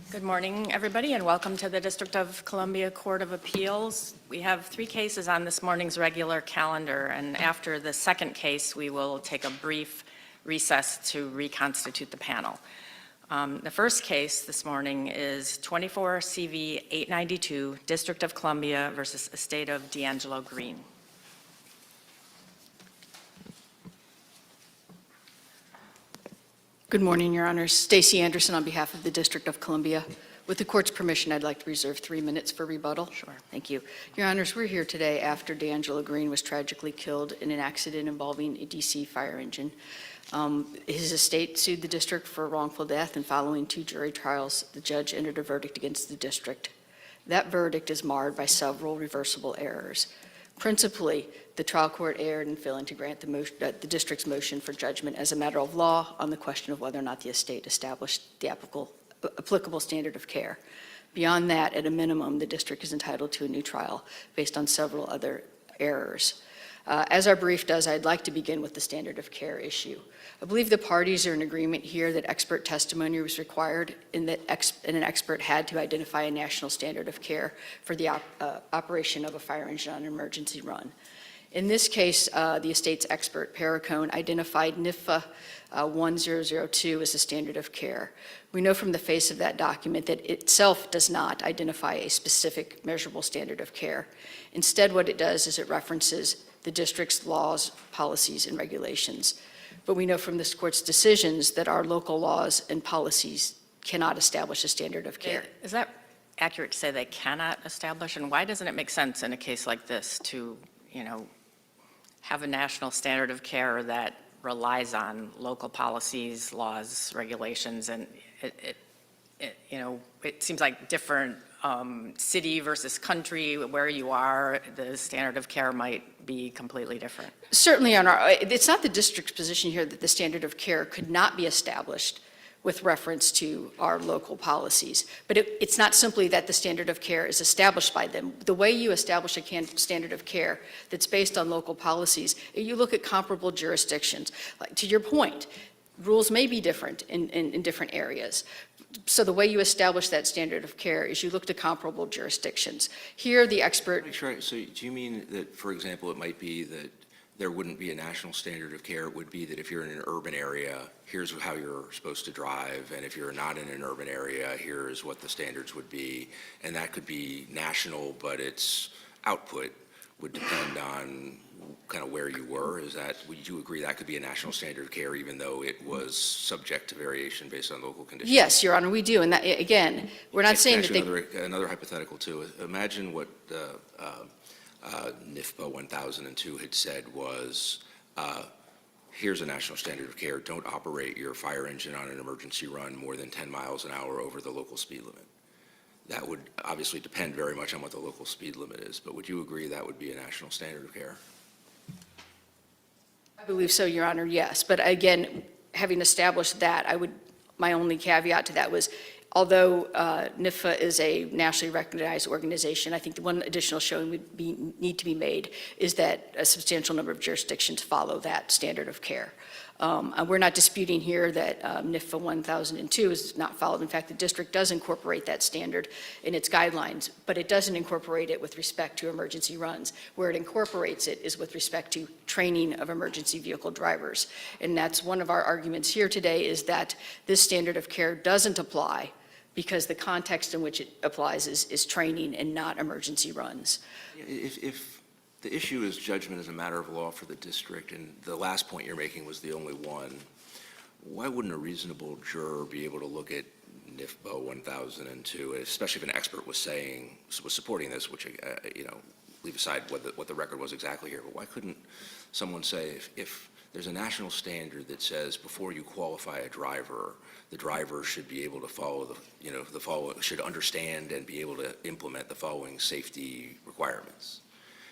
Good morning, everybody, and welcome to the District of Columbia Court of Appeals. We have 3 cases on this morning's regular calendar, and after the second case, we will take a brief recess to reconstitute the panel. The first case this morning is 24 CV 892, District of Columbia versus Estate of DEANGELO Green. Good morning, Your Honors. Stacey Anderson on behalf of the District of Columbia. With the court's permission, I'd like to reserve 3 minutes for rebuttal. Sure. Thank you. Your Honors, we're here today after DEANGELO Green was tragically killed in an accident involving a DC fire engine. His estate sued the district for wrongful death, and following 2 jury trials, the judge entered a verdict against the district. That verdict is marred by several reversible errors. Principally, the trial court erred in failing to grant the district's motion for judgment as a matter of law on the question of whether or not the estate established the applicable standard of care. Beyond that, at a minimum, the district is entitled to a new trial based on several other errors. As our brief does, I'd like to begin with the standard of care issue. I believe the parties are in agreement here that expert testimony was required and that an expert had to identify a national standard of care for the operation of a fire engine on an emergency run. In this case, the estate's expert, Perricone, identified NIFA 1002 as a standard of care. We know from the face of that document that it itself does not identify a specific measurable standard of care. Instead, what it does is it references the district's laws, policies, and regulations. But we know from this court's decisions that our local laws and policies cannot establish a standard of care. Is that accurate to say they cannot establish? And why doesn't it make sense in a case like this to, have a national standard of care that relies on local policies, laws, regulations, and it seems like different city versus country, where you are, the standard of care might be completely different. Certainly, it's not the district's position here that the standard of care could not be established with reference to our local policies. But it's not simply that the standard of care is established by them. The way you establish a standard of care that's based on local policies, you look at comparable jurisdictions. Like, to your point, rules may be different in different areas. So the way you establish that standard of care is you look to comparable jurisdictions. Here, the expert... Sure. So do you mean that, for example, it might be that there wouldn't be a national standard of care? It would be that if you're in an urban area, here's how you're supposed to drive, and if you're not in an urban area, here's what the standards would be, and that could be national, but its output would depend on kind of where you were. Would you agree that could be a national standard of care even though it was subject to variation based on local conditions? Yes, Your Honor, we do. And that, again, we're not saying that another hypothetical too. Imagine what NIFPA 1002 had said was, here's a national standard of care. Don't operate your fire engine on an emergency run more than 10 miles an hour over the local speed limit. That would obviously depend very much on what the local speed limit is, but would you agree that would be a national standard of care? I believe so, Your Honor, yes. But again, having established that, my only caveat to that was, although NIFA is a nationally recognized organization, I think the one additional showing would need to be made is that a substantial number of jurisdictions follow that standard of care. We're not disputing here that NIFA 1002 is not followed. In fact, the district does incorporate that standard in its guidelines, but it doesn't incorporate it with respect to emergency runs. Where it incorporates it is with respect to training of emergency vehicle drivers. And that's one of our arguments here today, is that this standard of care doesn't apply because the context in which it applies is training and not emergency runs. If the issue is judgment as a matter of law for the district, and the last point you're making was the only one, why wouldn't a reasonable juror be able to look at NIFPA 1002, especially if an expert was supporting this, which, leave aside what the record was exactly here, but why couldn't someone say, if there's a national standard that says before you qualify a driver, the driver should be able to follow should understand and be able to implement the following safety requirements?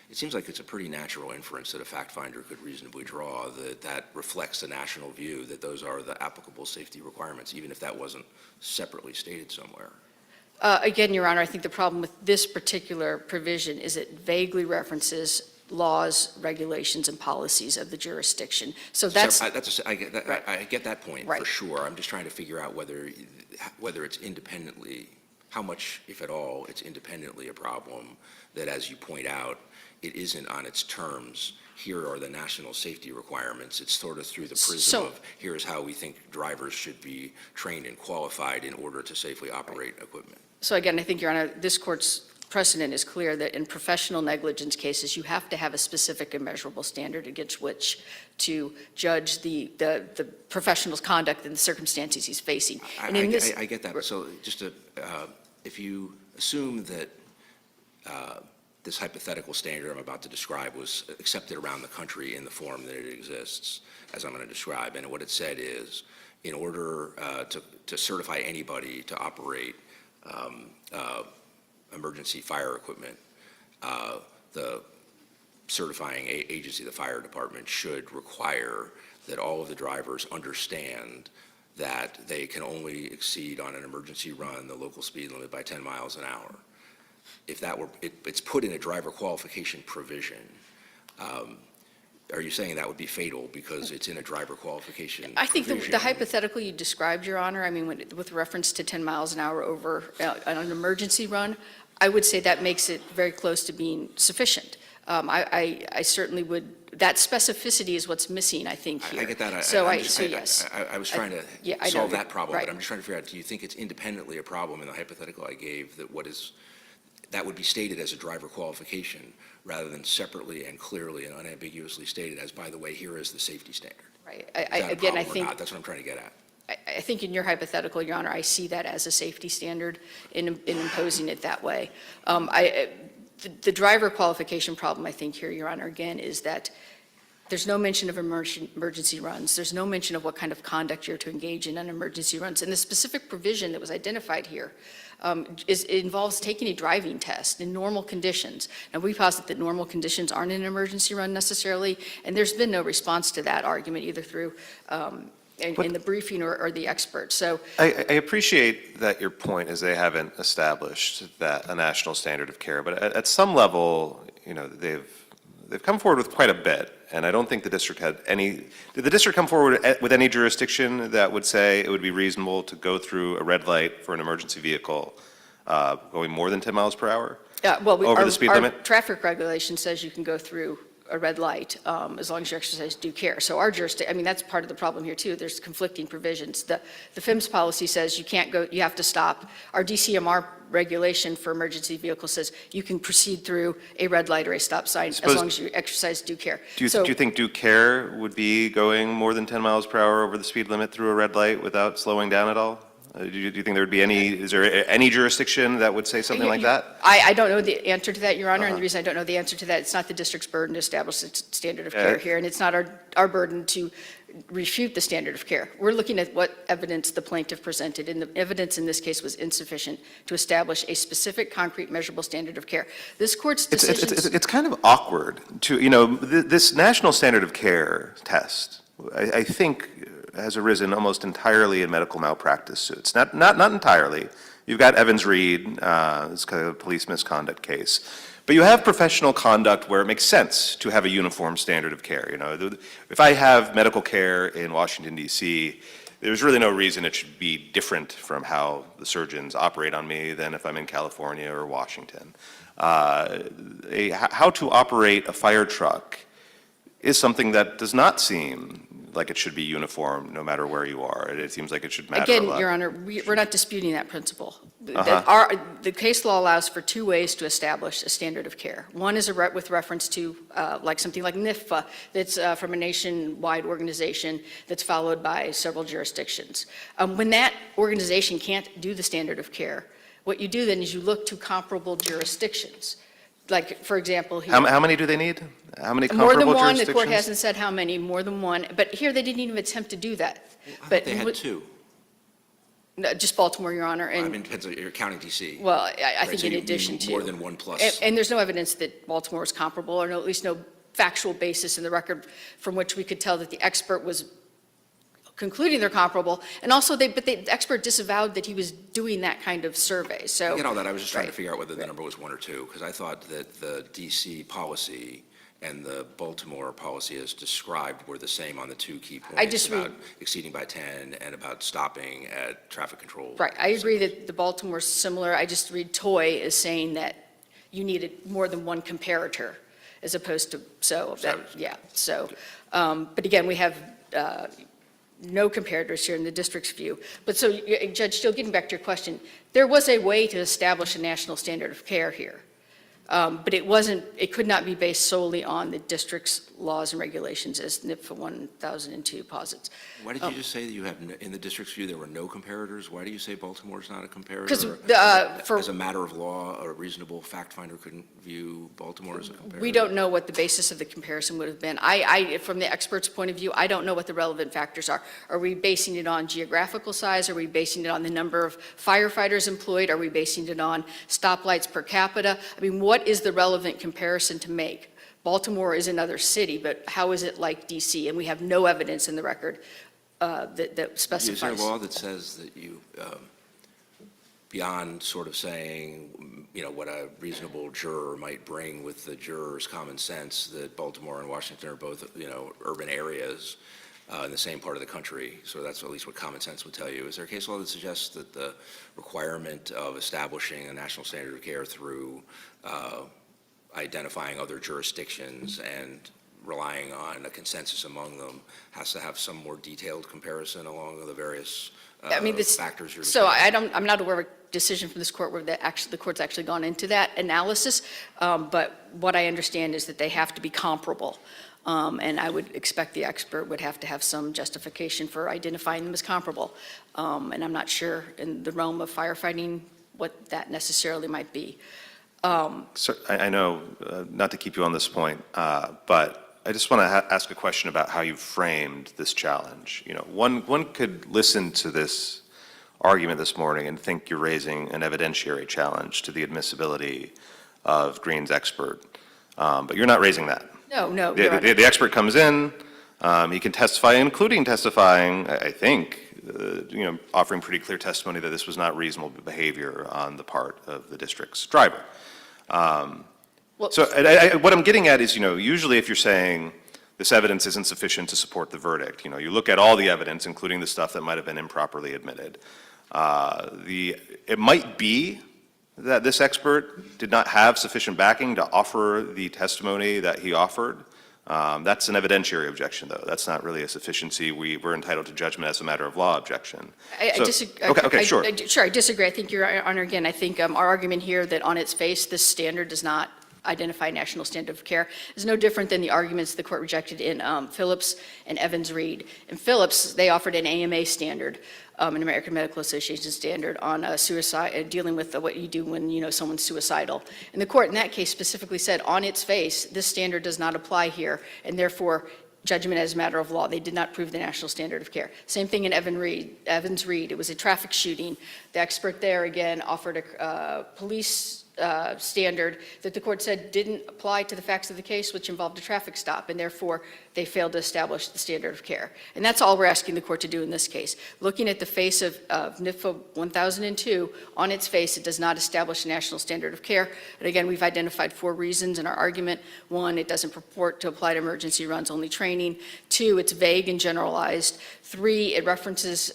It seems like it's a pretty natural inference that a fact finder could reasonably draw that reflects the national view that those are the applicable safety requirements, even if that wasn't separately stated somewhere. Again, Your Honor, I think the problem with this particular provision is it vaguely references laws, regulations, and policies of the jurisdiction. So that's, I get that, Right. I get that point for Right. sure. I'm just trying to figure out whether it's independently, how much, if at all, it's independently a problem that, as you point out, it isn't on its terms. Here are the national safety requirements. It's sort of through the prism So- of here's how we think drivers should be trained and qualified in order to safely operate equipment. so again, I think, Your Honor, this court's precedent is clear that in professional negligence cases, you have to have a specific and measurable standard against which to judge the professional's conduct and the circumstances he's facing. And in this, I get that. So just to, if you assume that this hypothetical standard I'm about to describe was accepted around the country in the form that it exists, as I'm going to describe, and what it said is, in order to certify anybody to operate emergency fire equipment, the certifying agency, the fire department, should require that all of the drivers understand that they can only exceed on an emergency run the local speed limit by 10 miles an hour. If that were, it's put in a driver qualification provision. Are you saying that would be fatal because it's in a driver qualification I think provision? the hypothetical you described, Your Honor, I mean, with reference to 10 miles an hour over on an emergency run, I would say that makes it very close to being sufficient. I certainly would, that specificity is what's missing, I think, here. I get that. So yes. I was trying yeah, I to know. solve that problem, Right. but I'm just trying to figure out, do you think it's independently a problem in the hypothetical I gave that would be stated as a driver qualification rather than separately and clearly and unambiguously stated as, by the way, here is the safety standard? Right. Is that a Again, I problem or think. not? That's what I'm trying to get at. I think in your hypothetical, Your Honor, I see that as a safety standard in imposing it that way. The driver qualification problem, I think here, Your Honor, again, is that there's no mention of emergency runs. There's no mention of what kind of conduct you're to engage in on emergency runs. And the specific provision that was identified here it involves taking a driving test in normal conditions. Now, we posit that normal conditions aren't an emergency run necessarily, and there's been no response to that argument either through in the briefing or the experts. So I appreciate that your point is they haven't established that a national standard of care, but at some level, you know, they've come forward with quite a bit, and I don't think the district had any. Did the district come forward with any jurisdiction that would say it would be reasonable to go through a red light for an emergency vehicle going more than 10 miles per hour? well, Over the speed limit? Our traffic regulation says you can go through a red light as long as you exercise due care. So our jurisdiction, I mean, that's part of the problem here too. There's conflicting provisions. The FIMS policy says you can't go, you have to stop. Our DCMR regulation for emergency vehicles says you can proceed through a red light or a stop sign as long as you exercise due care. Do you think due care would be going more than 10 miles per hour over the speed limit through a red light without slowing down at all? Do you think there would be is there any jurisdiction that would say something like that? I don't know the answer to that, Your Honor, and the reason I don't know the answer to that, it's not the district's burden to establish the standard of care here, and it's not our burden to refute the standard of care. We're looking at what evidence the plaintiff presented, and the evidence in this case was insufficient to establish a specific, concrete, measurable standard of care. This court's decisions. It's kind of awkward to, you know, this national standard of care test, I think, has arisen almost entirely in medical malpractice suits. Not entirely. You've got Evans Reed, it's kind of a police misconduct case. But you have professional conduct where it makes sense to have a uniform standard of care. You know, if I have medical care in Washington, D.C., there's really no reason it should be different from how the surgeons operate on me than if I'm in California or Washington. How to operate a fire truck is something that does not seem like it should be uniform no matter where you are. It seems like it should matter a Again, lot. Your Honor, we're not disputing that principle. The case law allows for two ways to establish a standard of care. One is with reference to like something like NIFA that's from a nationwide organization that's followed by several jurisdictions. When that organization can't do the standard of care, what you do then is you look to comparable jurisdictions. Like, for example, here. How many do they need? How many More comparable than one, the jurisdictions? court hasn't said how many, more than one, but here they didn't even attempt to do that. I thought But they had two. No, just Baltimore, Your Honor, I and, mean, depends on, you're counting D.C. well, I Right, think so in you addition need to. more than one plus. And there's no evidence that Baltimore was comparable, or at least no factual basis in the record from which we could tell that the expert was concluding they're comparable, and also but the expert disavowed that he was doing that kind of survey, so. I get all that. I was just trying to Right. figure out whether the number was one or two, because I thought that the D.C. policy and the Baltimore policy as described were the same on the two key I points disagree. about exceeding by 10 and about stopping at traffic control. Right, I agree that the Baltimore's similar. I just read Toy as saying that you needed more than one comparator as opposed to, but again, we have no comparators here in the district's view. But so, Judge, still getting back to your question, there was a way to establish a national standard of care here. But it could not be based solely on the district's laws and regulations as NIFA 1002 posits. Why did you just say that you have, in the district's view, there were no comparators? Why do you say Baltimore's not a comparator? Because As a matter of law, a reasonable fact finder couldn't view Baltimore as a comparator? we don't know what the basis of the comparison would have been. From the expert's point of view, I don't know what the relevant factors are. Are we basing it on geographical size? Are we basing it on the number of firefighters employed? Are we basing it on stoplights per capita? I mean, what is the relevant comparison to make? Baltimore is another city, but how is it like DC? And we have no evidence in the record that specifies. Is there a law that says that you, beyond sort of saying, what a reasonable juror might bring with the juror's common sense, that Baltimore and Washington are both, urban areas in the same part of the country, so that's at least what common sense would tell you. Is there a case law that suggests that the requirement of establishing a national standard of care through identifying other jurisdictions and relying on a consensus among them has to have some more detailed comparison along the various factors you're So I'm not aware of a decision from this court where the court's actually gone into that analysis, but what I understand is that they have to be comparable. And I would expect the expert would have to have some justification for identifying them as comparable. And I'm not sure in the realm of firefighting what that necessarily might be. So I know, not to keep you on this point, but I just want to ask a question about how you framed this challenge. One could listen to this argument this morning and think you're raising an evidentiary challenge to the admissibility of Green's expert, but you're not raising that. No. The expert comes in, he can testify, including testifying, I think, offering pretty clear testimony that this was not reasonable behavior on the part of the district's driver. So what I'm getting at is, usually if you're saying this evidence isn't sufficient to support the verdict, you look at all the evidence, including the stuff that might have been improperly admitted. It might be that this expert did not have sufficient backing to offer the testimony that he offered. That's an evidentiary objection, though. That's not really a sufficiency. We're entitled to judgment as a matter of law objection. I disagree. Okay, sure. Sure, I disagree. I think, Your Honor, again, I think our argument here that on its face, this standard does not identify national standard of care is no different than the arguments the court rejected in Phillips and Evans-Reed. In Phillips, they offered an AMA standard, an American Medical Association standard on suicide, dealing with what you do when someone's suicidal. And the court in that case specifically said, on its face, this standard does not apply here, and therefore judgment as a matter of law. They did not prove the national standard of care. Same thing in Evans-Reed. It was a traffic shooting. The expert there again offered a police standard that the court said didn't apply to the facts of the case, which involved a traffic stop, and therefore they failed to establish the standard of care. And that's all we're asking the court to do in this case. Looking at the face of NIFA 1002, on its face, it does not establish a national standard of care. And again, we've identified 4 reasons in our argument. 1, it doesn't purport to apply to emergency runs, only training. 2, it's vague and generalized. 3, it references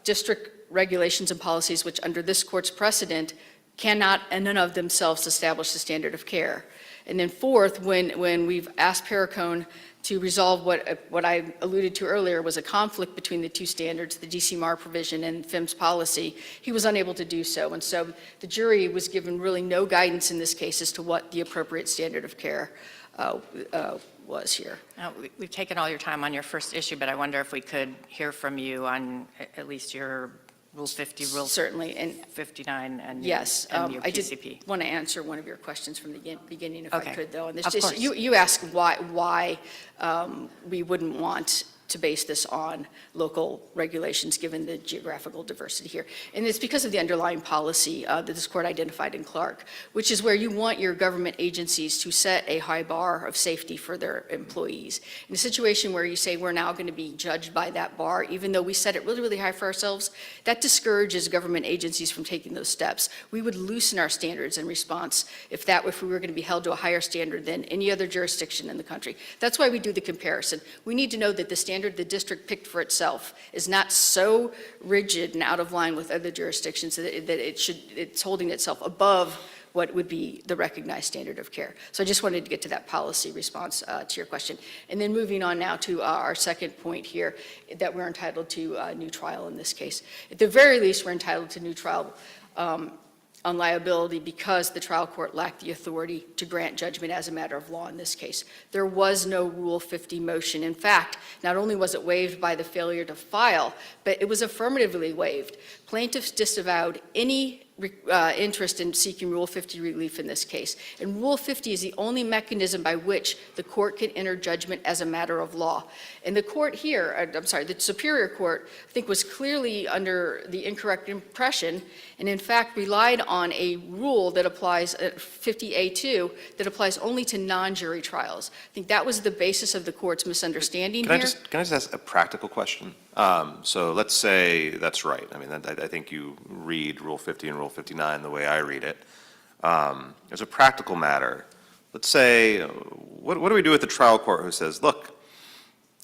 district regulations and policies which under this court's precedent cannot in and of themselves establish the standard of care. And then 4th, when we've asked Perricone to resolve what I alluded to earlier was a conflict between the 2 standards, the DCMAR provision and FIM's policy, he was unable to do so. And so the jury was given really no guidance in this case as to what the appropriate standard of care was here. Now, we've taken all your time on your first issue, but I wonder if we could hear from you on at least your Rule 50, Rule Certainly, and 59, and yes, and your I did PCP. want to answer one of your questions from the beginning, if I Okay. could, though. And Of course. you asked why we wouldn't want to base this on local regulations, given the geographical diversity here. And it's because of the underlying policy that this court identified in Clark, which is where you want your government agencies to set a high bar of safety for their employees. In a situation where you say we're now going to be judged by that bar, even though we set it really, really high for ourselves, that discourages government agencies from taking those steps. We would loosen our standards in response if we were going to be held to a higher standard than any other jurisdiction in the country. That's why we do the comparison. We need to know that the standard the district picked for itself is not so rigid and out of line with other jurisdictions that it's holding itself above what would be the recognized standard of care. So I just wanted to get to that policy response to your question. And then moving on now to our second point here, that we're entitled to a new trial in this case. At the very least, we're entitled to new trial on liability because the trial court lacked the authority to grant judgment as a matter of law in this case. There was no Rule 50 motion. In fact, not only was it waived by the failure to file, but it was affirmatively waived. Plaintiffs disavowed any interest in seeking Rule 50 relief in this case. And Rule 50 is the only mechanism by which the court can enter judgment as a matter of law. And the court here, the Superior Court, I think was clearly under the incorrect impression and in fact relied on a rule that applies, 50A2, that applies only to non-jury trials. I think that was the basis of the court's misunderstanding here. Can I just ask a practical question? So let's say that's right. I mean, I think you read Rule 50 and Rule 59 the way I read it. As a practical matter, let's say, what do we do with the trial court who says, look,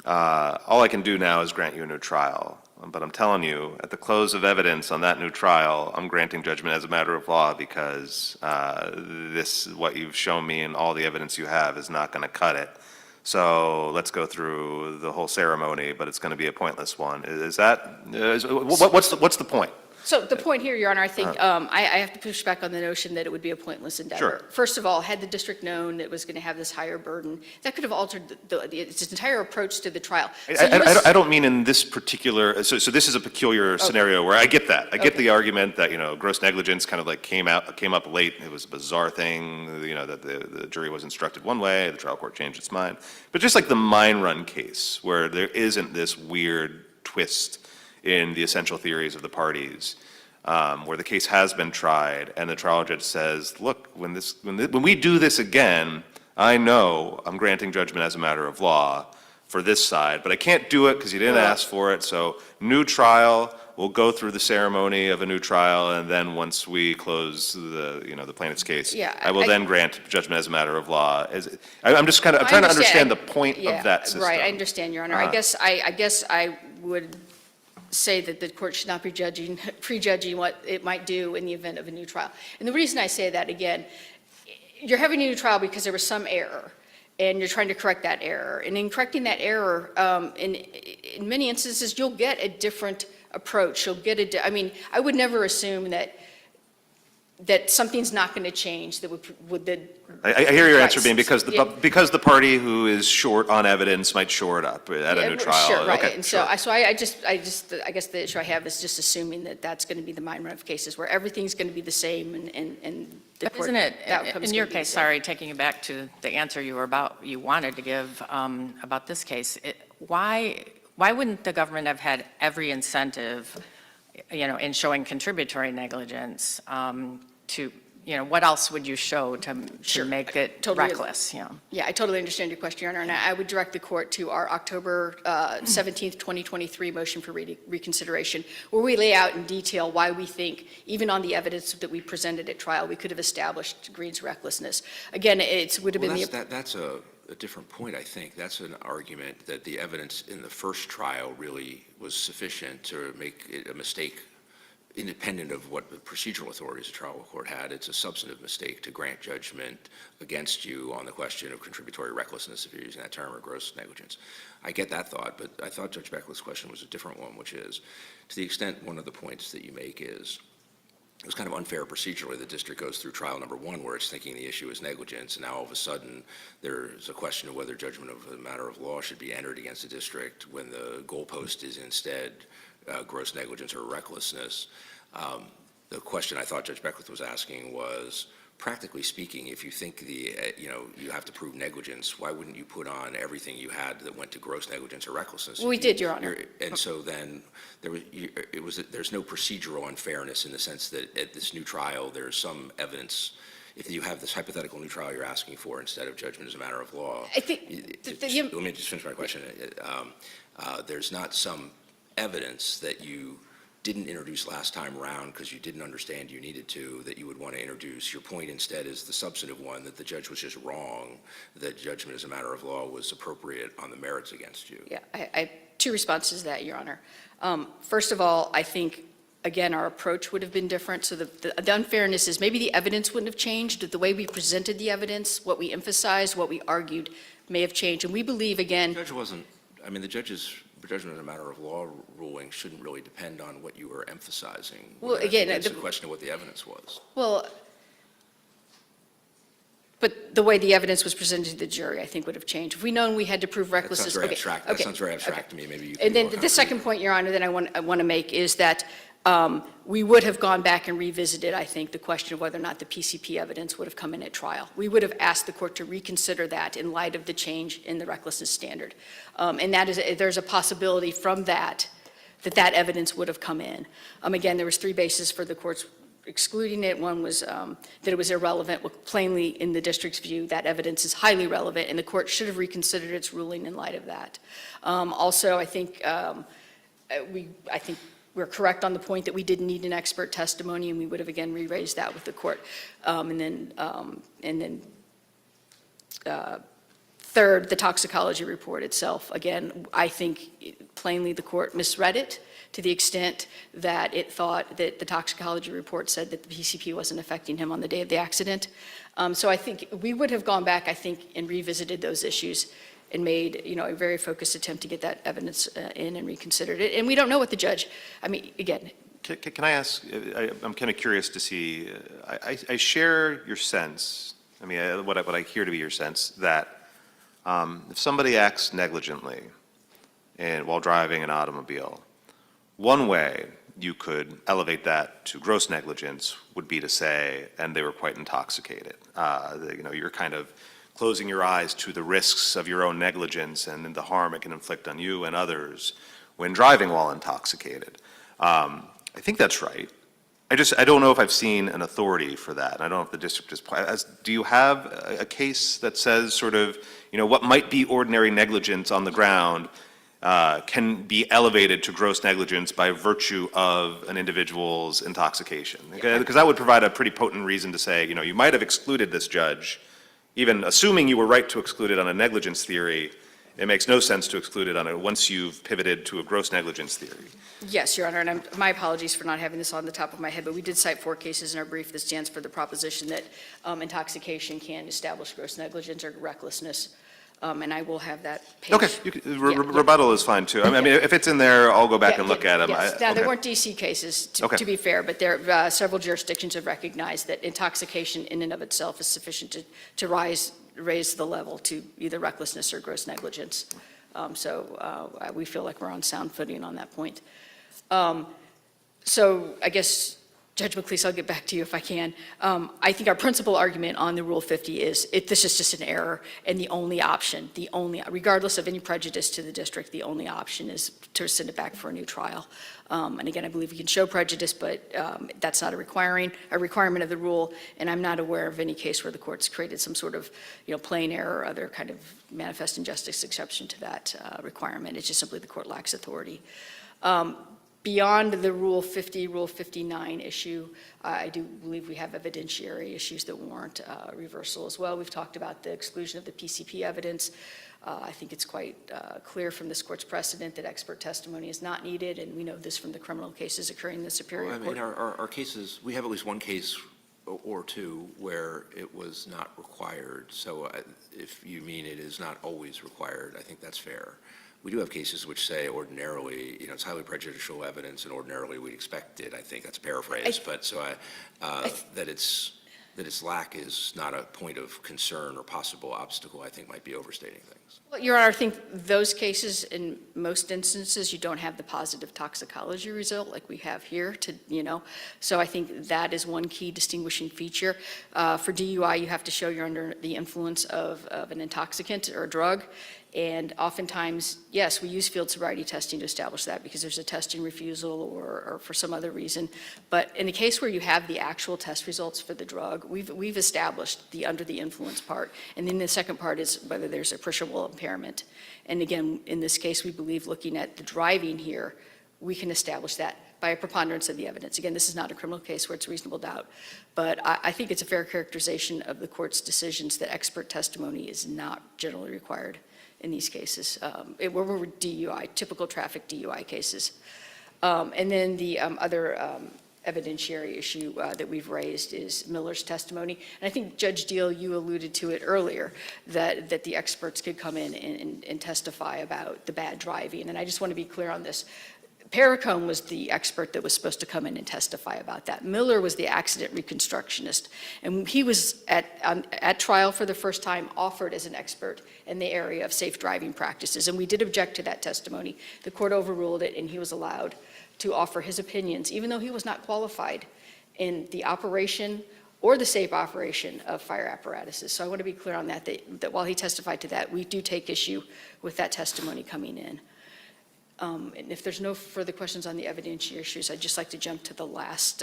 all I can do now is grant you a new trial, but I'm telling you, at the close of evidence on that new trial, I'm granting judgment as a matter of law because what you've shown me and all the evidence you have is not going to cut it. So let's go through the whole ceremony, but it's going to be a pointless one. What's the point? So the point here, Your Honor, I think I have to push back on the notion that it would be a pointless endeavor. Sure. First of all, had the district known it was going to have this higher burden, that could have altered its entire approach to the trial. So I don't mean in this particular, so this is a peculiar scenario where I get that. I get the argument that, gross negligence kind of like came up late. It was a bizarre thing, that the jury was instructed one way, the trial court changed its mind. But just like the mine run case where there isn't this weird twist in the essential theories of the parties, where the case has been tried and the trial judge says, look, when we do this again, I know I'm granting judgment as a matter of law for this side, but I can't do it because you didn't ask for it, so new trial, we'll go through the ceremony of a new trial, and then once we close the plaintiff's case, I will then grant judgment as a matter of law. I'm just I'm trying to understand the point of that system. Right, I understand, Your Honor. I guess I would say that the court should not be prejudging what it might do in the event of a new trial. And the reason I say that, again, you're having a new trial because there was some error, and you're trying to correct that error. And in correcting that error, in many instances, you'll get a different approach. You'll get I would never assume that something's not going to change that would I hear your answer being because the party who is short on evidence might shore it up at a new trial. Sure, right. Okay, and sure. so I guess the issue I have is just assuming that that's going to be the mine run of cases where everything's going to be the same and the court Isn't it, outcome's in your gonna be the case, same. sorry, taking you back to the answer you wanted to give about this case, why wouldn't the government have had every incentive, in showing contributory negligence to, what else would you show to make it Totally. reckless? Yeah, I totally understand your question, Your Honor, and I would direct the court to our October 17th, 2023 motion for reconsideration, where we lay out in detail why we think, even on the evidence that we presented at trial, we could have established Green's recklessness. Again, it would have been That's a different point, I think. That's an argument that the evidence in the first trial really was sufficient to make it a mistake independent of what the procedural authorities the trial court had. It's a substantive mistake to grant judgment against you on the question of contributory recklessness, if you're using that term, or gross negligence. I get that thought, but I thought Judge Beckley's question was a different one, which is, to the extent one of the points that you make is, it was kind of unfair procedurally. The district goes through trial number one where it's thinking the issue is negligence, and now all of a sudden there's a question of whether judgment of a matter of law should be entered against the district when the goalpost is instead gross negligence or recklessness. The question I thought Judge Beckwith was asking was, practically speaking, if you think you have to prove negligence, why wouldn't you put on everything you had that went to gross negligence or recklessness? We did, Your Honor. And so then there's no procedural unfairness in the sense that at this new trial, there's some evidence. If you have this hypothetical new trial you're asking for instead of judgment as a matter of law. I think, Let me just finish my question. There's not some evidence that you didn't introduce last time around because you didn't understand you needed to, that you would want to introduce. Your point instead is the substantive one, that the judge was just wrong, that judgment as a matter of law was appropriate on the merits against you. yeah, I have two responses to that, Your Honor. First of all, I think, again, our approach would have been different. So the unfairness is maybe the evidence wouldn't have changed, but the way we presented the evidence, what we emphasized, what we argued may have changed. And we believe, again, The judge wasn't, the judge's judgment as a matter of law ruling shouldn't really depend on what you were emphasizing. Well, I think again, it's a question of what the evidence was. well, but the way the evidence was presented to the jury, I think, would have changed. If we known we had to prove That recklessness. sounds very okay, abstract. That okay, sounds very okay. abstract to me. Maybe you can And be then more the second concrete. point, Your Honor, that I want to make is that we would have gone back and revisited, I think, the question of whether or not the PCP evidence would have come in at trial. We would have asked the court to reconsider that in light of the change in the recklessness standard. And that is, there's a possibility from that evidence would have come in. Again, there was three bases for the court's excluding it. One was that it was irrelevant. Well, plainly, in the district's view, that evidence is highly relevant, and the court should have reconsidered its ruling in light of that. Also, I think we're correct on the point that we didn't need an expert testimony, and we would have again re-raised that with the court. And then third, the toxicology report itself. Again, I think plainly the court misread it to the extent that it thought that the toxicology report said that the PCP wasn't affecting him on the day of the accident. So I think we would have gone back, I think, and revisited those issues and made, a very focused attempt to get that evidence in and reconsidered it. And we don't know what the judge, again. Can I ask, I'm kind of curious to see, I share your sense, what I hear to be your sense, that if somebody acts negligently while driving an automobile, one way you could elevate that to gross negligence would be to say, and they were quite intoxicated. You're kind of closing your eyes to the risks of your own negligence and the harm it can inflict on you and others when driving while intoxicated. I think that's right. I don't know if I've seen an authority for that. I don't know if the district is, do you have a case that says sort of, what might be ordinary negligence on the ground can be elevated to gross negligence by virtue of an individual's intoxication? Because that would provide a pretty potent reason to say, you might have excluded this judge, even assuming you were right to exclude it on a negligence theory. It makes no sense to exclude it once you've pivoted to a gross negligence theory. Yes, Your Honor, and my apologies for not having this on the top of my head, but we did cite 4 cases in our brief that stands for the proposition that intoxication can establish gross negligence or recklessness. And I will have that page. Okay, rebuttal is fine too. If it's in there, I'll go back and look at them. Yes. Now, there weren't DC cases, to be fair, but there several jurisdictions have recognized that intoxication in and of itself is sufficient to raise the level to either recklessness or gross negligence. So we feel like we're on sound footing on that point. So I guess, Judge McLeese, I'll get back to you if I can. I think our principal argument on the Rule 50 is this is just an error, and the only option, regardless of any prejudice to the district, the only option is to send it back for a new trial. And again, I believe we can show prejudice, but that's not a requirement of the rule, and I'm not aware of any case where the court's created some sort of, plain error or other kind of manifest injustice exception to that requirement. It's just simply the court lacks authority. Beyond the Rule 50, Rule 59 issue, I do believe we have evidentiary issues that warrant reversal as well. We've talked about the exclusion of the PCP evidence. I think it's quite clear from this court's precedent that expert testimony is not needed, and we know this from the criminal cases occurring in the Superior Court. Our cases, we have at least one case or two where it was not required. So if you mean it is not always required, I think that's fair. We do have cases which say ordinarily, it's highly prejudicial evidence, and ordinarily we'd expect it. I think that's a paraphrase, but so that it's that its lack is not a point of concern or possible obstacle, I think might be overstating things. Well, Your Honor, I think those cases, in most instances, you don't have the positive toxicology result like we have here so I think that is one key distinguishing feature. For DUI, you have to show you're under the influence of an intoxicant or a drug. And oftentimes, yes, we use field sobriety testing to establish that because there's a testing refusal or for some other reason. But in the case where you have the actual test results for the drug, we've established the under the influence part. And then the second part is whether there's appreciable impairment. And again, in this case, we believe looking at the driving here, we can establish that by a preponderance of the evidence. Again, this is not a criminal case where it's reasonable doubt. But I think it's a fair characterization of the court's decisions that expert testimony is not generally required in these cases, where we're DUI, typical traffic DUI cases. And then the other evidentiary issue that we've raised is Miller's testimony. And I think, Judge Deal, you alluded to it earlier, that the experts could come in and testify about the bad driving. And I just want to be clear on this. Perricone was the expert that was supposed to come in and testify about that. Miller was the accident reconstructionist, and he was at trial for the first time offered as an expert in the area of safe driving practices, and we did object to that testimony. The court overruled it, and he was allowed to offer his opinions, even though he was not qualified in the operation or the safe operation of fire apparatuses. So I want to be clear on that while he testified to that, we do take issue with that testimony coming in. And if there's no further questions on the evidentiary issues, I'd just like to jump to the last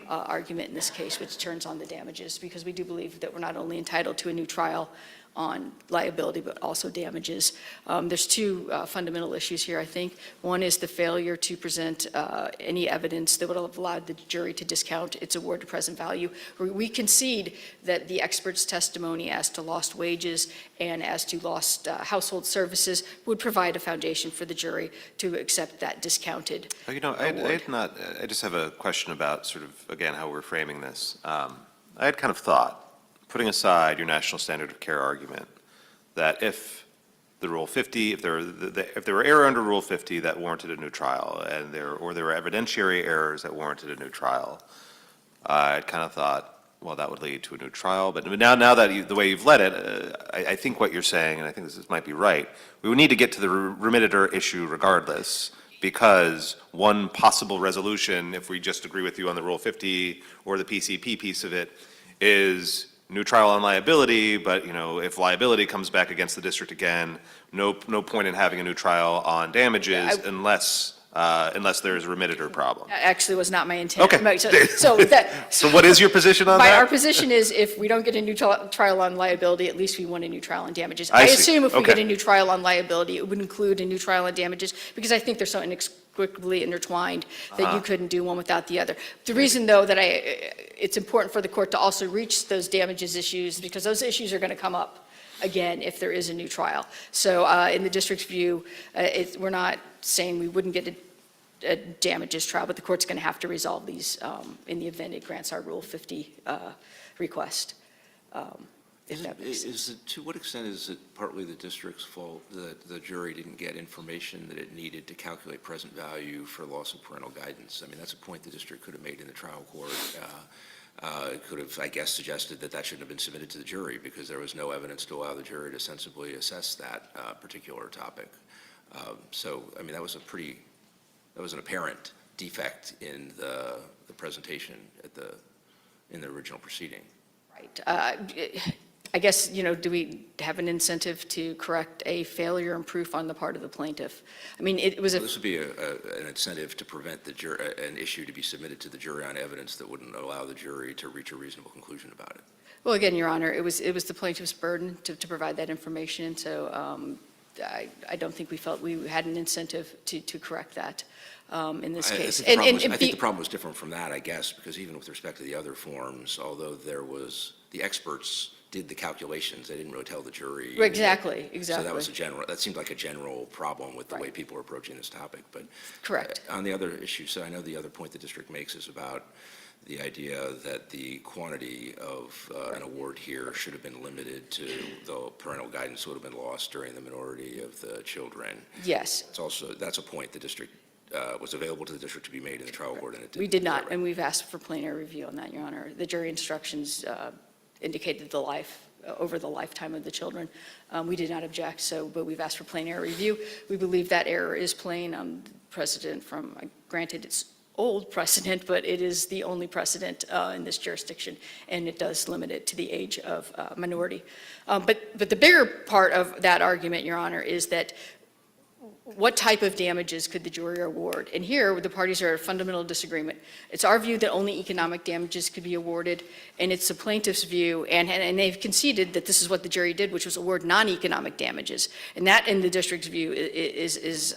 argument in this case, which turns on the damages, because we do believe that we're not only entitled to a new trial on liability, but also damages. There's two fundamental issues here, I think. One is the failure to present any evidence that would have allowed the jury to discount its award to present value. We concede that the expert's testimony as to lost wages and as to lost household services would provide a foundation for the jury to accept that discounted award. I just have a question about sort of, again, how we're framing this. I had kind of thought, putting aside your national standard of care argument, that if the Rule 50, if there were error under Rule 50 that warranted a new trial, or there were evidentiary errors that warranted a new trial, I kind of thought, well, that would lead to a new trial. But now that the way you've led it, I think what you're saying, and I think this might be right, we would need to get to the remitter issue regardless, because one possible resolution, if we just agree with you on the Rule 50 or the PCP piece of it, is new trial on liability, but if liability comes back against the district again, no point in having a new trial on damages unless there's a remitted problem. That actually was not my intent. Okay. So what is your position on that? Our position is if we don't get a new trial on liability, at least we want a new trial on damages. I see. assume if we Okay. get a new trial on liability, it would include a new trial on damages, because I think they're so inextricably intertwined that you couldn't do one without the other. The reason, though, that it's important for the court to also reach those damages issues, because those issues are going to come up again if there is a new trial. So in the district's view, we're not saying we wouldn't get a damages trial, but the court's going to have to resolve these in the event it grants our Rule 50 request. If that makes sense. To what extent is it partly the district's fault that the jury didn't get information that it needed to calculate present value for loss of parental guidance? I mean, that's a point the district could have made in the trial court. It could have, I guess, suggested that shouldn't have been submitted to the jury because there was no evidence to allow the jury to sensibly assess that particular topic. So, I mean, that was an apparent defect in the presentation in the original proceeding. Right. I guess, do we have an incentive to correct a failure and proof on the part of the plaintiff? I mean, it was This would be an incentive to prevent an issue to be submitted to the jury on evidence that wouldn't allow the jury to reach a reasonable conclusion about it. Well, again, Your Honor, it was the plaintiff's burden to provide that information, so I don't think we felt we had an incentive to correct that in this case. I think the problem was different from that, I guess, because even with respect to the other forms, although the experts did the calculations, they didn't really tell the jury. Exactly. So that seemed like a general problem with the way people are approaching this topic. But Correct. On the other issue, so I know the other point the district makes is about the idea that the quantity of an award here should have been limited to the parental guidance would have been lost during the minority of the children. Yes. That's a point the district was available to the district to be made in the trial court, and it didn't. We did Is that not, right? and we've asked for plenary review on that, Your Honor. The jury instructions indicated the life, over the lifetime of the children. We did not object, but we've asked for plenary review. We believe that error is plain. Precedent from, granted, it's old precedent, but it is the only precedent in this jurisdiction, and it does limit it to the age of minority. But the bigger part of that argument, Your Honor, is that what type of damages could the jury award? And here, the parties are in fundamental disagreement. It's our view that only economic damages could be awarded, and it's the plaintiff's view, and they've conceded that this is what the jury did, which was award non-economic damages. And that, in the district's view, is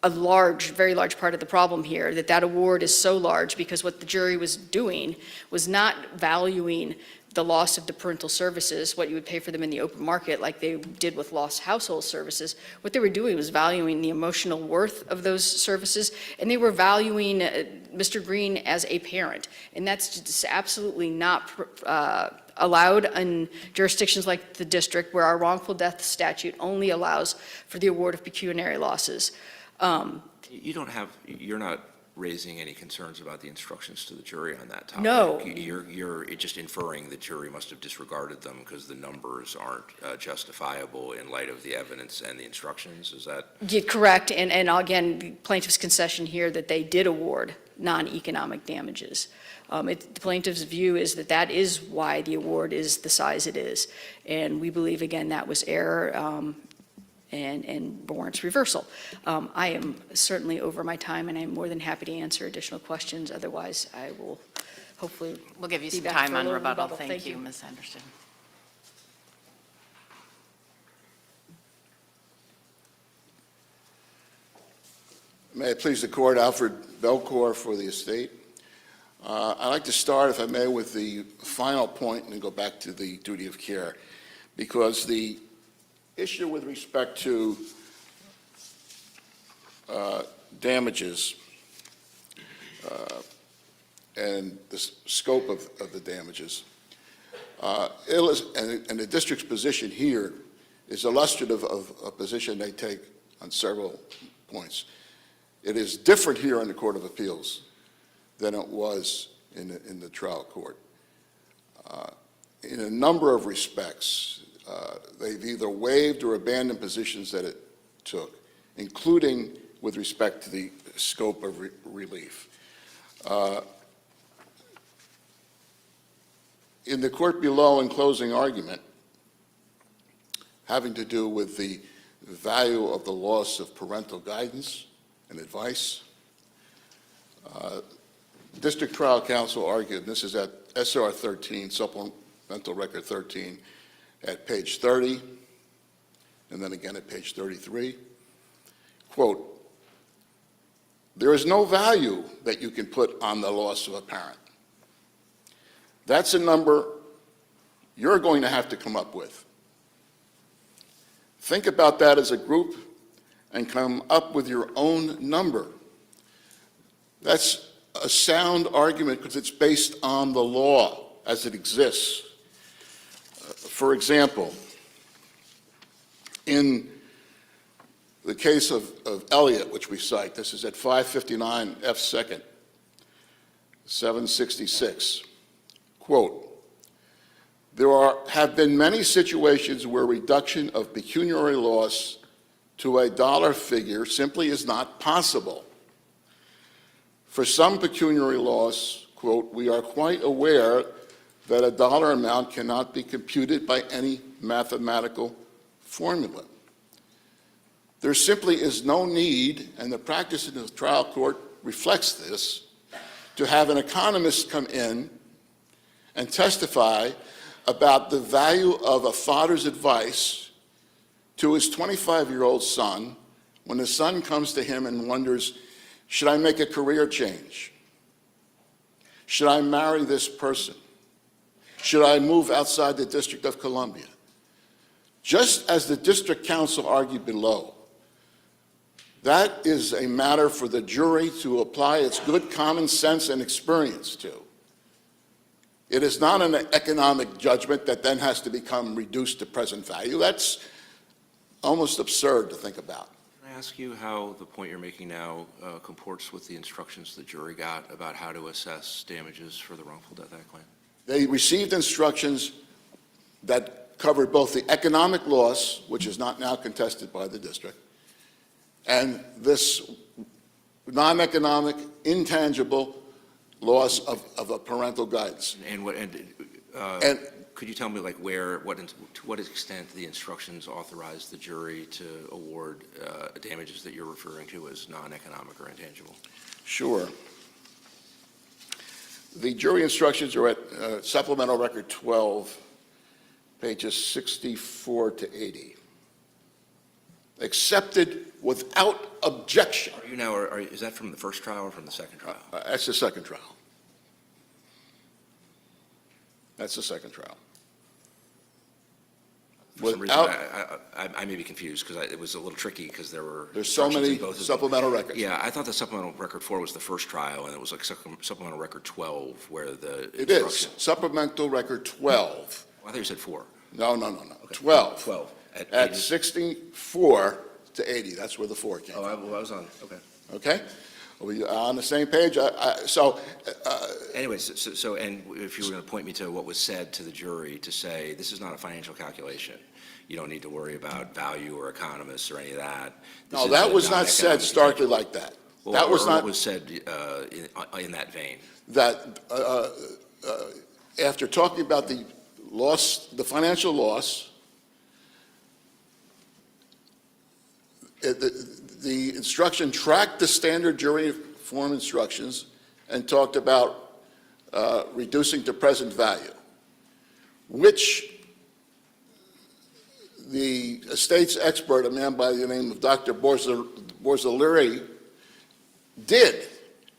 a large, very large part of the problem here, that award is so large because what the jury was doing was not valuing the loss of the parental services, what you would pay for them in the open market, like they did with lost household services. What they were doing was valuing the emotional worth of those services, and they were valuing Mr. Green as a parent. And that's just absolutely not allowed in jurisdictions like the district, where our wrongful death statute only allows for the award of pecuniary losses. You're not raising any concerns about the instructions to the jury on that topic? No. You're just inferring the jury must have disregarded them because the numbers aren't justifiable in light of the evidence and the instructions? Is that? Yeah, correct, and again, the plaintiff's concession here that they did award non-economic damages. The plaintiff's view is that is why the award is the size it is, and we believe, again, that was error, and warrants reversal. I am certainly over my time, and I'm more than happy to answer additional questions. Otherwise, I will hopefully. We'll give you be some back time for a on little rebuttal. rebuttal. Thank Thank you, you. Ms. Anderson. May it please the court, Alfred Belcour for the estate. I'd like to start, if I may, with the final point and then go back to the duty of care, because the issue with respect to damages and the scope of the damages, and the district's position here is illustrative of a position they take on several points. It is different here in the Court of Appeals than it was in the trial court. In a number of respects, they've either waived or abandoned positions that it took, including with respect to the scope of relief. In the court below, in closing argument, having to do with the value of the loss of parental guidance and advice, District Trial Counsel argued, and this is at SR 13, Supplemental Record 13, at page 30, and then again at page 33, quote, "There is no value that you can put on the loss of a parent. That's a number you're going to have to come up with. Think about that as a group and come up with your own number." That's a sound argument because it's based on the law as it exists. For example, in the case of Elliott, which we cite, this is at 559 F. 2nd, 766, quote, "There have been many situations where reduction of pecuniary loss to a dollar figure simply is not possible. For some pecuniary loss, quote, we are quite aware that a dollar amount cannot be computed by any mathematical formula. There simply is no need, and the practice in the trial court reflects this, to have an economist come in and testify about the value of a father's advice to his 25-year-old son when the son comes to him and wonders, should I make a career change? Should I marry this person? Should I move outside the District of Columbia? Just as the district counsel argued below, that is a matter for the jury to apply its good common sense and experience to. It is not an economic judgment that then has to become reduced to present value. That's almost absurd to think about. Can I ask you how the point you're making now comports with the instructions the jury got about how to assess damages for the wrongful death act claim? They received instructions that covered both the economic loss, which is not now contested by the district, and this non-economic, intangible loss of a parental guidance. And And could you tell me, like, to what extent the instructions authorized the jury to award damages that you're referring to as non-economic or intangible? sure. The jury instructions are at Supplemental Record 12, pages 64 to 80. Accepted without objection. Are you now, is that from the first trial or from the second trial? That's the second trial. That's the second trial. For some reason, Without, I may be confused, because it was a little tricky, because there were there's so instructions in many both of them. supplemental records. Yeah, I thought the supplemental record 4 was the first trial, and it was like supplemental record 12, where the It is. instruction. Supplemental Record 12. I thought you said 4. No. Okay. 12. 12. At pages- 64 to 80. That's where the 4 came Oh, from. I was on, okay. Okay? Are we on the same page? Anyways, so, and if you were going to point me to what was said to the jury to say, this is not a financial calculation, you don't need to worry about value or economists or any of that. This No, is that a was not said non-economic starkly intangible. like that. Well, That was or not, what was said in that vein. that after talking about the loss, the financial loss, the instruction tracked the standard jury form instructions and talked about reducing to present value, which the estate's expert, a man by the name of Dr. Borzilleri, did,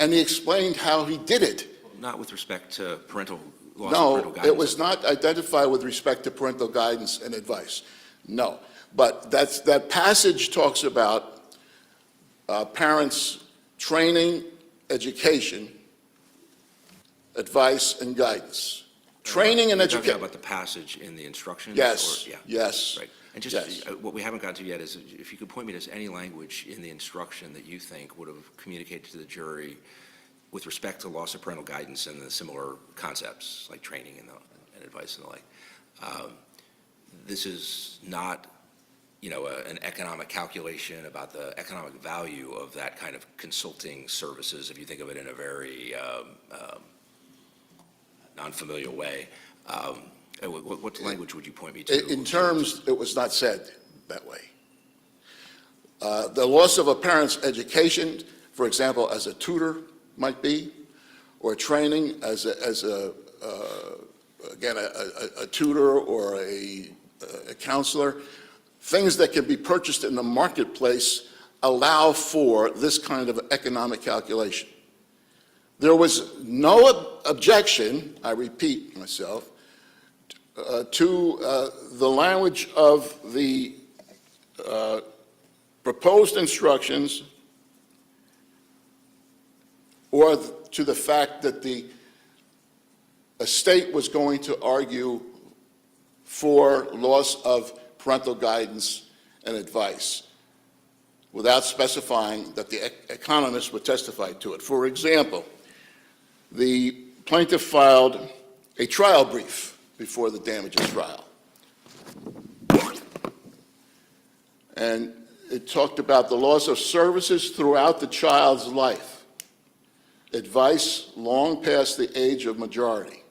and he explained how he did it. Not with respect to loss of parental No, guidance. it was not identified with respect to parental guidance and advice. No, but that passage talks about parents' training, education, advice, and guidance. Training and You're talking education. about the passage in the instructions? Yes, or- yeah. yes. Right. And Yes. just, what we haven't gotten to yet is, if you could point me to any language in the instruction that you think would have communicated to the jury with respect to loss of parental guidance and the similar concepts, like training and advice and the like. This is not, an economic calculation about the economic value of that kind of consulting services, if you think of it in a very non-familiar way. What language would you point me to? In terms, it was not said that way. The loss of a parent's education, for example, as a tutor might be, or training as a tutor or a counselor, things that can be purchased in the marketplace allow for this kind of economic calculation. There was no objection, I repeat myself, to the language of the proposed instructions or to the fact that the estate was going to argue for loss of parental guidance and advice without specifying that the economist would testify to it. For example, the plaintiff filed a trial brief before the damages trial. And it talked about the loss of services throughout the child's life, advice long past the age of majority.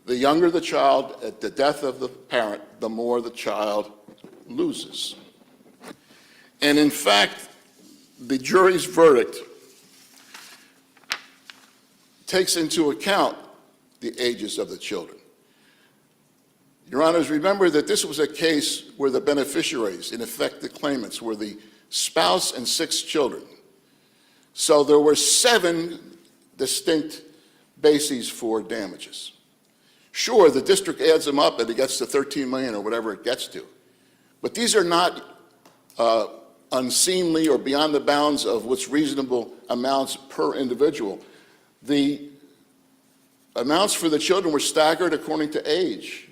The younger the child at the death of the parent, the more the child loses. And in fact, the jury's verdict takes into account the ages of the children. Your Honors, remember that this was a case where the beneficiaries, in effect the claimants, were the spouse and 6 children. So there were 7 distinct bases for damages. Sure, the district adds them up and it gets to 13 million or whatever it gets to. But these are not unseemly or beyond the bounds of what's reasonable amounts per individual. The amounts for the children were staggered according to age.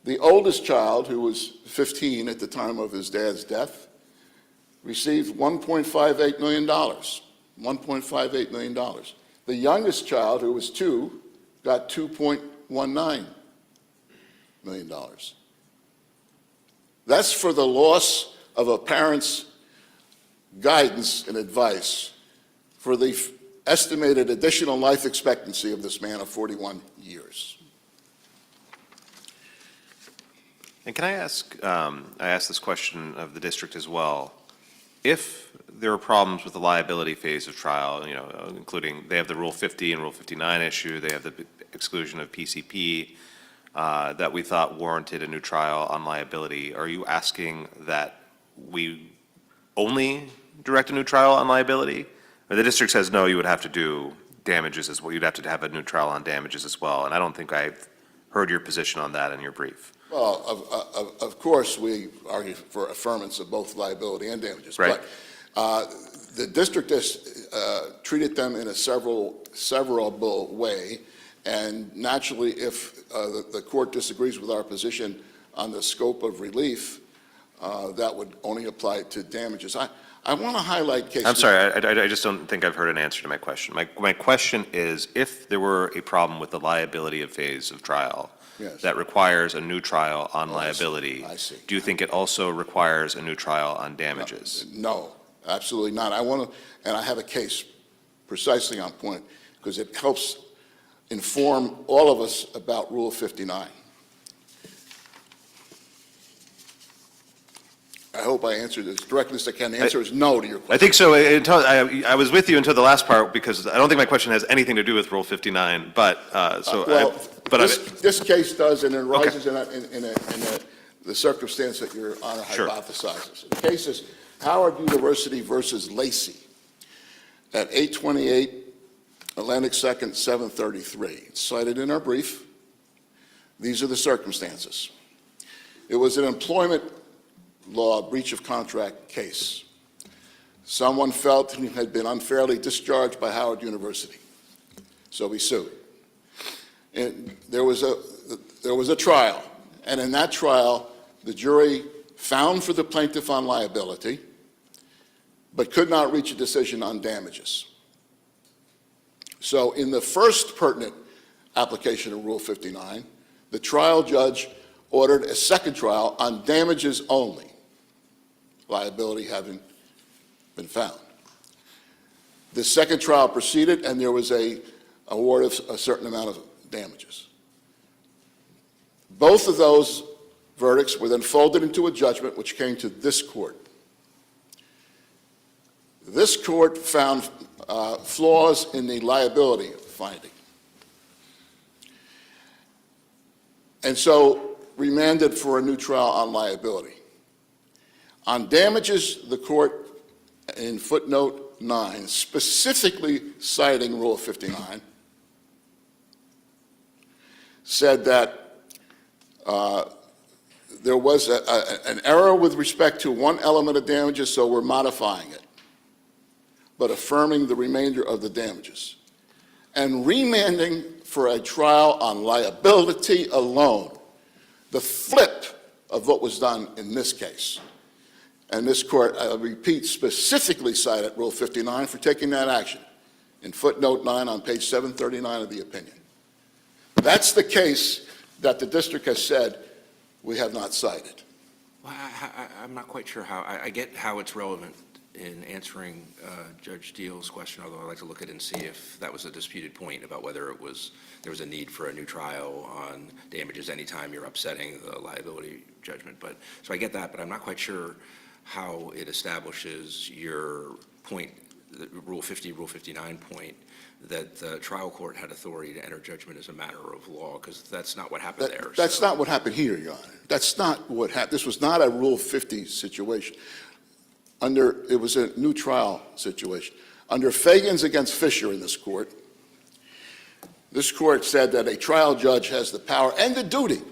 The oldest child, who was 15 at the time of his dad's death, received $1.58 million. $1.58 million. The youngest child, who was 2, got $2.19 million. That's for the loss of a parent's guidance and advice for the estimated additional life expectancy of this man of 41 years. And can I ask this question of the district as well. If there are problems with the liability phase of trial, including they have the Rule 50 and Rule 59 issue, they have the exclusion of PCP that we thought warranted a new trial on liability, are you asking that we only direct a new trial on liability? Or the district says, no, you would have to do damages as well. You'd have to have a new trial on damages as well. And I don't think I've heard your position on that in your brief. Well, of course, we argue for affirmance of both liability and damages. Right. But the district has treated them in a severable way. And naturally, if the court disagrees with our position on the scope of relief, that would only apply to damages. I want to highlight cases. I'm sorry, I just don't think I've heard an answer to my question. My question is, if there were a problem with the liability of phase of trial, Yes. that requires a new trial on liability, I see. do you think it also requires a new trial on damages? No, absolutely not. I want to, and I have a case precisely on point, because it helps inform all of us about Rule 59. I hope I answered as directly as I can. The answer is no to your question. I think so. I was with you until the last part, because I don't think my question has anything to do with Rule 59, but, This case does, and it arises Okay. in the circumstance that Your Honor Sure. hypothesizes. The case is Howard University versus Lacey at 828 Atlantic 2nd, 733. It's cited in our brief. These are the circumstances. It was an employment law breach of contract case. Someone felt he had been unfairly discharged by Howard University, so he sued. And there was a trial, and in that trial, the jury found for the plaintiff on liability, but could not reach a decision on damages. So in the first pertinent application of Rule 59, the trial judge ordered a second trial on damages only, liability having been found. The second trial proceeded, and there was a award of a certain amount of damages. Both of those verdicts were then folded into a judgment which came to this court. This court found flaws in the liability finding, and so remanded for a new trial on liability. On damages, the court, in footnote 9, specifically citing Rule 59, said that there was an error with respect to one element of damages, so we're modifying it, but affirming the remainder of the damages, and remanding for a trial on liability alone, the flip of what was done in this case. And this court, I repeat, specifically cited Rule 59 for taking that action in footnote 9 on page 739 of the opinion. That's the case that the district has said we have not cited. Well, I'm not quite sure how, I get how it's relevant in answering Judge Deal's question, although I'd like to look at it and see if that was a disputed point about whether there was a need for a new trial on damages anytime you're upsetting the liability judgment. So I get that, but I'm not quite sure how it establishes your point, the Rule 50, Rule 59 point, that the trial court had authority to enter judgment as a matter of law, because that's not what happened there. That's not what happened here, Your Honor. That's not what happened. This was not a Rule 50 situation. It was a new trial situation. Under Fagans against Fisher in this court said that a trial judge has the power and the duty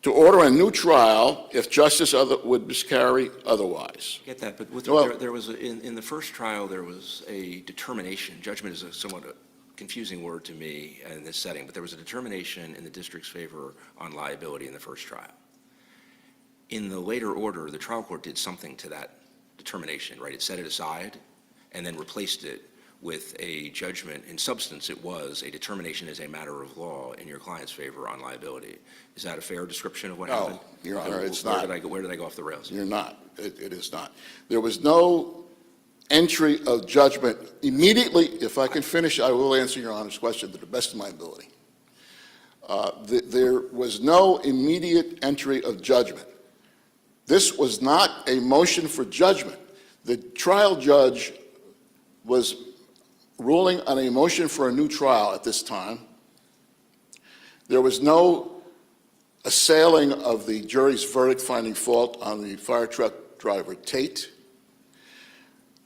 to order a new trial if justice would miscarry otherwise. I get that, but there was, in the first trial, there was a determination. Judgment is a somewhat confusing word to me in this setting, but there was a determination in the district's favor on liability in the first trial. In the later order, the trial court did something to that determination, right? It set it aside and then replaced it with a judgment. In substance, it was a determination as a matter of law in your client's favor on liability. Is that a fair description of what happened? No, Your Honor, it's Where not. did I go off the rails? You're not. It is not. There was no entry of judgment immediately. If I can finish, I will answer Your Honor's question to the best of my ability. There was no immediate entry of judgment. This was not a motion for judgment. The trial judge was ruling on a motion for a new trial at this time. There was no assailing of the jury's verdict finding fault on the fire truck driver Tate.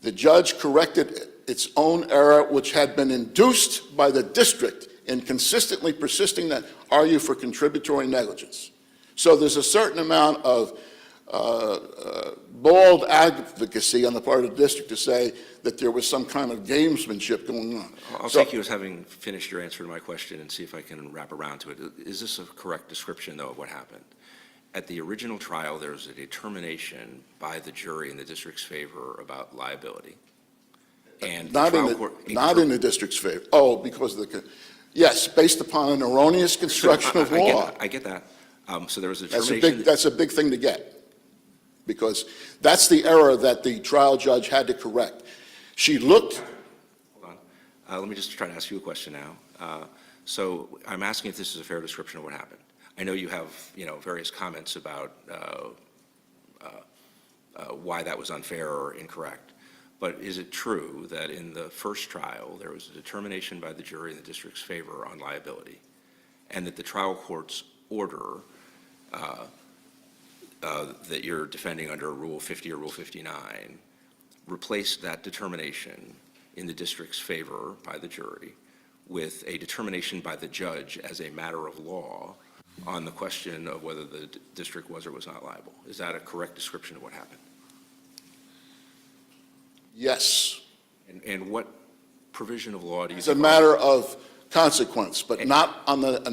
The judge corrected its own error, which had been induced by the district in consistently persisting that argue for contributory negligence. So there's a certain amount of bold advocacy on the part of the district to say that there was some kind of gamesmanship going on. I'll take you as having finished your answer to my question and see if I can wrap around to it. Is this a correct description, though, of what happened? At the original trial, there was a determination by the jury in the district's favor about liability. And Not in the district's favor. Oh, because of the, yes, based upon an erroneous construction of law. I get that. So there was a determination. That's a big thing to get, because that's the error that the trial judge had to correct. She looked. Hold on. Let me just try to ask you a question now. So I'm asking if this is a fair description of what happened. I know you have, various comments about why that was unfair or incorrect. But is it true that in the first trial, there was a determination by the jury in the district's favor on liability, and that the trial court's order that you're defending under Rule 50 or Rule 59 replaced that determination in the district's favor by the jury with a determination by the judge as a matter of law on the question of whether the district was or was not liable? Is that a correct description of what happened? Yes. And what provision of law do you It's a think? matter of consequence, but not on the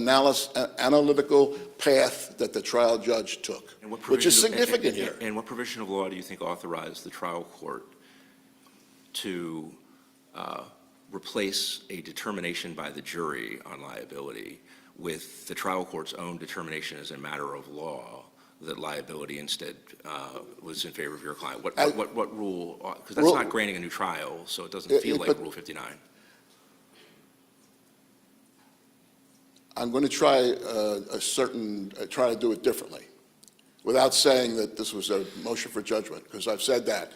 analytical path that the trial judge took, And what which is provision of- significant here. And what provision of law do you think authorized the trial court to replace a determination by the jury on liability with the trial court's own determination as a matter of law that liability instead was in favor of your client? What rule? Because that's not granting a new trial, so it doesn't feel like Rule 59. I'm going to try try to do it differently, without saying that this was a motion for judgment, because I've said that,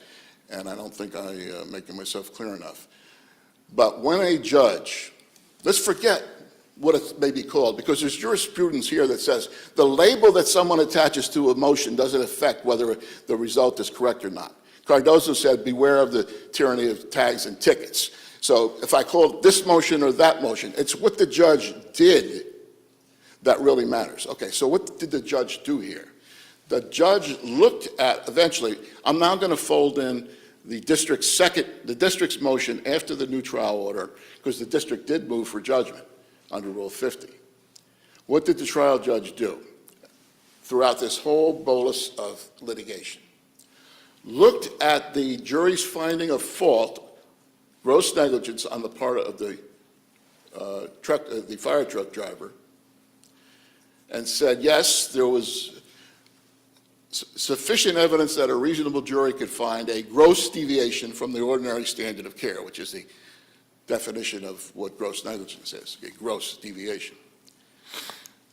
and I don't think I'm making myself clear enough. But when a judge, let's forget what it may be called, because there's jurisprudence here that says the label that someone attaches to a motion doesn't affect whether the result is correct or not. Cardozo said, beware of the tyranny of tags and tickets. So if I call it this motion or that motion, it's what the judge did that really matters. Okay, so what did the judge do here? The judge looked at, eventually, I'm now going to fold in the district's motion after the new trial order, because the district did move for judgment under Rule 50. What did the trial judge do throughout this whole bolus of litigation? Looked at the jury's finding of fault, gross negligence on the part of the fire truck driver, and said, yes, there was sufficient evidence that a reasonable jury could find a gross deviation from the ordinary standard of care, which is the definition of what gross negligence is, a gross deviation.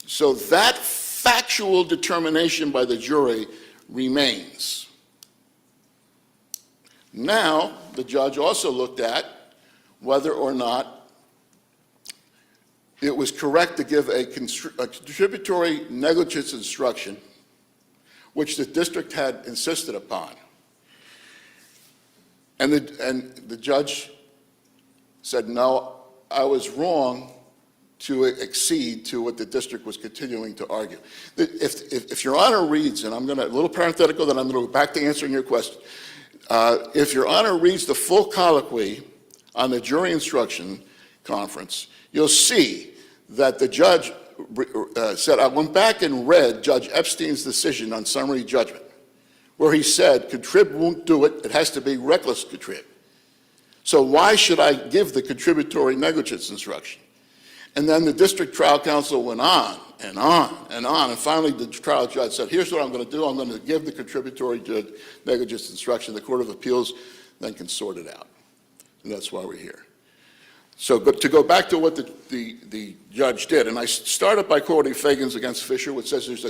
So that factual determination by the jury remains. Now, the judge also looked at whether or not it was correct to give a contributory negligence instruction, which the district had insisted upon. And the judge said, no, I was wrong to accede to what the district was continuing to argue. If Your Honor reads, and I'm going to, a little parenthetical, then I'm going to go back to answering your question. If Your Honor reads the full colloquy on the jury instruction conference, you'll see that the judge said, I went back and read Judge Epstein's decision on summary judgment, where he said, contrib won't do it, it has to be reckless contrib. So why should I give the contributory negligence instruction? And then the district trial counsel went on and on and on, and finally the trial judge said, here's what I'm going to do, I'm going to give the contributory negligence instruction, the Court of Appeals then can sort it out. And that's why we're here. So to go back to what the judge did, and I started by quoting Fagans against Fisher, which says there's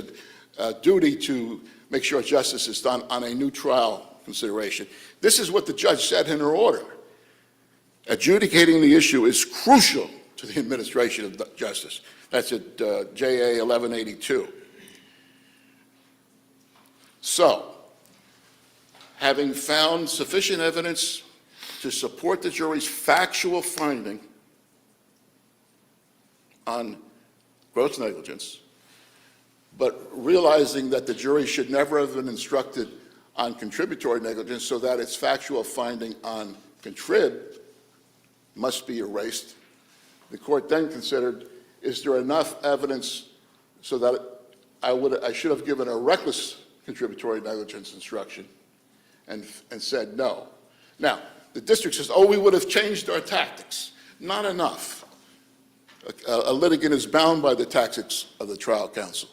a duty to make sure justice is done on a new trial consideration. This is what the judge said in her order. Adjudicating the issue is crucial to the administration of justice. That's at JA 1182. So, having found sufficient evidence to support the jury's factual finding on gross negligence, but realizing that the jury should never have been instructed on contributory negligence so that its factual finding on contrib must be erased, the court then considered, is there enough evidence so that I should have given a reckless contributory negligence instruction, and said no. Now, the district says, oh, we would have changed our tactics. Not enough. A litigant is bound by the tactics of the trial counsel.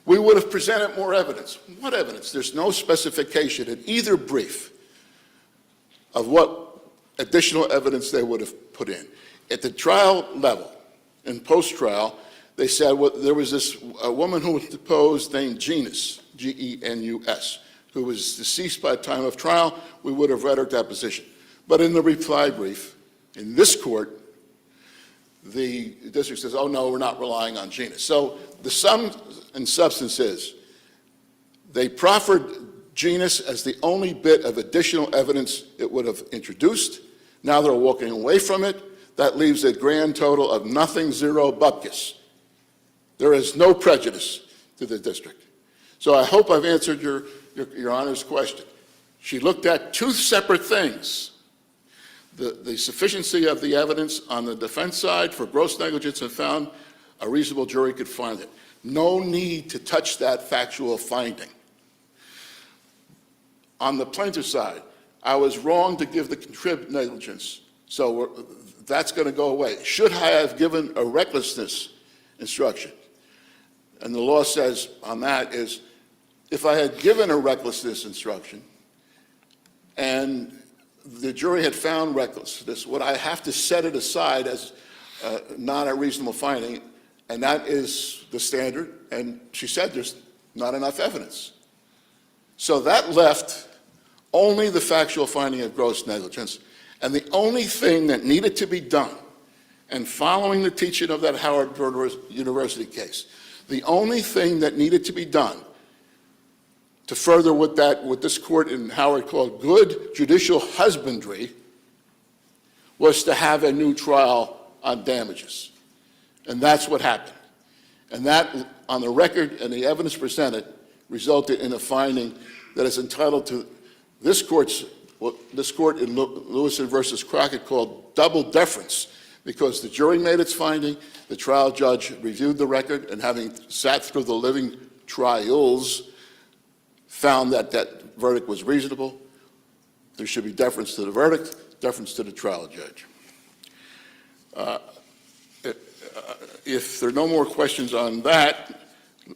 We would have presented more evidence. What evidence? There's no specification in either brief of what additional evidence they would have put in. At the trial level, in post-trial, they said there was a woman who was deposed named Genus, G-E-N-U-S, who was deceased by the time of trial. We would have read her deposition. But in the reply brief, in this court, the district says, oh, no, we're not relying on Genus. So the sum and substance is they proffered Genus as the only bit of additional evidence it would have introduced. Now they're walking away from it. That leaves a grand total of nothing, zero, bupkis. There is no prejudice to the district. So I hope I've answered your Honor's question. She looked at two separate things. The sufficiency of the evidence on the defense side for gross negligence, and found a reasonable jury could find it. No need to touch that factual finding. On the plaintiff's side, I was wrong to give the contrib negligence, so that's going to go away. Should I have given a recklessness instruction? And the law says on that is, if I had given a recklessness instruction and the jury had found recklessness, would I have to set it aside as not a reasonable finding? And that is the standard. And she said there's not enough evidence. So that left only the factual finding of gross negligence. And the only thing that needed to be done, and following the teaching of that Howard University case, the only thing that needed to be done to further what this court in Howard called good judicial husbandry, was to have a new trial on damages. And that's what happened. And that, on the record and the evidence presented, resulted in a finding that is entitled to this court in Lewison versus Crockett called double deference, because the jury made its finding, the trial judge reviewed the record, and having sat through the living trials, found that that verdict was reasonable. There should be deference to the verdict, deference to the trial judge. If there are no more questions on that,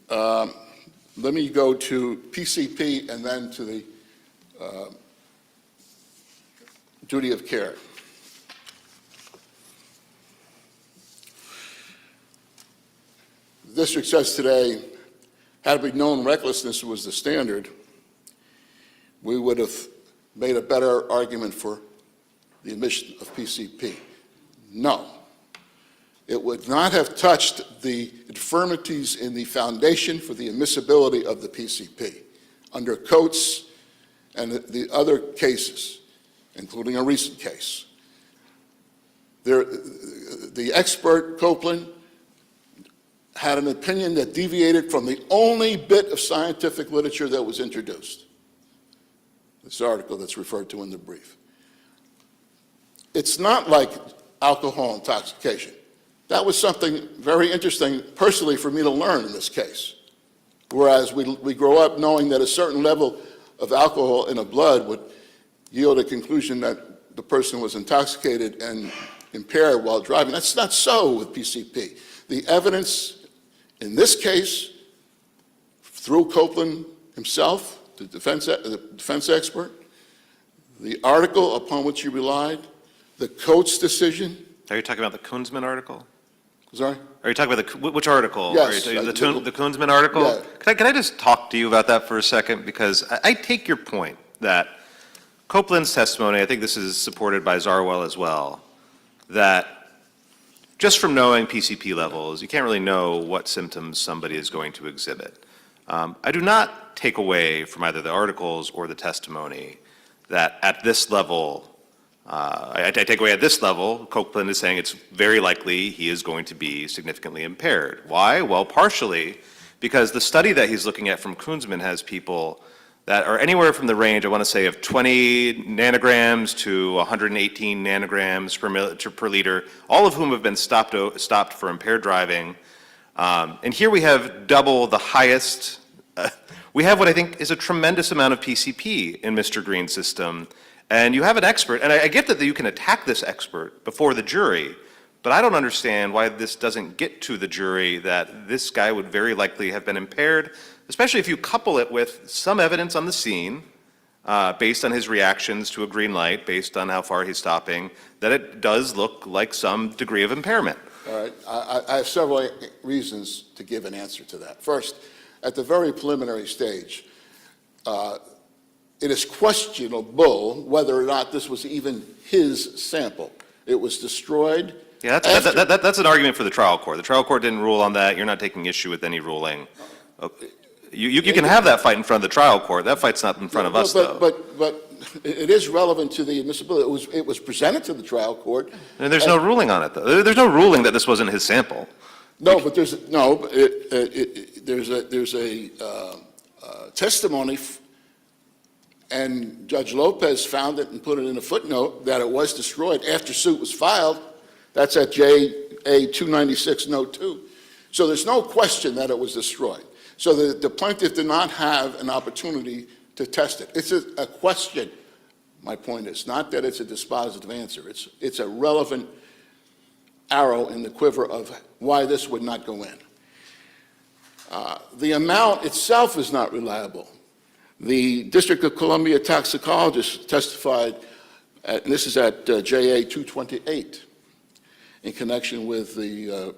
let me go to PCP and then to the duty of care. The district says today, had we known recklessness was the standard, we would have made a better argument for the admission of PCP. No. It would not have touched the infirmities in the foundation for the admissibility of the PCP. Under Coates and the other cases, including a recent case, the expert, Copeland, had an opinion that deviated from the only bit of scientific literature that was introduced. This article that's referred to in the brief. It's not like alcohol intoxication. That was something very interesting personally for me to learn in this case. Whereas we grow up knowing that a certain level of alcohol in the blood would yield a conclusion that the person was intoxicated and impaired while driving. That's not so with PCP. The evidence in this case, through Copeland himself, the defense expert, the article upon which he relied, the Coates decision. Are you talking about the Koonsman article? Sorry? Are you talking about which article? Yes. The Koonsman article? Yeah. Can I just talk to you about that for a second? Because I take your point that Copeland's testimony, I think this is supported by Zarwell as well, that just from knowing PCP levels, you can't really know what symptoms somebody is going to exhibit. I do not take away from either the articles or the testimony that at this level, I take away at this level, Copeland is saying it's very likely he is going to be significantly impaired. Why? Well, partially because the study that he's looking at from Koonsman has people that are anywhere from the range, I want to say, of 20 nanograms to 118 nanograms per liter, all of whom have been stopped for impaired driving. And here we have double the highest. We have what I think is a tremendous amount of PCP in Mr. Green's system. And you have an expert, and I get that you can attack this expert before the jury, but I don't understand why this doesn't get to the jury that this guy would very likely have been impaired, especially if you couple it with some evidence on the scene, based on his reactions to a green light, based on how far he's stopping, that it does look like some degree of impairment. All right. I have several reasons to give an answer to that. First, at the very preliminary stage, it is questionable whether or not this was even his sample. It was destroyed. Yeah, that's an argument for the trial court. The trial court didn't rule on that. You're not taking issue with any ruling. You can have that fight in front of the trial court. That fight's not in front of us, though. But it is relevant to the admissibility. It was presented to the trial court. And there's no ruling on it, though. There's no ruling that this wasn't his sample. No, but there's a testimony, and Judge Lopez found it and put it in a footnote that it was destroyed after suit was filed. That's at JA 296, note 2. So there's no question that it was destroyed. So the plaintiff did not have an opportunity to test it. It's a question, my point is, not that it's a dispositive answer. It's a relevant arrow in the quiver of why this would not go in. The amount itself is not reliable. The District of Columbia toxicologist testified, and this is at JA 228, in connection with the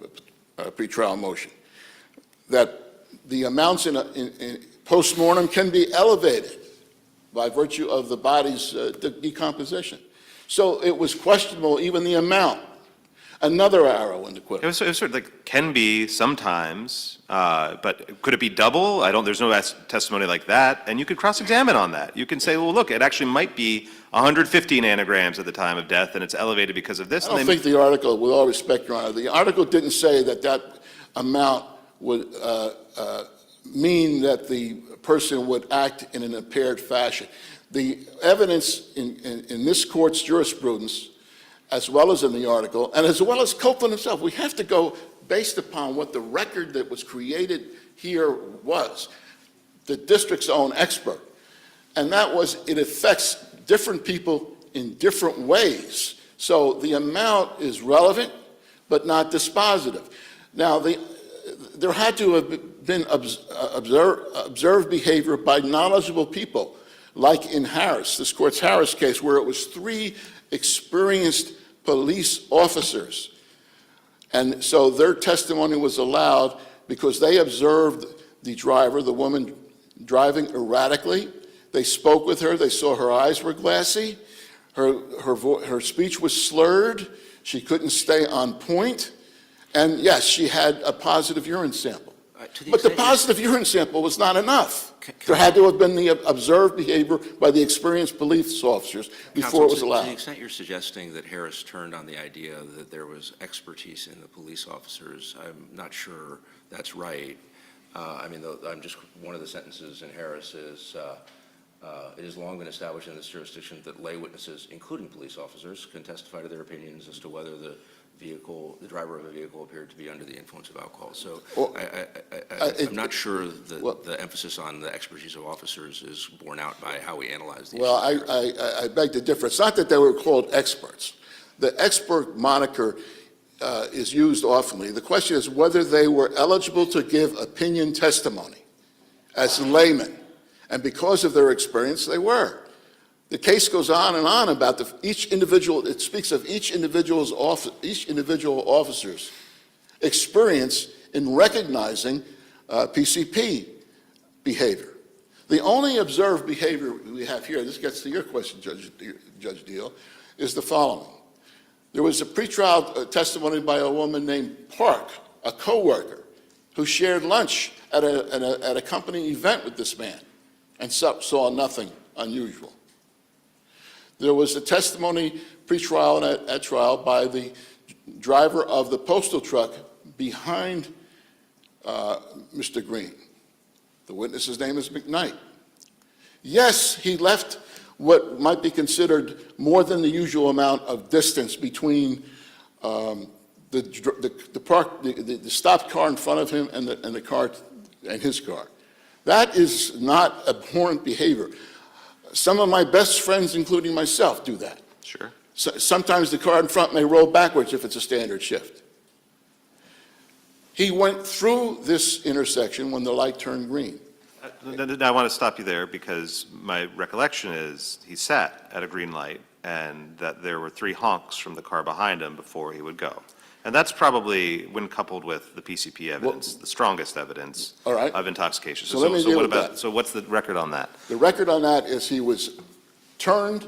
pretrial motion, that the amounts in post-mortem can be elevated by virtue of the body's decomposition. So it was questionable, even the amount. Another arrow in the quiver. It was sort of like, can be sometimes, but could it be double? There's no testimony like that, and you could cross-examine on that. You can say, well, look, it actually might be 150 nanograms at the time of death, and it's elevated because of this. I don't think the article, with all respect, Your Honor, the article didn't say that that amount would mean that the person would act in an impaired fashion. The evidence in this court's jurisprudence, as well as in the article, and as well as Copeland himself, we have to go based upon what the record that was created here was, the district's own expert. And that was, it affects different people in different ways. So the amount is relevant, but not dispositive. Now, there had to have been observed behavior by knowledgeable people, like in Harris, this court's Harris case, where it was 3 experienced police officers. And so their testimony was allowed because they observed the driver, the woman, driving erratically. They spoke with her. They saw her eyes were glassy. Her speech was slurred. She couldn't stay on point. And yes, she had a positive urine sample. But the positive urine sample was not enough. There had to have been the observed behavior by the experienced police officers before it was allowed. To the extent you're suggesting that Harris turned on the idea that there was expertise in the police officers, I'm not sure that's right. One of the sentences in Harris is, it has long been established in this jurisdiction that lay witnesses, including police officers, can testify to their opinions as to whether the the driver of a vehicle appeared to be under the influence of alcohol. So Well, I'm not sure that the emphasis on the expertise of officers is borne out by how we analyze the issue. Well, I beg to differ. It's not that they were called experts. The expert moniker is used oftenly. The question is whether they were eligible to give opinion testimony as laymen. And because of their experience, they were. The case goes on and on about each individual. It speaks of each individual officer's experience in recognizing PCP behavior. The only observed behavior we have here, this gets to your question, Judge Deal, is the following. There was a pretrial testimony by a woman named Park, a co-worker, who shared lunch at a company event with this man and saw nothing unusual. There was a testimony pre-trial and at trial by the driver of the postal truck behind Mr. Green. The witness's name is McKnight. Yes, he left what might be considered more than the usual amount of distance between the stopped car in front of him and the car and his car. That is not abhorrent behavior. Some of my best friends, including myself, do that. Sure. Sometimes the car in front may roll backwards if it's a standard shift. He went through this intersection when the light turned green. I want to stop you there because my recollection is he sat at a green light and that there were 3 honks from the car behind him before he would go. And that's probably, when coupled with the PCP evidence, the strongest evidence All right. of intoxication. So let me deal with that. So what's the record on that? The record on that is he was turned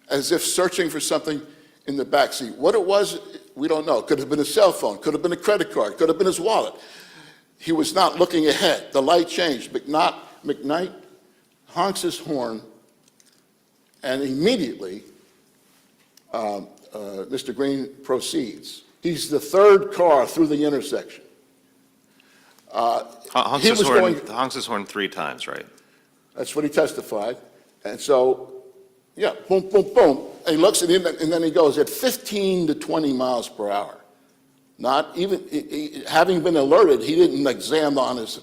as if searching for something in the back seat. What it was, we don't know. Could have been a cell phone, could have been a credit card, could have been his wallet. He was not looking ahead. The light changed. McKnight honks his horn, and immediately Mr. Green proceeds. He's the 3rd car through the intersection. Honks his horn 3 times, right? That's what he testified. And so, yeah, boom, boom, boom. And he looks at him, and then he goes at 15 to 20 miles per hour. Not even, having been alerted, he didn't exam on his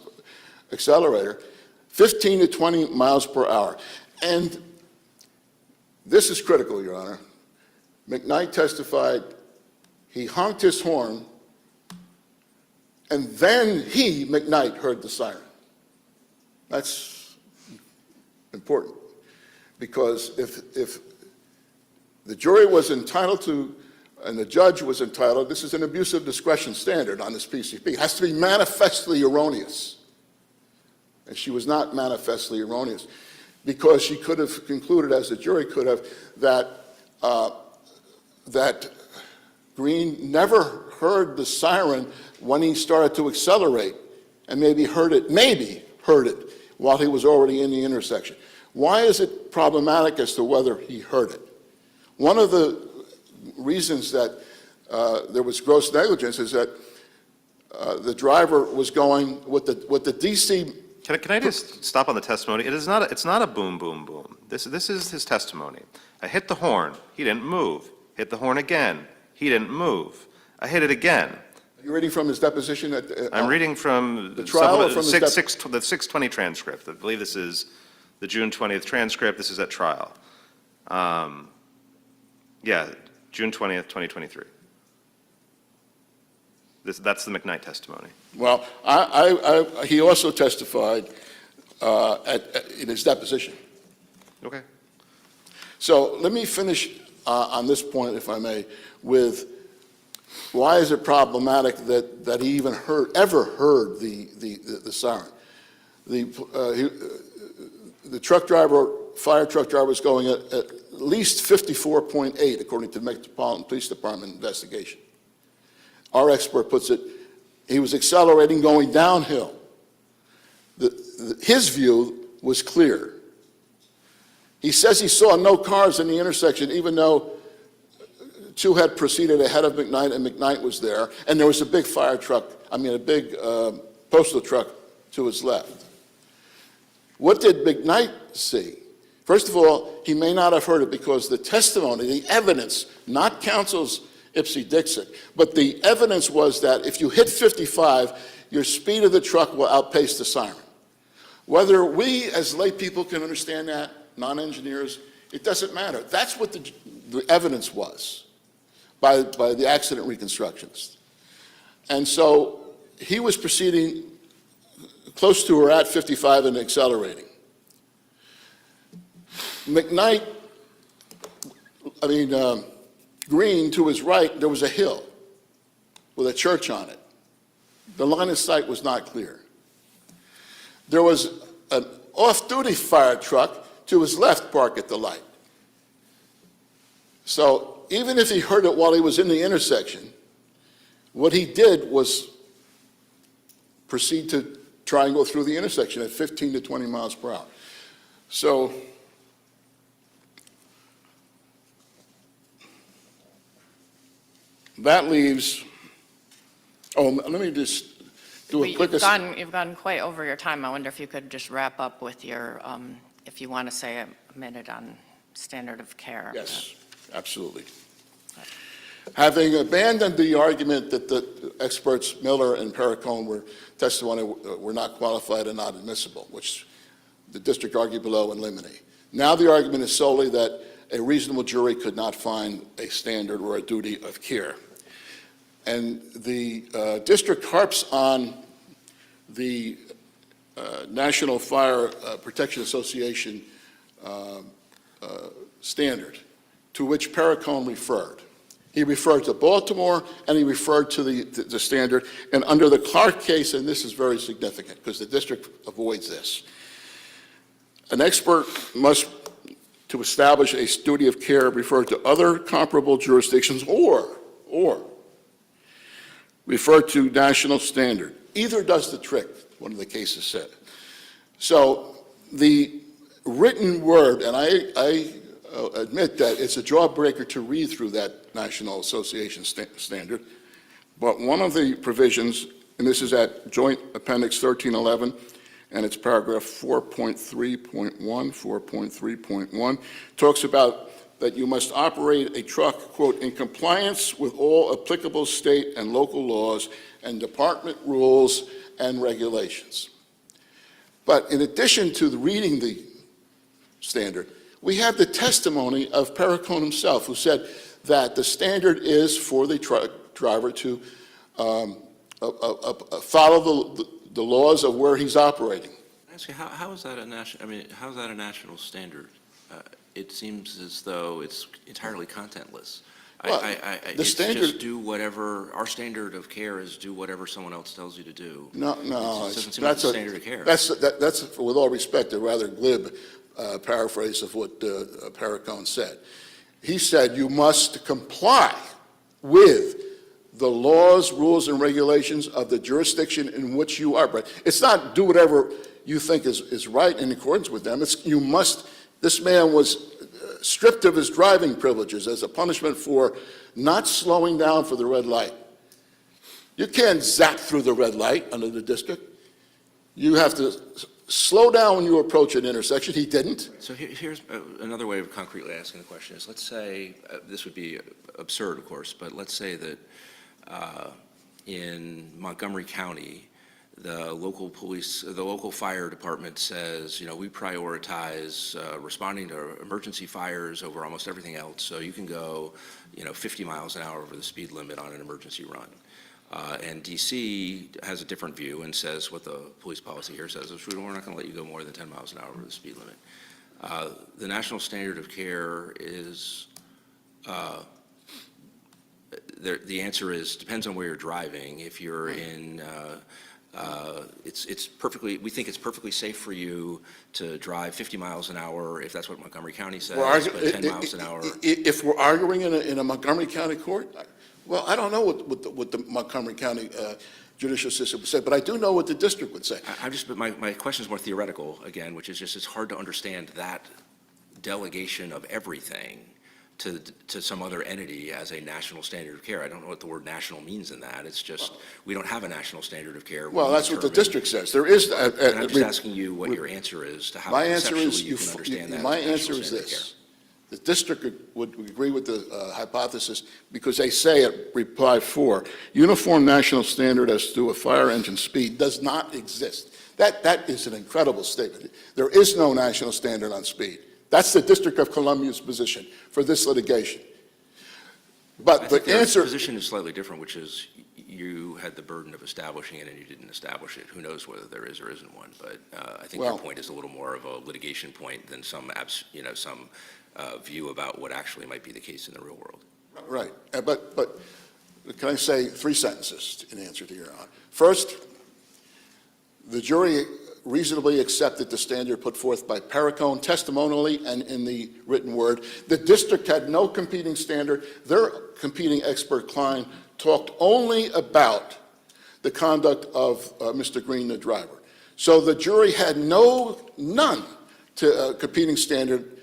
accelerator. 15 to 20 miles per hour. And this is critical, Your Honor. McKnight testified he honked his horn, and then he, McKnight, heard the siren. That's important, because if the jury was entitled to, and the judge was entitled, this is an abuse of discretion standard on this PCP. It has to be manifestly erroneous. And she was not manifestly erroneous, because she could have concluded, as the jury could have, that Green never heard the siren when he started to accelerate, and maybe heard it while he was already in the intersection. Why is it problematic as to whether he heard it? One of the reasons that there was gross negligence is that the driver was going with the DC. Can I just stop on the testimony? It's not a boom, boom, boom. This is his testimony. I hit the horn. He didn't move. Hit the horn again. He didn't move. I hit it again. You're reading from his deposition? I'm reading from the trial or from the 620 transcript. I believe this is the June 20th transcript. This is at trial. Yeah, June 20th, 2023. That's the McKnight testimony. Well, he also testified in his deposition. Okay. So let me finish on this point, if I may, with why is it problematic that he even ever heard the siren? The truck driver, fire truck driver, was going at least 54.8, according to the Metropolitan Police Department investigation. Our expert puts it, he was accelerating going downhill. His view was clear. He says he saw no cars in the intersection, even though 2 had proceeded ahead of McKnight, and McKnight was there, and there was a big fire truck, a big postal truck to his left. What did McKnight see? First of all, he may not have heard it because the testimony, the evidence, not counsel's Ipsy-Dixit. But the evidence was that if you hit 55, your speed of the truck will outpace the siren. Whether we as lay people can understand that, non-engineers, it doesn't matter. That's what the evidence was by the accident reconstructionist. And so he was proceeding close to or at 55 and accelerating. Green, to his right, there was a hill with a church on it. The line of sight was not clear. There was an off-duty fire truck to his left parked at the light. So even if he heard it while he was in the intersection, what he did was proceed to try and go through the intersection at 15 to 20 miles per hour. So that leaves, let me just do a quick. You've gone quite over your time. I wonder if you could just wrap up with your, if you want to say a minute on standard of care. Yes, absolutely. Having abandoned the argument that the experts Miller and Perricone were testimony were not qualified and not admissible, which the district argued below in limine. Now the argument is solely that a reasonable jury could not find a standard or a duty of care. And the district harps on the National Fire Protection Association standard, to which Perricone referred. He referred to Baltimore, and he referred to the standard. And under the Clark case, and this is very significant because the district avoids this, an expert must, to establish a duty of care, refer to other comparable jurisdictions or refer to national standard. Either does the trick, one of the cases said. So the written word, and I admit that it's a jawbreaker to read through that National Association standard, but one of the provisions, and this is at Joint Appendix 1311, and it's paragraph 4.3.1, talks about that you must operate a truck, quote, in compliance with all applicable state and local laws and department rules and regulations. But in addition to reading the standard, we have the testimony of Perricone himself, who said that the standard is for the truck driver to follow the laws of where he's operating. Actually, how is that a national? I mean, how is that a national standard? It seems as though it's entirely contentless. Well, the it's standard, just do whatever. Our standard of care is do whatever someone else tells you to do. No, It doesn't seem like that's the a standard of care. That's with all respect, a rather glib paraphrase of what Perricone said. He said you must comply with the laws, rules, and regulations of the jurisdiction in which you operate. It's not do whatever you think is right in accordance with them. It's you must. This man was stripped of his driving privileges as a punishment for not slowing down for the red light. You can't zap through the red light under the district. You have to slow down when you approach an intersection. He didn't. So here's another way of concretely asking the question is, let's say, this would be absurd, of course, but let's say that in Montgomery County, the local police, the local fire department says, we prioritize responding to emergency fires over almost everything else. So you can go, 50 miles an hour over the speed limit on an emergency run. And DC has a different view and says what the police policy here says is we're not going to let you go more than 10 miles an hour over the speed limit. The national standard of care is, the answer is depends on where you're driving. If you're in, it's perfectly, we think it's perfectly safe for you to drive 50 miles an hour if that's what Montgomery County says, but 10 miles an hour. If we're arguing in a Montgomery County court, well, I don't know what the Montgomery County judicial system would say, but I do know what the district would say. But my question is more theoretical, again, which is just it's hard to understand that delegation of everything to some other entity as a national standard of care. I don't know what the word national means in that. It's just we don't have a national standard of care. Well, that's what the district says. There is. And I'm just asking you what your answer is to how conceptually you can understand that. My answer is this. The district would agree with the hypothesis because they say at reply 4, uniform national standard as to a fire engine speed does not exist. That is an incredible statement. There is no national standard on speed. That's the District of Columbia's position for this litigation. But I the think their answer... position is slightly different, which is you had the burden of establishing it and you didn't establish it. Who knows whether there is or isn't one, but I think your point is a little more of a litigation point than some view about what actually might be the case in the real world. Right, but can I say 3 sentences in answer to your honor? First, the jury reasonably accepted the standard put forth by Perricone testimonially and in the written word. The district had no competing standard. Their competing expert Klein talked only about the conduct of Mr. Green, the driver. So the jury had none to competing standard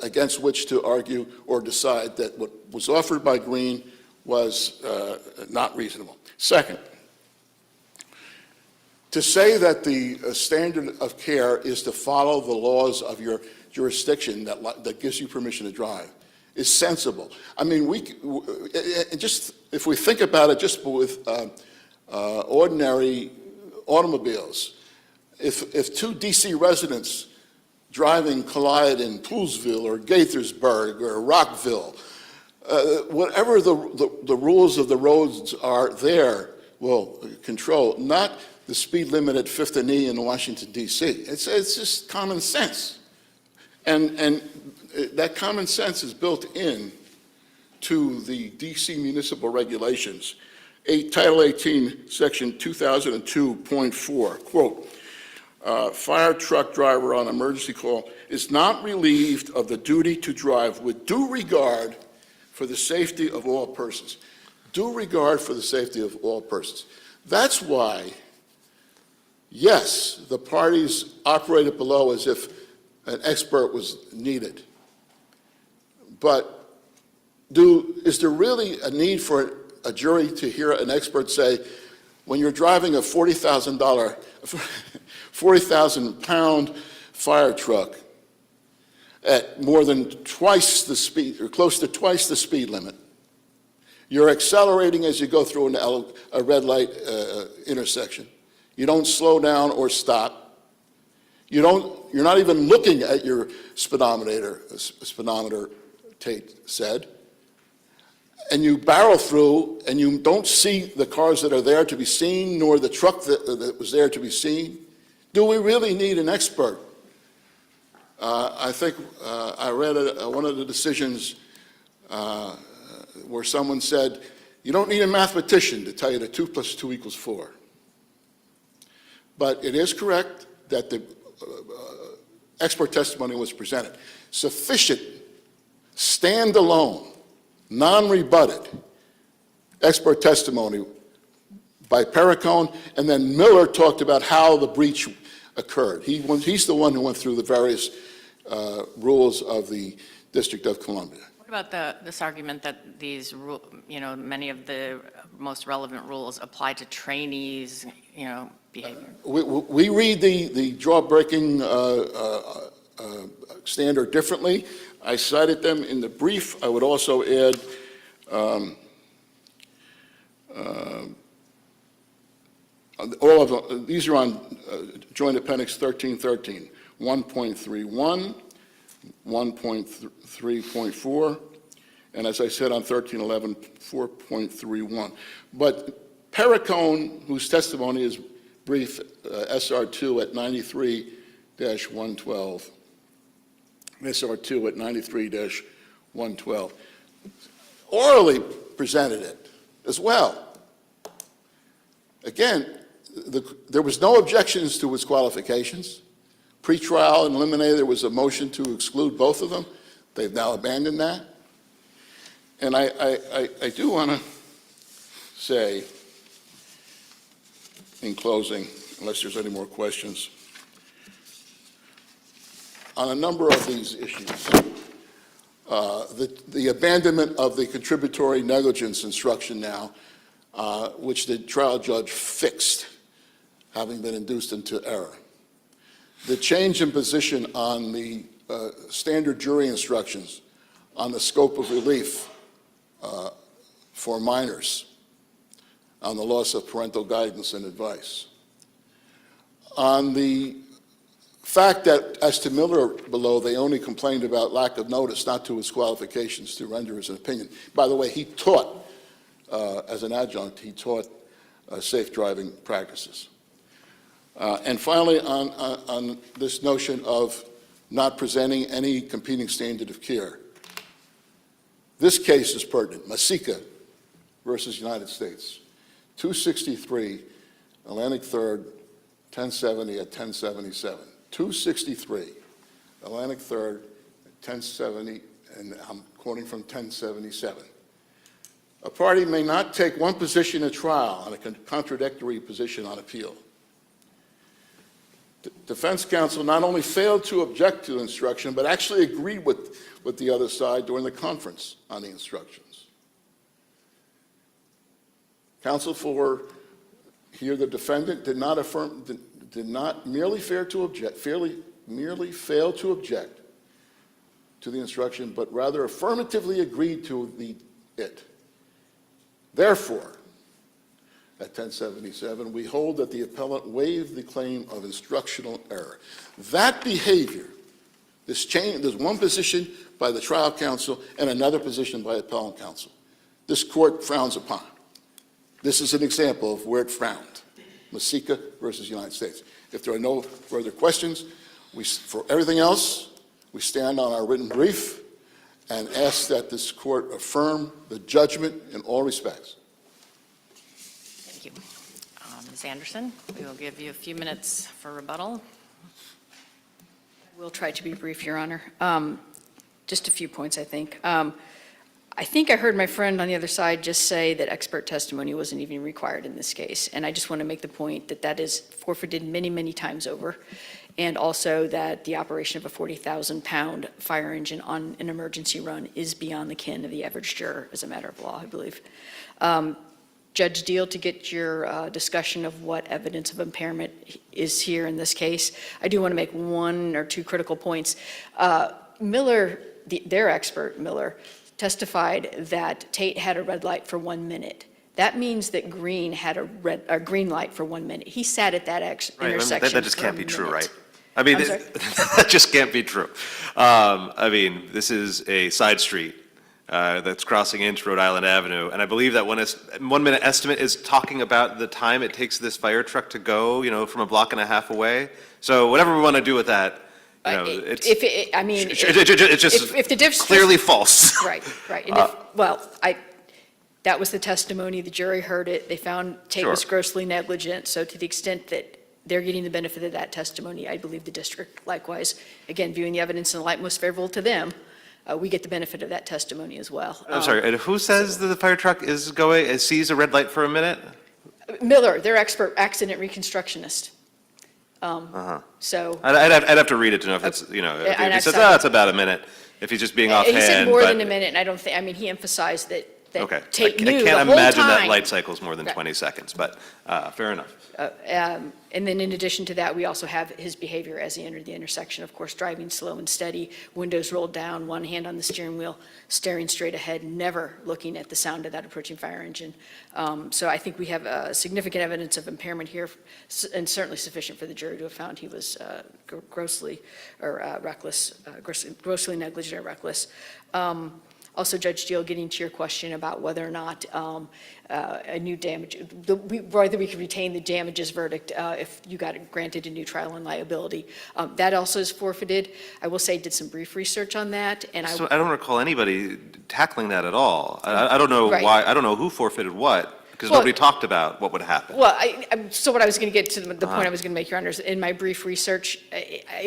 against which to argue or decide that what was offered by Green was not reasonable. Second, to say that the standard of care is to follow the laws of your jurisdiction that gives you permission to drive is sensible. I mean, if we think about it just with ordinary automobiles, if 2 D.C. residents driving collide in Poolesville or Gaithersburg or Rockville, whatever the rules of the roads are there will control, not the speed limit at 5th and E in Washington, D.C. It's just common sense. And that common sense is built in to the D.C. municipal regulations. Title 18, Section 2002.4, quote, fire truck driver on emergency call is not relieved of the duty to drive with due regard for the safety of all persons. Due regard for the safety of all persons. That's why, yes, the parties operated below as if an expert was needed. But is there really a need for a jury to hear an expert say, when you're driving a $40,000-pound fire truck at more than twice the speed, or close to twice the speed limit, you're accelerating as you go through a red light intersection. You don't slow down or stop. You're not even looking at your speedometer, Tate said. And you barrel through, and you don't see the cars that are there to be seen, nor the truck that was there to be seen. Do we really need an expert? I think I read one of the decisions where someone said, you don't need a mathematician to tell you that 2 + 2 = 4. But it is correct that the expert testimony was presented. Sufficient, standalone, non-rebutted expert testimony by Perricone, and then Miller talked about how the breach occurred. He's the one who went through the various rules of the District of Columbia. What about this argument that these, many of the most relevant rules apply to trainees, behavior? We read the jaw-breaking standard differently. I cited them in the brief. I would also add all of them. These are on Joint Appendix 1313, 1.31, 1.3.4, and as I said on 1311, 4.31. But Perricone, whose testimony is brief, SR2 at 93-112, SR2 at 93-112, orally presented it as well. Again, there was no objections to his qualifications. Pre-trial and eliminated, there was a motion to exclude both of them. They've now abandoned that. And I do want to say, in closing, unless there's any more questions, on a number of these issues, the abandonment of the contributory negligence instruction now, which the trial judge fixed, having been induced into error. The change in position on the standard jury instructions on the scope of relief for minors on the loss of parental guidance and advice. On the fact that, as to Miller below, they only complained about lack of notice, not to his qualifications to render his opinion. By the way, he taught, as an adjunct, he taught safe driving practices. And finally, on this notion of not presenting any competing standard of care, this case is pertinent. Masika versus United States, 263 Atlantic 3rd, 1070 at 1077. 263 Atlantic 3rd, 1070, and I'm quoting from 1077. A party may not take one position at trial on a contradictory position on appeal. Defense counsel not only failed to object to the instruction, but actually agreed with the other side during the conference on the instructions. Counsel for here the defendant did not merely fail to object to the instruction, but rather affirmatively agreed to it. Therefore, at 1077, we hold that the appellant waived the claim of instructional error. That behavior, this change, there's one position by the trial counsel and another position by appellant counsel. This court frowns upon. This is an example of where it frowned. Masika versus United States. If there are no further questions, for everything else, we stand on our written brief and ask that this court affirm the judgment in all respects. Thank you. Ms. Anderson, we will give you a few minutes for rebuttal. We'll try to be brief, Your Honor. Just a few points, I think. I think I heard my friend on the other side just say that expert testimony wasn't even required in this case. And I just want to make the point that that is forfeited many, many times over. And also that the operation of a 40,000-pound fire engine on an emergency run is beyond the ken of the average juror as a matter of law, I believe. Judge Deal, to get your discussion of what evidence of impairment is here in this case, I do want to make one or two critical points. Miller, their expert, Miller, testified that Tate had a red light for 1 minute. That means that Green had a green light for 1 minute. He sat at that intersection. That just for can't a be true, minute. right? I mean, I'm sorry? that just can't be true. I mean, this is a side street that's crossing into Rhode Island Avenue, and I believe that 1 minute estimate is talking about the time it takes this fire truck to go, from a block and a half away. So whatever we want to do with that, it's just if the diffs- clearly false. Right. And that was the testimony. The jury heard it. They found Tate was grossly negligent. So to the extent that they're getting the benefit of that testimony, I believe the district likewise, again, viewing the evidence in the light most favorable to them, we get the benefit of that testimony as well. I'm sorry, and who says that the fire truck is going, sees a red light for a minute? Miller, their expert accident reconstructionist. So. I'd have to read it to know if it's, if he says, it's about a minute, if he's just being offhand. He said more than a minute, and I don't think, he emphasized that Okay. Tate knew the whole I can't imagine that time. light cycle is more than 20 seconds, but fair enough. And then in addition to that, we also have his behavior as he entered the intersection, of course, driving slow and steady, windows rolled down, one hand on the steering wheel, staring straight ahead, never looking at the sound of that approaching fire engine. So I think we have significant evidence of impairment here, and certainly sufficient for the jury to have found he was grossly negligent or reckless. Also, Judge Deal, getting to your question about whether or not a new damage, whether we could retain the damages verdict if you got granted a new trial on liability. That also is forfeited. I will say, did some brief research on that, and So I don't recall anybody tackling that at all. I don't know Right. why, I don't know who forfeited what, because Well- nobody talked about what would happen. Well, so what I was going to get to, the point I was going to make, Your Honors, in my brief research,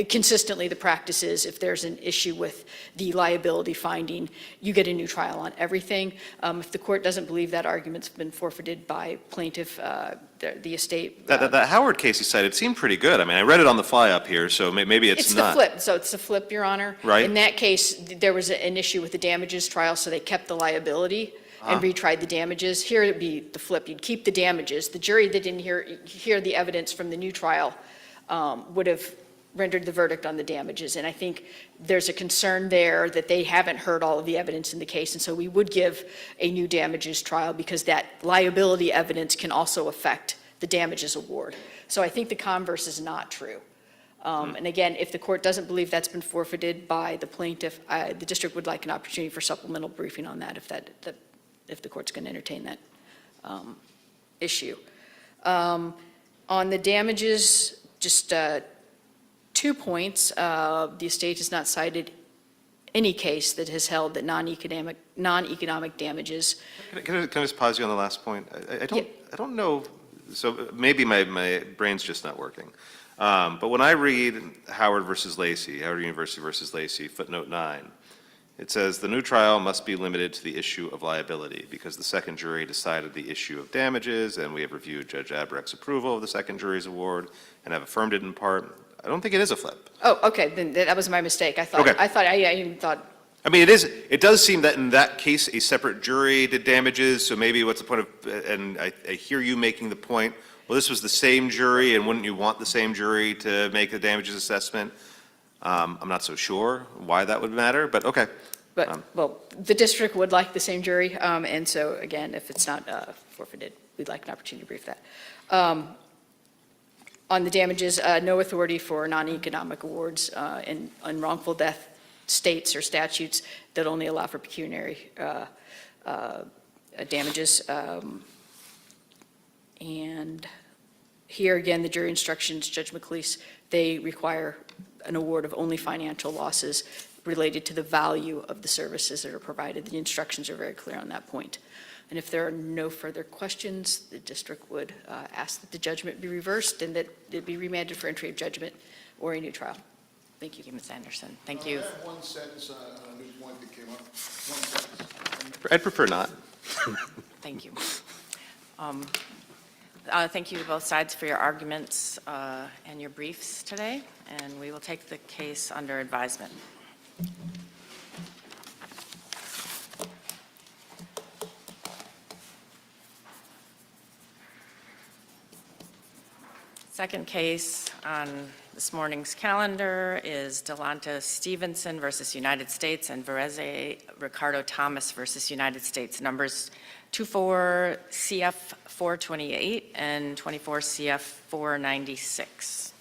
consistently the practice is if there's an issue with the liability finding, you get a new trial on everything. If the court doesn't believe that argument's been forfeited by plaintiff, the estate. That Howard case you cited seemed pretty good. I mean, I read it on the fly up here, so maybe it's not. It's the flip, so it's the flip, Your Honor. Right. In that case, there was an issue with the damages trial, so they kept the liability and retried the damages. Here it'd be the flip, you'd keep the damages. The jury that didn't hear the evidence from the new trial would have rendered the verdict on the damages. And I think there's a concern there that they haven't heard all of the evidence in the case, and so we would give a new damages trial because that liability evidence can also affect the damages award. So I think the converse is not true. And again, if the court doesn't believe that's been forfeited by the plaintiff, the district would like an opportunity for supplemental briefing on that if the court's going to entertain that issue. On the damages, just 2 points. The estate has not cited any case that has held that non-economic damages. Can I just pause you on the last point? I don't know, so maybe my brain's just not working. But when I read Howard University versus Lacey, footnote 9, it says the new trial must be limited to the issue of liability because the second jury decided the issue of damages, and we have reviewed Judge Abrecht's approval of the second jury's award and have affirmed it in part. I don't think it is a flip. Oh, okay, then that was my mistake. I thought, Okay. I thought, I mean, it does seem that in that case, a separate jury did damages, so maybe what's the point of, and I hear you making the point, well, this was the same jury, and wouldn't you want the same jury to make the damages assessment? I'm not so sure why that would matter, but okay. but, well, the district would like the same jury, and so, again, if it's not forfeited, we'd like an opportunity to brief that. On the damages, no authority for non-economic awards in wrongful death states or statutes that only allow for pecuniary damages. And here again, the jury instructions, Judge McLeese, they require an award of only financial losses related to the value of the services that are provided. The instructions are very clear on that point. And if there are no further questions, the district would ask that the judgment be reversed and that it be remanded for entry of judgment or a new trial. Thank you. Thank you, Ms. Anderson. Thank you. I have one sentence on a new point that came up. One sentence. I'd prefer not. Thank you. Thank you to both sides for your arguments and your briefs today, and we will take the case under advisement. Second case on this morning's calendar is DELONTA Stevenson versus United States and VORREZE RICARDO Thomas versus United States, numbers 24 CF 428 and 24 CF 496.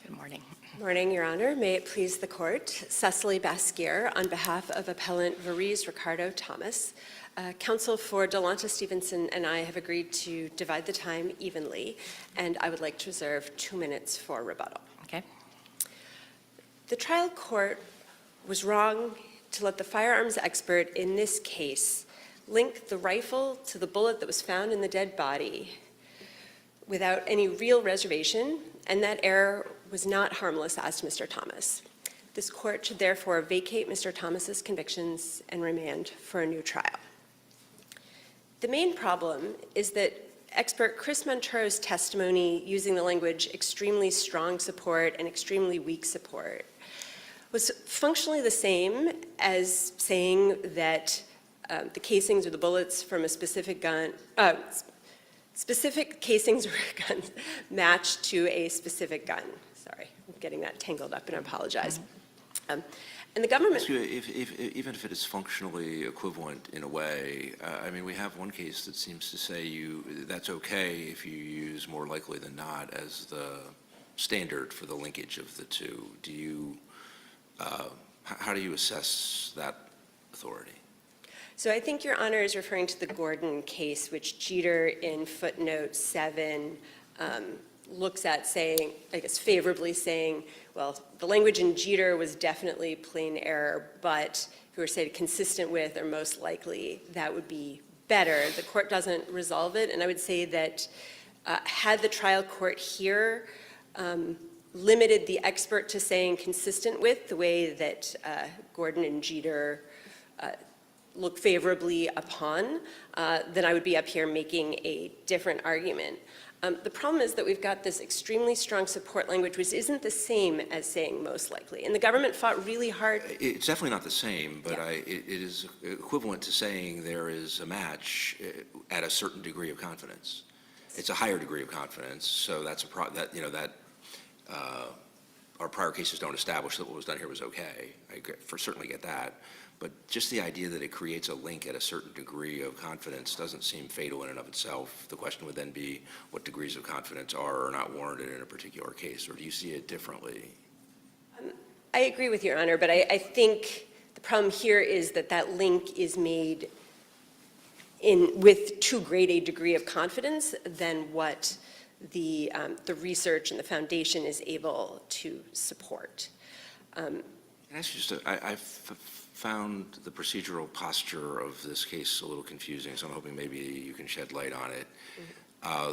Good morning. Morning, Your Honor. May it please the court. Cecily Basquier on behalf of appellant VORREZE RICARDO Thomas. Counsel for DELONTA Stevenson and I have agreed to divide the time evenly, and I would like to reserve 2 minutes for rebuttal. Okay. The trial court was wrong to let the firearms expert in this case link the rifle to the bullet that was found in the dead body without any real reservation, and that error was not harmless as to Mr. Thomas. This court should therefore vacate Mr. Thomas's convictions and remand for a new trial. The main problem is that expert Chris Montero's testimony using the language extremely strong support and extremely weak support was functionally the same as saying that the casings or the bullets from a specific gun, specific casings or guns match to a specific gun. Sorry, I'm getting that tangled up, and I apologize. And the government... Even if it is functionally equivalent in a way, I mean, we have one case that seems to say that's okay if you use more likely than not as the standard for the linkage of the two. Do you, how do you assess that authority? So I think Your Honor is referring to the Gordon case, which Jeter in footnote 7 looks at saying, I guess favorably saying, well, the language in Jeter was definitely plain error, but we were say consistent with or most likely, that would be better. The court doesn't resolve it, and I would say that had the trial court here limited the expert to saying consistent with the way that Gordon and Jeter look favorably upon, then I would be up here making a different argument. The problem is that we've got this extremely strong support language, which isn't the same as saying most likely. And the government fought really hard. It's definitely not the same, but Yeah. it is equivalent to saying there is a match at a certain degree of confidence. It's a higher degree of confidence, so that's our prior cases don't establish that what was done here was okay. Certainly get that. But just the idea that it creates a link at a certain degree of confidence doesn't seem fatal in and of itself. The question would then be what degrees of confidence are or not warranted in a particular case, or do you see it differently? I agree with Your Honor, but I think the problem here is that that link is made with too great a degree of confidence than what the research and the foundation is able to support. And that's just, I've found the procedural posture of this case a little confusing, so I'm hoping maybe you can shed light on it.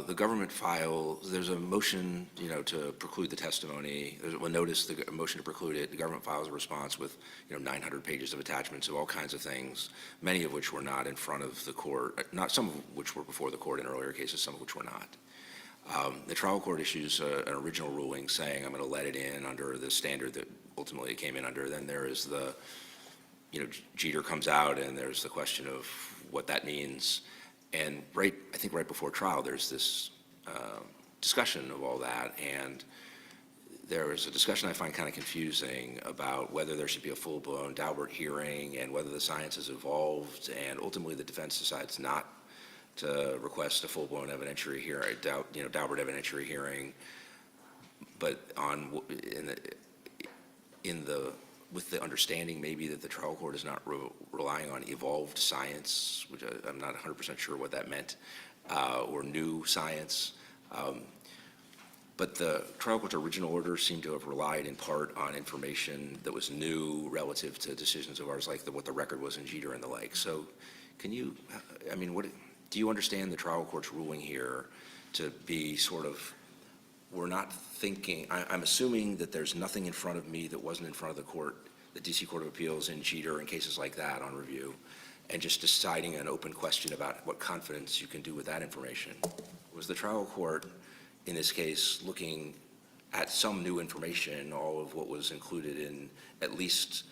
The government file, there's a motion, to preclude the testimony. There's a notice, the motion to preclude it. The government files a response with, 900 pages of attachments of all kinds of things, many of which were not in front of the court, some of which were before the court in earlier cases, some of which were not. The trial court issues an original ruling saying I'm going to let it in under the standard that ultimately it came in under. Then there is the, Jeter comes out and there's the question of what that means. And I think right before trial, there's this discussion of all that. And there is a discussion I find kind of confusing about whether there should be a full-blown Daubert hearing and whether the science has evolved. And ultimately, the defense decides not to request a full-blown evidentiary hearing, Daubert evidentiary hearing, but with the understanding maybe that the trial court is not relying on evolved science, which I'm not 100% sure what that meant, or new science. But the trial court's original order seemed to have relied in part on information that was new relative to decisions of ours, like what the record was in Jeter and the like. So can you, do you understand the trial court's ruling here to be sort of, we're not thinking, I'm assuming that there's nothing in front of me that wasn't in front of the court, the DC Court of Appeals in Jeter and cases like that on review, and just deciding an open question about what confidence you can do with that information. Was the trial court, in this case, looking at some new information, all of what was included in at least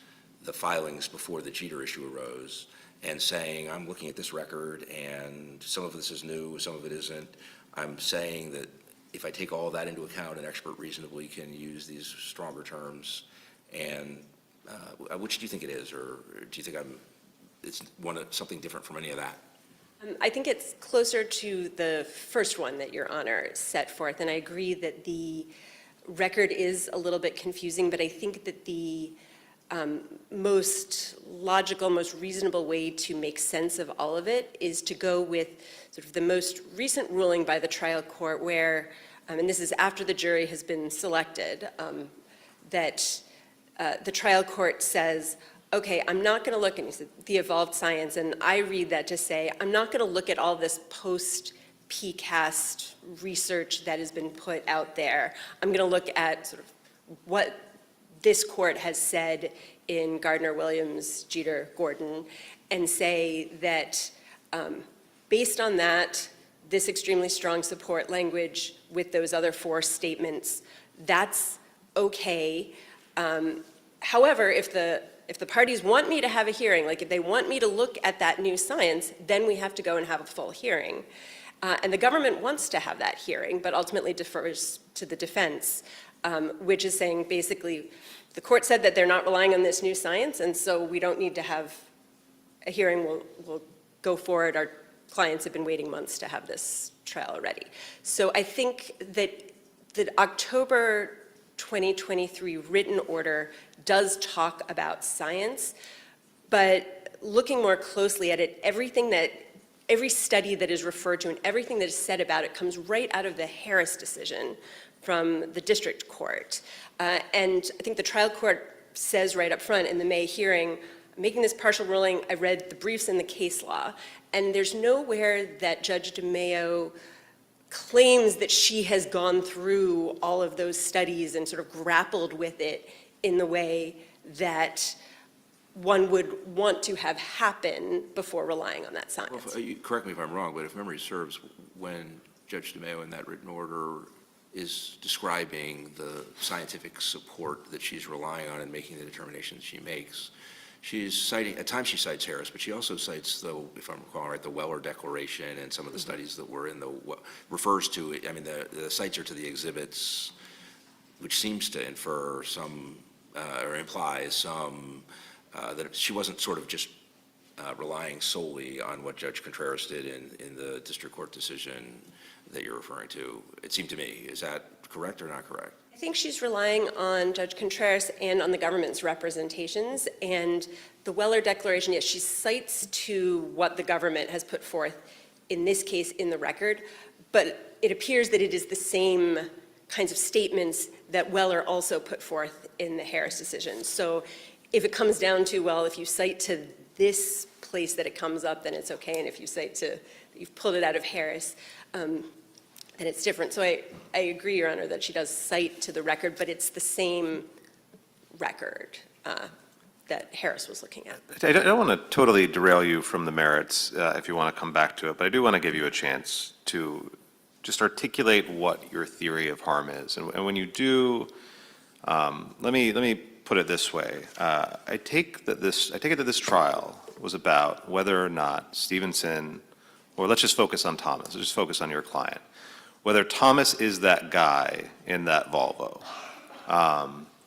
the filings before the Jeter issue arose, and saying, I'm looking at this record and some of this is new, some of it isn't. I'm saying that if I take all of that into account, an expert reasonably can use these stronger terms. And which do you think it is, or do you think it's something different from any of that? I think it's closer to the first one that Your Honor set forth, and I agree that the record is a little bit confusing, but I think that the most logical, most reasonable way to make sense of all of it is to go with sort of the most recent ruling by the trial court where, and this is after the jury has been selected, that the trial court says, okay, I'm not going to look, and he said, the evolved science, and I read that to say, I'm not going to look at all this post-PCAST research that has been put out there. I'm going to look at sort of what this court has said in Gardner, Williams, Jeter, Gordon, and say that based on that, this extremely strong support language with those other four statements, that's okay. However, if the parties want me to have a hearing, like if they want me to look at that new science, then we have to go and have a full hearing. And the government wants to have that hearing, but ultimately defers to the defense, which is saying basically, the court said that they're not relying on this new science, and so we don't need to have a hearing. We'll go forward. Our clients have been waiting months to have this trial already. So I think that the October 2023 written order does talk about science, but looking more closely at it, every study that is referred to and everything that is said about it comes right out of the Harris decision from the district court. And I think the trial court says right up front in the May hearing, making this partial ruling, I read the briefs in the case law, and there's nowhere that Judge DeMayo claims that she has gone through all of those studies and sort of grappled with it in the way that one would want to have happen before relying on that Well, science. correct me if I'm wrong, but if memory serves, when Judge DeMayo in that written order is describing the scientific support that she's relying on in making the determinations she makes, she's citing, at times she cites Harris, but she also cites the, if I'm recalling right, the Weller Declaration and some of the studies that were in the, refers to, I mean, the cites are to the exhibits, which seems to infer some, or implies some, that she wasn't sort of just relying solely on what Judge Contreras did in the district court decision that you're referring to. It seemed to me, is that correct or not correct? I think she's relying on Judge Contreras and on the government's representations, and the Weller Declaration, yes, she cites to what the government has put forth in this case in the record, but it appears that it is the same kinds of statements that Weller also put forth in the Harris decision. So if it comes down to, well, if you cite to this place that it comes up, then it's okay, and if you cite to, you've pulled it out of Harris, then it's different. So I agree, Your Honor, that she does cite to the record, but it's the same record that Harris was looking at. I don't want to totally derail you from the merits if you want to come back to it, but I do want to give you a chance to just articulate what your theory of harm is. And when you do, let me put it this way. I take it that this trial was about whether or not Stevenson, or let's just focus on Thomas, let's just focus on your client, whether Thomas is that guy in that Volvo.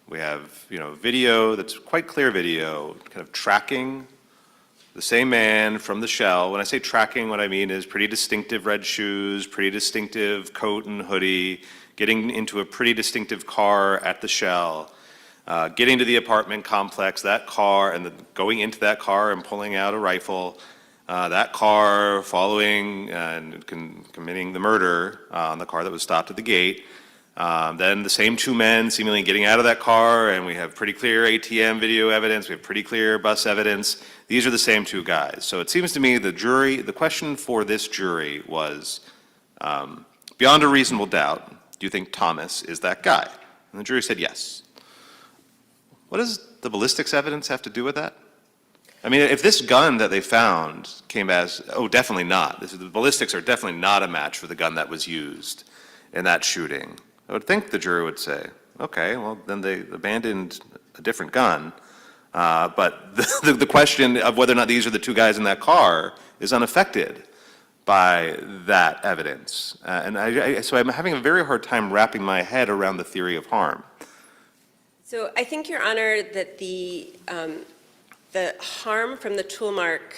We have, video that's quite clear video, kind of tracking the same man from the shell. When I say tracking, what I mean is pretty distinctive red shoes, pretty distinctive coat and hoodie, getting into a pretty distinctive car at the shell, getting to the apartment complex, that car, and going into that car and pulling out a rifle, that car following and committing the murder on the car that was stopped at the gate. Then the same two men seemingly getting out of that car, and we have pretty clear ATM video evidence, we have pretty clear bus evidence. These are the same two guys. So it seems to me the question for this jury was, beyond a reasonable doubt, do you think Thomas is that guy? And the jury said yes. What does the ballistics evidence have to do with that? I mean, if this gun that they found came as, oh, definitely not. The ballistics are definitely not a match for the gun that was used in that shooting. I would think the jury would say, okay, well, then they abandoned a different gun. But the question of whether or not these are the two guys in that car is unaffected by that evidence. So I'm having a very hard time wrapping my head around the theory of harm. So I think, Your Honor, that the harm from the toolmark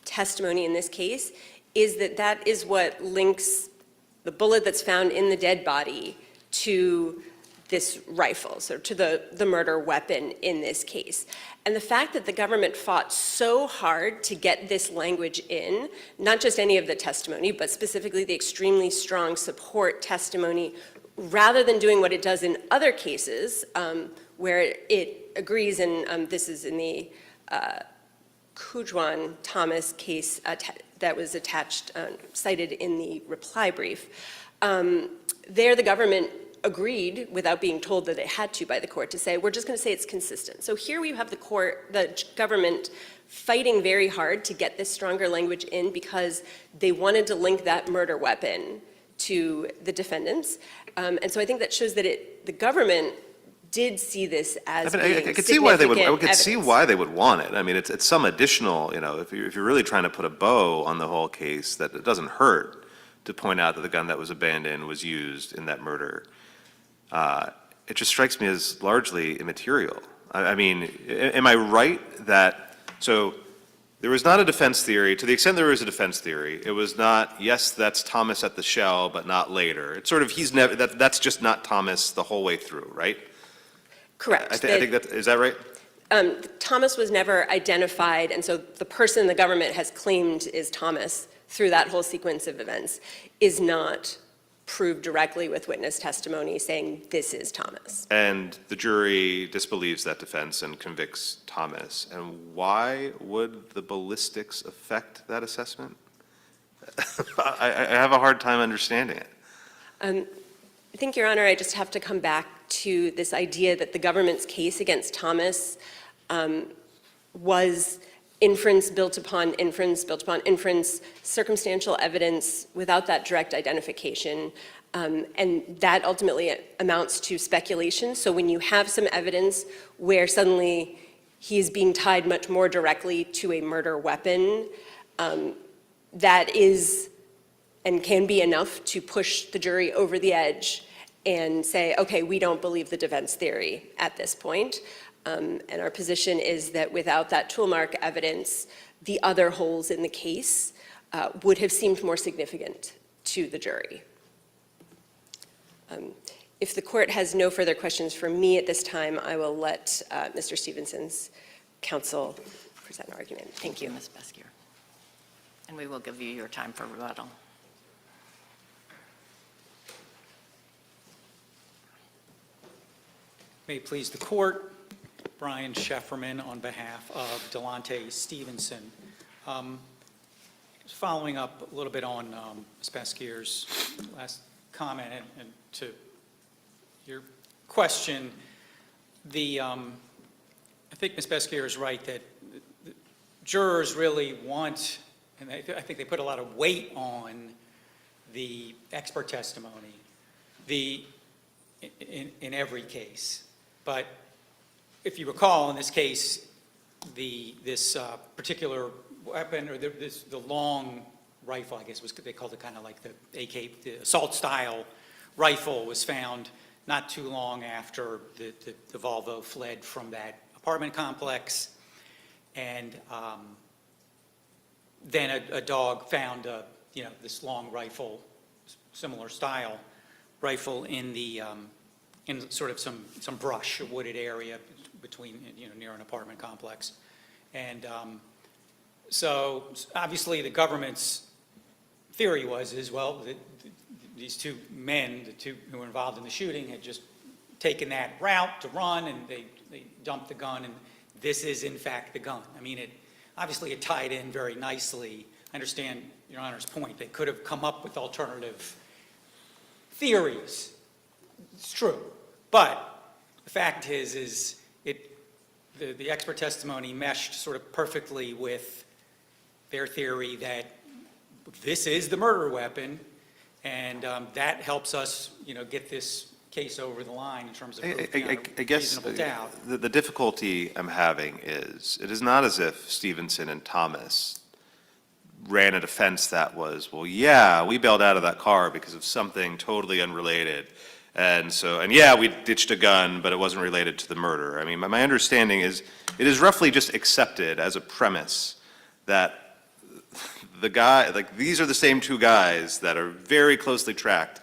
testimony in this case is that is what links the bullet that's found in the dead body to this rifle, so to the murder weapon in this case. And the fact that the government fought so hard to get this language in, not just any of the testimony, but specifically the extremely strong support testimony, rather than doing what it does in other cases, where it agrees, and this is in the Kujwan Thomas case that was attached, cited in the reply brief. There the government agreed, without being told that it had to by the court, to say, we're just going to say it's consistent. So here we have the government fighting very hard to get this stronger language in because they wanted to link that murder weapon to the defendants. And so I think that shows that the government did see this as being I could see why they would. I could evidence. see why they would want it. I mean, it's some additional. If you're really trying to put a bow on the whole case, that it doesn't hurt to point out that the gun that was abandoned was used in that murder. It just strikes me as largely immaterial. I mean, am I right that so? There was not a defense theory. To the extent there was a defense theory, it was not, yes, that's Thomas at the shell, but not later. It's sort of, he's never, that's just not Thomas the whole way through, right? Correct. I think that, is that right? Thomas was never identified, and so the person the government has claimed is Thomas through that whole sequence of events is not prove directly with witness testimony saying this is Thomas. And the jury disbelieves that defense and convicts Thomas. And why would the ballistics affect that assessment? I have a hard time understanding it. I think, Your Honor, I just have to come back to this idea that the government's case against Thomas was inference built upon inference, built upon inference, circumstantial evidence without that direct identification. And that ultimately amounts to speculation. So when you have some evidence where suddenly he is being tied much more directly to a murder weapon, that is and can be enough to push the jury over the edge and say, okay, we don't believe the defense theory at this point. And our position is that without that toolmark evidence, the other holes in the case would have seemed more significant to the jury. If the court has no further questions for me at this time, I will let Mr. Stevenson's counsel present an argument. Thank you. Ms. Beskier. And we will give you your time for rebuttal. May it please the court, Brian Shefferman on behalf of DeLonta Stevenson. Following up a little bit on Ms. Beskier's last comment and to your question, I think Ms. Beskier is right that the jurors really want, and I think they put a lot of weight on the expert testimony in every case. But if you recall, in this case, this particular weapon, or the long rifle, I guess they called it kind of like the AK, the assault-style rifle, was found not too long after the Volvo fled from that apartment complex. And then a dog found, this long rifle, similar style rifle in sort of some brush, a wooded area between, near an apartment complex. And so obviously the government's theory is, well, these two men, the two who were involved in the shooting, had just taken that route to run, and they dumped the gun, and this is in fact the gun. I mean, obviously it tied in very nicely. I understand Your Honor's point. They could have come up with alternative theories. It's true. But the fact is the expert testimony meshed sort of perfectly with their theory that this is the murder weapon, and that helps us, get this case over the line in terms of I guess reasonable doubt. the difficulty I'm having is, it is not as if Stevenson and Thomas ran a defense that was, well, yeah, we bailed out of that car because of something totally unrelated. And yeah, we ditched a gun, but it wasn't related to the murder. I mean, my understanding is, it is roughly just accepted as a premise that the guy, like, these are the same two guys that are very closely tracked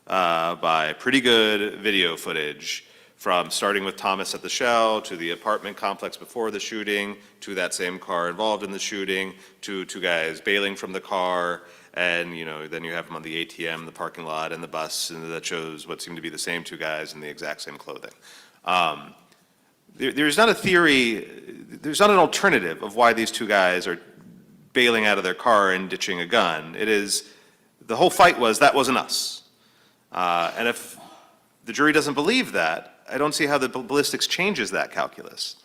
by pretty good video footage, from starting with Thomas at the Shell, to the apartment complex before the shooting, to that same car involved in the shooting, to two guys bailing from the car, and then you have them on the ATM, the parking lot, and the bus, and that shows what seem to be the same two guys in the exact same clothing. There's not a theory, there's not an alternative of why these two guys are bailing out of their car and ditching a gun. It is, the whole fight was, that wasn't us. And if the jury doesn't believe that, I don't see how the ballistics changes that calculus.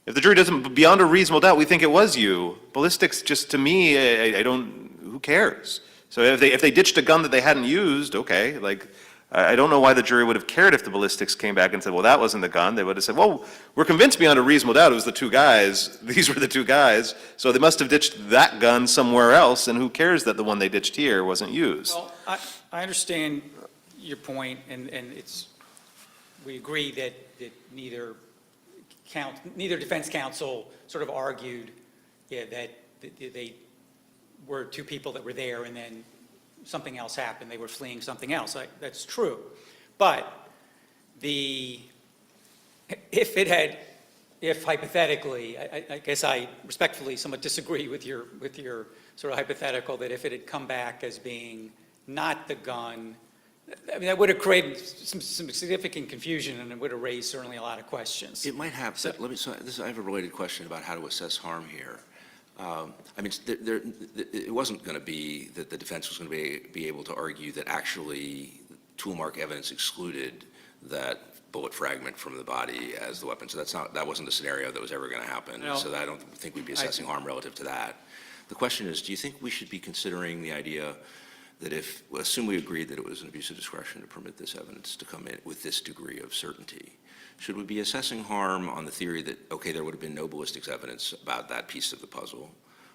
If the jury doesn't, beyond a reasonable doubt, we think it was you, ballistics just, to me, I don't, who cares? So if they ditched a gun that they hadn't used, okay, like, I don't know why the jury would have cared if the ballistics came back and said, well, that wasn't the gun. They would have said, well, we're convinced beyond a reasonable doubt it was the two guys. These were the two guys. So they must have ditched that gun somewhere else, and who cares that the one they ditched here wasn't used? Well, I understand your point, and we agree that neither defense counsel sort of argued that they were two people that were there and then something else happened, they were fleeing something else. That's true. But if hypothetically, I guess I respectfully somewhat disagree with your sort of hypothetical, that if it had come back as being not the gun I mean, that would have created some significant confusion, and it would have raised certainly a lot of questions. It might have, but I have a related question about how to assess harm here. I mean, it wasn't going to be that the defense was going to be able to argue that actually tool mark evidence excluded that bullet fragment from the body as the weapon. So that wasn't the scenario that was ever going to happen. No. So I don't think we'd be assessing harm relative to that. The question is, do you think we should be considering the idea that assume we agreed that it was an abuse of discretion to permit this evidence to come in with this degree of certainty, should we be assessing harm on the theory that, okay, there would have been no ballistics evidence about that piece of the puzzle?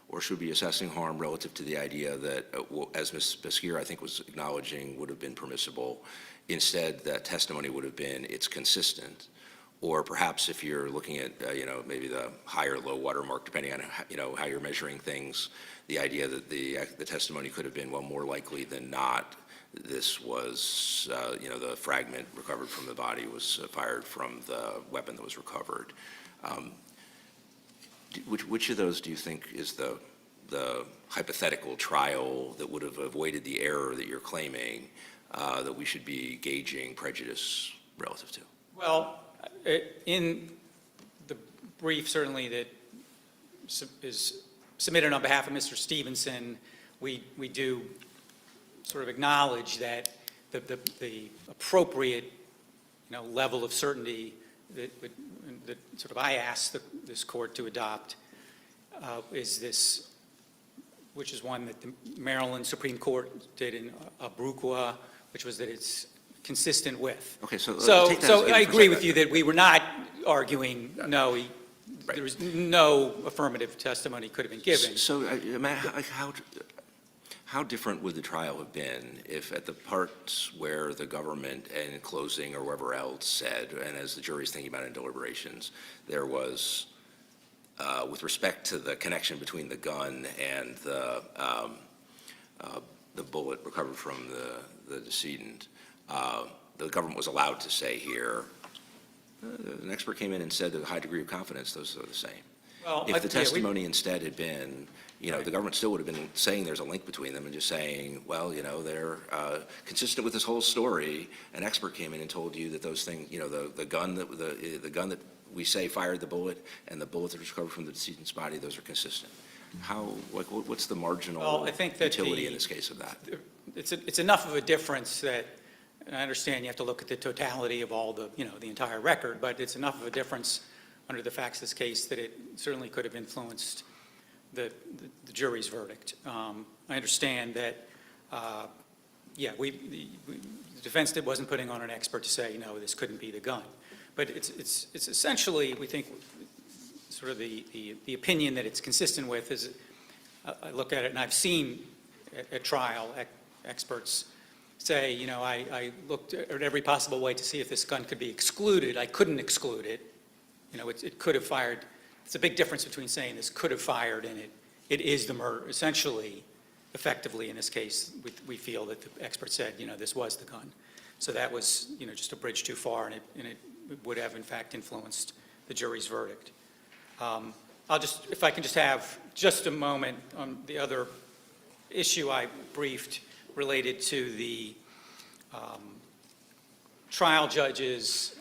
Or should we be assessing harm relative to the idea that, as Ms. Basquier, I think, was acknowledging, would have been permissible? Instead, that testimony would have been, it's consistent. Or perhaps if you're looking at, maybe the high or low watermark, depending on, how you're measuring things, the idea that the testimony could have been, well, more likely than not, this was, the fragment recovered from the body was fired from the weapon that was recovered. Which of those do you think is the hypothetical trial that would have avoided the error that you're claiming that we should be gauging prejudice relative to? Well, in the brief, certainly, that is submitted on behalf of Mr. Stevenson, we do sort of acknowledge that the appropriate, level of certainty that sort of I asked this court to adopt is this, which is one that the Maryland Supreme Court did in Abrukwa, which was that it's consistent with. Okay, so take that as So given I for a agree with second. you that we were not arguing, no, there was no affirmative testimony could have been given. So, how different would the trial have been if at the parts where the government in closing or whoever else said, and as the jury's thinking about it in deliberations, there was, with respect to the connection between the gun and the bullet recovered from the decedent, the government was allowed to say here, an expert came in and said that a high degree of confidence those are the same. Well, If the yeah, testimony instead had been, the government still would have been saying there's a link between them and just saying, well, they're consistent with this whole story. An expert came in and told you that those things, the gun that we say fired the bullet and the bullet that was recovered from the decedent's body, those are consistent. What's the marginal Well, I think that utility in this case of that? It's enough of a difference that, and I understand you have to look at the totality of all the, the entire record, but it's enough of a difference under the facts of this case that it certainly could have influenced the jury's verdict. I understand that, the defense wasn't putting on an expert to say, no, this couldn't be the gun. But it's essentially, we think, sort of the opinion that it's consistent with is, I look at it, and I've seen at trial experts say, I looked at every possible way to see if this gun could be excluded. I couldn't exclude it. It could have fired. It's a big difference between saying this could have fired and it is the murder. Essentially, effectively, in this case, we feel that the expert said, this was the gun. So that was, just a bridge too far, and it would have, in fact, influenced the jury's verdict. If I can just have just a moment on the other issue I briefed related to the trial judges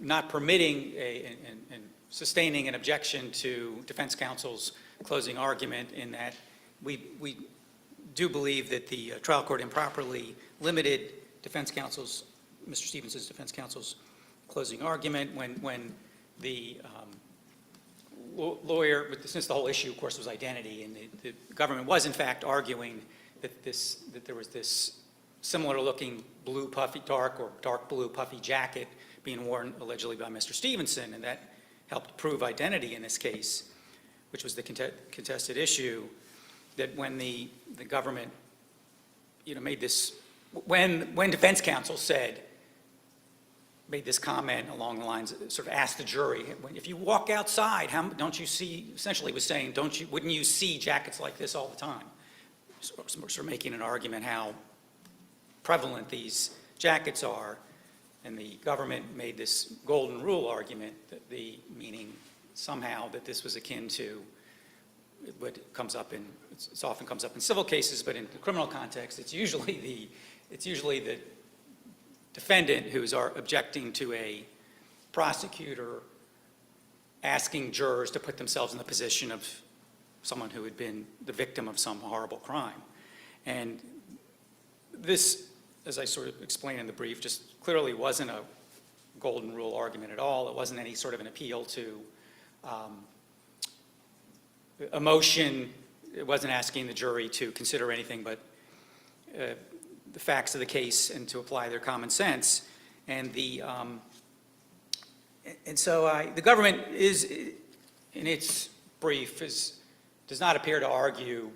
not permitting and sustaining an objection to defense counsel's closing argument, in that we do believe that the trial court improperly limited defense counsel's, Mr. Stevenson's defense counsel's closing argument when the lawyer, since the whole issue, of course, was identity, and the government was, in fact, arguing that there was this similar-looking blue puffy, dark blue puffy jacket being worn allegedly by Mr. Stevenson, and that helped prove identity in this case, which was the contested issue, that when the government, made this, when defense counsel made this comment along the lines, sort of asked the jury, if you walk outside, don't you see, essentially was saying, wouldn't you see jackets like this all the time? Sort of making an argument how prevalent these jackets are, and the government made this golden rule argument, meaning somehow that this was akin to what comes up in, it often comes up in civil cases, but in the criminal context, it's usually the defendant who's objecting to a prosecutor asking jurors to put themselves in the position of someone who had been the victim of some horrible crime. And this, as I sort of explained in the brief, just clearly wasn't a golden rule argument at all. It wasn't any sort of an appeal to emotion. It wasn't asking the jury to consider anything but the facts of the case and to apply their common sense. And so the government is, in its brief, does not appear to argue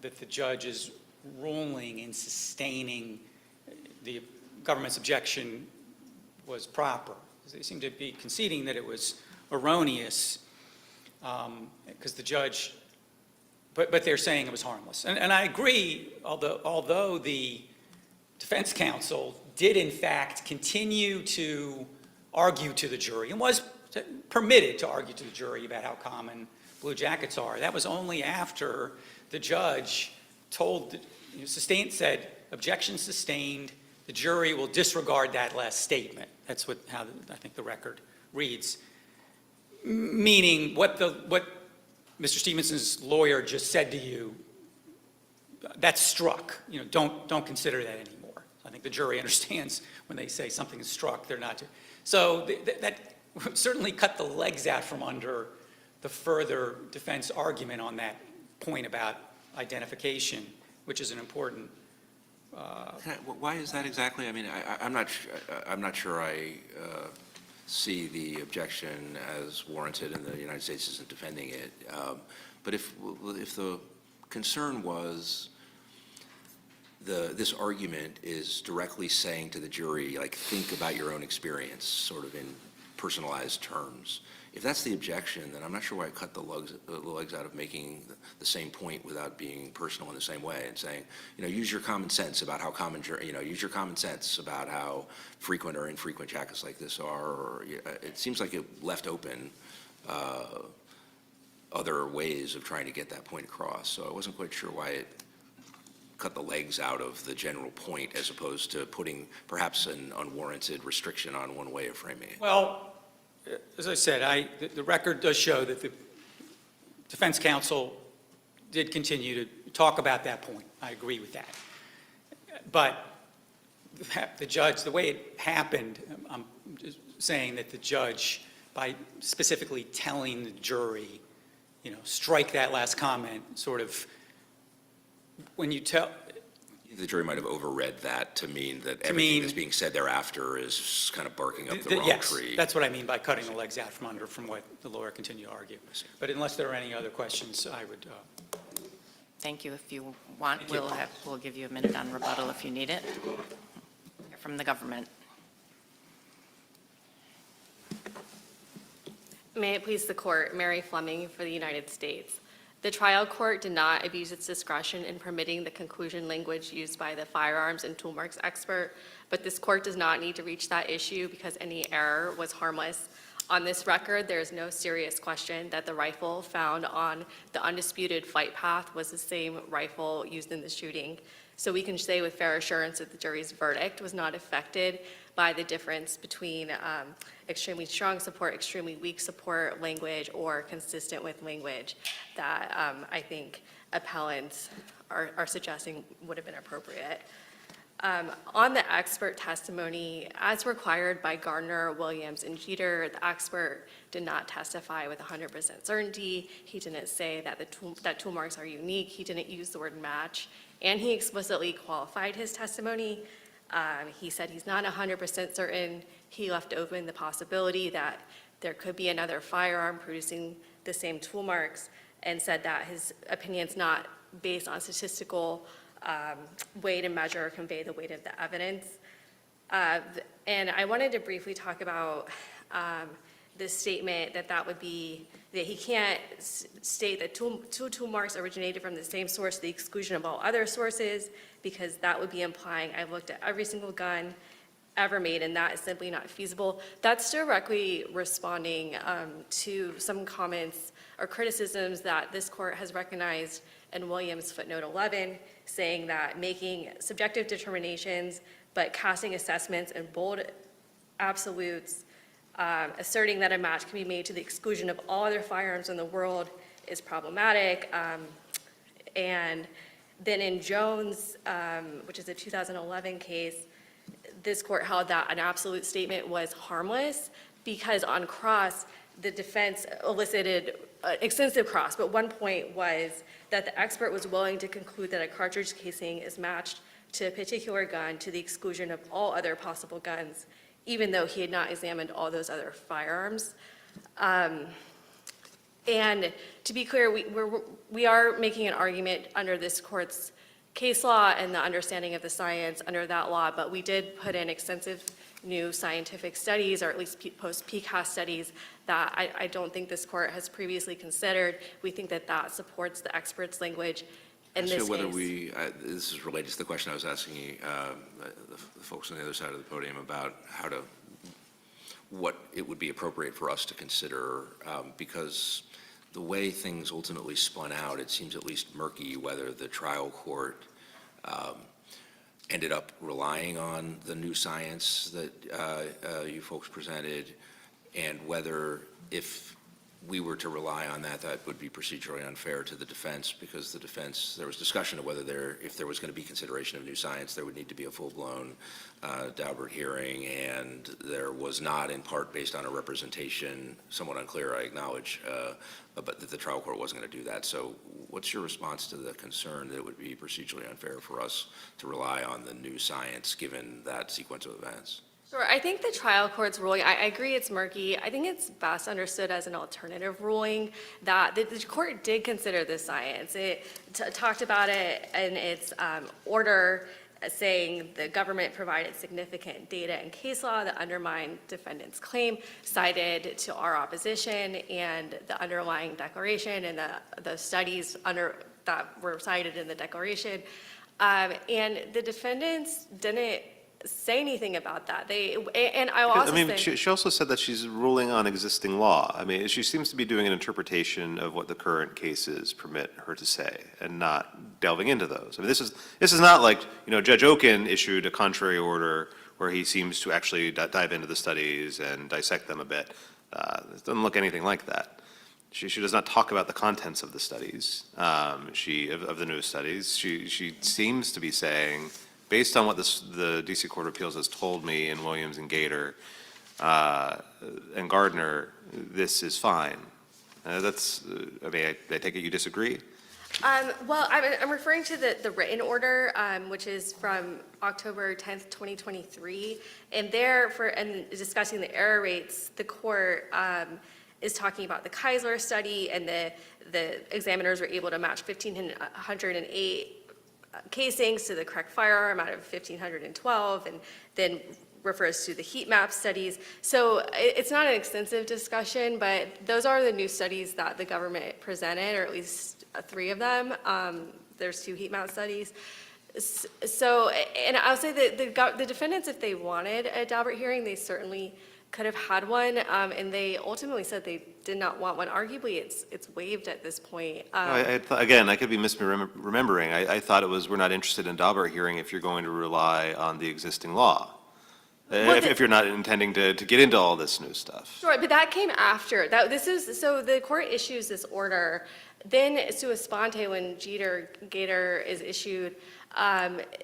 that the judge's ruling in sustaining the government's objection was proper. They seem to be conceding that it was erroneous because the judge, but they're saying it was harmless. And I agree, although the defense counsel did in fact continue to argue to the jury and was permitted to argue to the jury about how common blue jackets are. That was only after the judge said, objection sustained, the jury will disregard that last statement. That's how I think the record reads. Meaning what Mr. Stevenson's lawyer just said to you, that's struck. Don't consider that anymore. I think the jury understands when they say something is struck, they're not. So that certainly cut the legs out from under the further defense argument on that point about identification, which is an important. Why is that exactly? I mean, I'm not sure I see the objection as warranted, and the United States isn't defending it. But if the concern was this argument is directly saying to the jury, like, think about your own experience, sort of in personalized terms. If that's the objection, then I'm not sure why I cut the legs out of making the same point without being personal in the same way and saying, use your common sense about how use your common sense about how frequent or infrequent jackets like this are. Or it seems like it left open other ways of trying to get that point across. So I wasn't quite sure why it cut the legs out of the general point as opposed to putting perhaps an unwarranted restriction on one way of framing it. Well, as I said, the record does show that the defense counsel did continue to talk about that point. I agree with that. But the judge, the way it happened, I'm just saying that the judge, by specifically telling the jury, strike that last comment, sort of, when you tell. The jury might have overread that to mean that everything that's being said thereafter is kind of barking up the wrong tree. Yes, that's what I mean by cutting the legs out from under from what the lawyer continued to argue. But unless there are any other questions, I would. Thank you. If you want, we'll give you a minute on rebuttal if you need it. From the government. May it please the court, Mary Fleming for the United States. The trial court did not abuse its discretion in permitting the conclusion language used by the firearms and tool marks expert, but this court does not need to reach that issue because any error was harmless. On this record, there is no serious question that the rifle found on the undisputed flight path was the same rifle used in the shooting. So we can say with fair assurance that the jury's verdict was not affected by the difference between extremely strong support, extremely weak support language, or consistent with language that I think appellants are suggesting would have been appropriate. On the expert testimony, as required by Gardner, Williams, and Jeter, the expert did not testify with 100% certainty. He didn't say that tool marks are unique. He didn't use the word match, and he explicitly qualified his testimony. He said he's not 100% certain. He left open the possibility that there could be another firearm producing the same tool marks, and said that his opinion's not based on statistical way to measure or convey the weight of the evidence. And I wanted to briefly talk about this statement that would be that he can't state that two tool marks originated from the same source to the exclusion of all other sources, because that would be implying I've looked at every single gun ever made, and that is simply not feasible. That's directly responding to some comments or criticisms that this court has recognized in Williams footnote 11, saying that making subjective determinations but casting assessments in bold absolutes, asserting that a match can be made to the exclusion of all other firearms in the world is problematic. And then in Jones, which is a 2011 case, this court held that an absolute statement was harmless because on cross, the defense elicited extensive cross, but one point was that the expert was willing to conclude that a cartridge casing is matched to a particular gun to the exclusion of all other possible guns, even though he had not examined all those other firearms. And to be clear, we are making an argument under this court's case law and the understanding of the science under that law, but we did put in extensive new scientific studies, or at least post-PCAST studies, that I don't think this court has previously considered. We think that that supports the expert's language in this case. So whether this is related to the question I was asking the folks on the other side of the podium about what it would be appropriate for us to consider, because the way things ultimately spun out, it seems at least murky whether the trial court ended up relying on the new science that you folks presented, and whether if we were to rely on that, that would be procedurally unfair to the defense, because the defense, there was discussion of whether if there was going to be consideration of new science, there would need to be a full-blown Daubert hearing, and there was not, in part based on a representation, somewhat unclear, I acknowledge, but that the trial court wasn't going to do that. So what's your response to the concern that it would be procedurally unfair for us to rely on the new science given that sequence of events? Sure, I think the trial court's ruling, I agree it's murky. I think it's best understood as an alternative ruling that the court did consider this science. It talked about it in its order, saying the government provided significant data and case law that undermined defendant's claim, cited to our opposition and the underlying declaration and the studies that were cited in the declaration. And the defendants didn't say anything about that. She also said that she's ruling on existing law. I mean, she seems to be doing an interpretation of what the current cases permit her to say and not delving into those. I mean, this is not like, Judge Oken issued a contrary order where he seems to actually dive into the studies and dissect them a bit. It doesn't look anything like that. She does not talk about the contents of the studies, of the new studies. She seems to be saying, based on what the D.C. Court of Appeals has told me in Williams and Gator and Gardner, this is fine. I take it you disagree? Well, I'm referring to the written order, which is from October 10th, 2023. And there, and discussing the error rates, the court is talking about the Keisler study, and the examiners were able to match 1,508 casings to the correct firearm out of 1,512, and then refers to the heat map studies. So it's not an extensive discussion, but those are the new studies that the government presented, or at least 3 of them. There's 2 heat map studies. So, and I'll say that the defendants, if they wanted a Daubert hearing, they certainly could have had one, and they ultimately said they did not want one. Arguably, it's waived at this point. Again, I could be misremembering. I thought it was, we're not interested in Daubert hearing if you're going to rely on the existing law. If you're not intending to get into all this new stuff. Sure, but that came after. So the court issues this order, then sua sponte, when Gator is issued,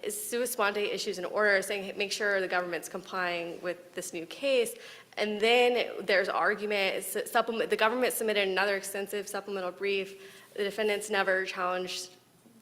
sua sponte issues an order saying, hey, make sure the government's complying with this new case. And then there's argument, the government submitted another extensive supplemental brief. The defendants never challenged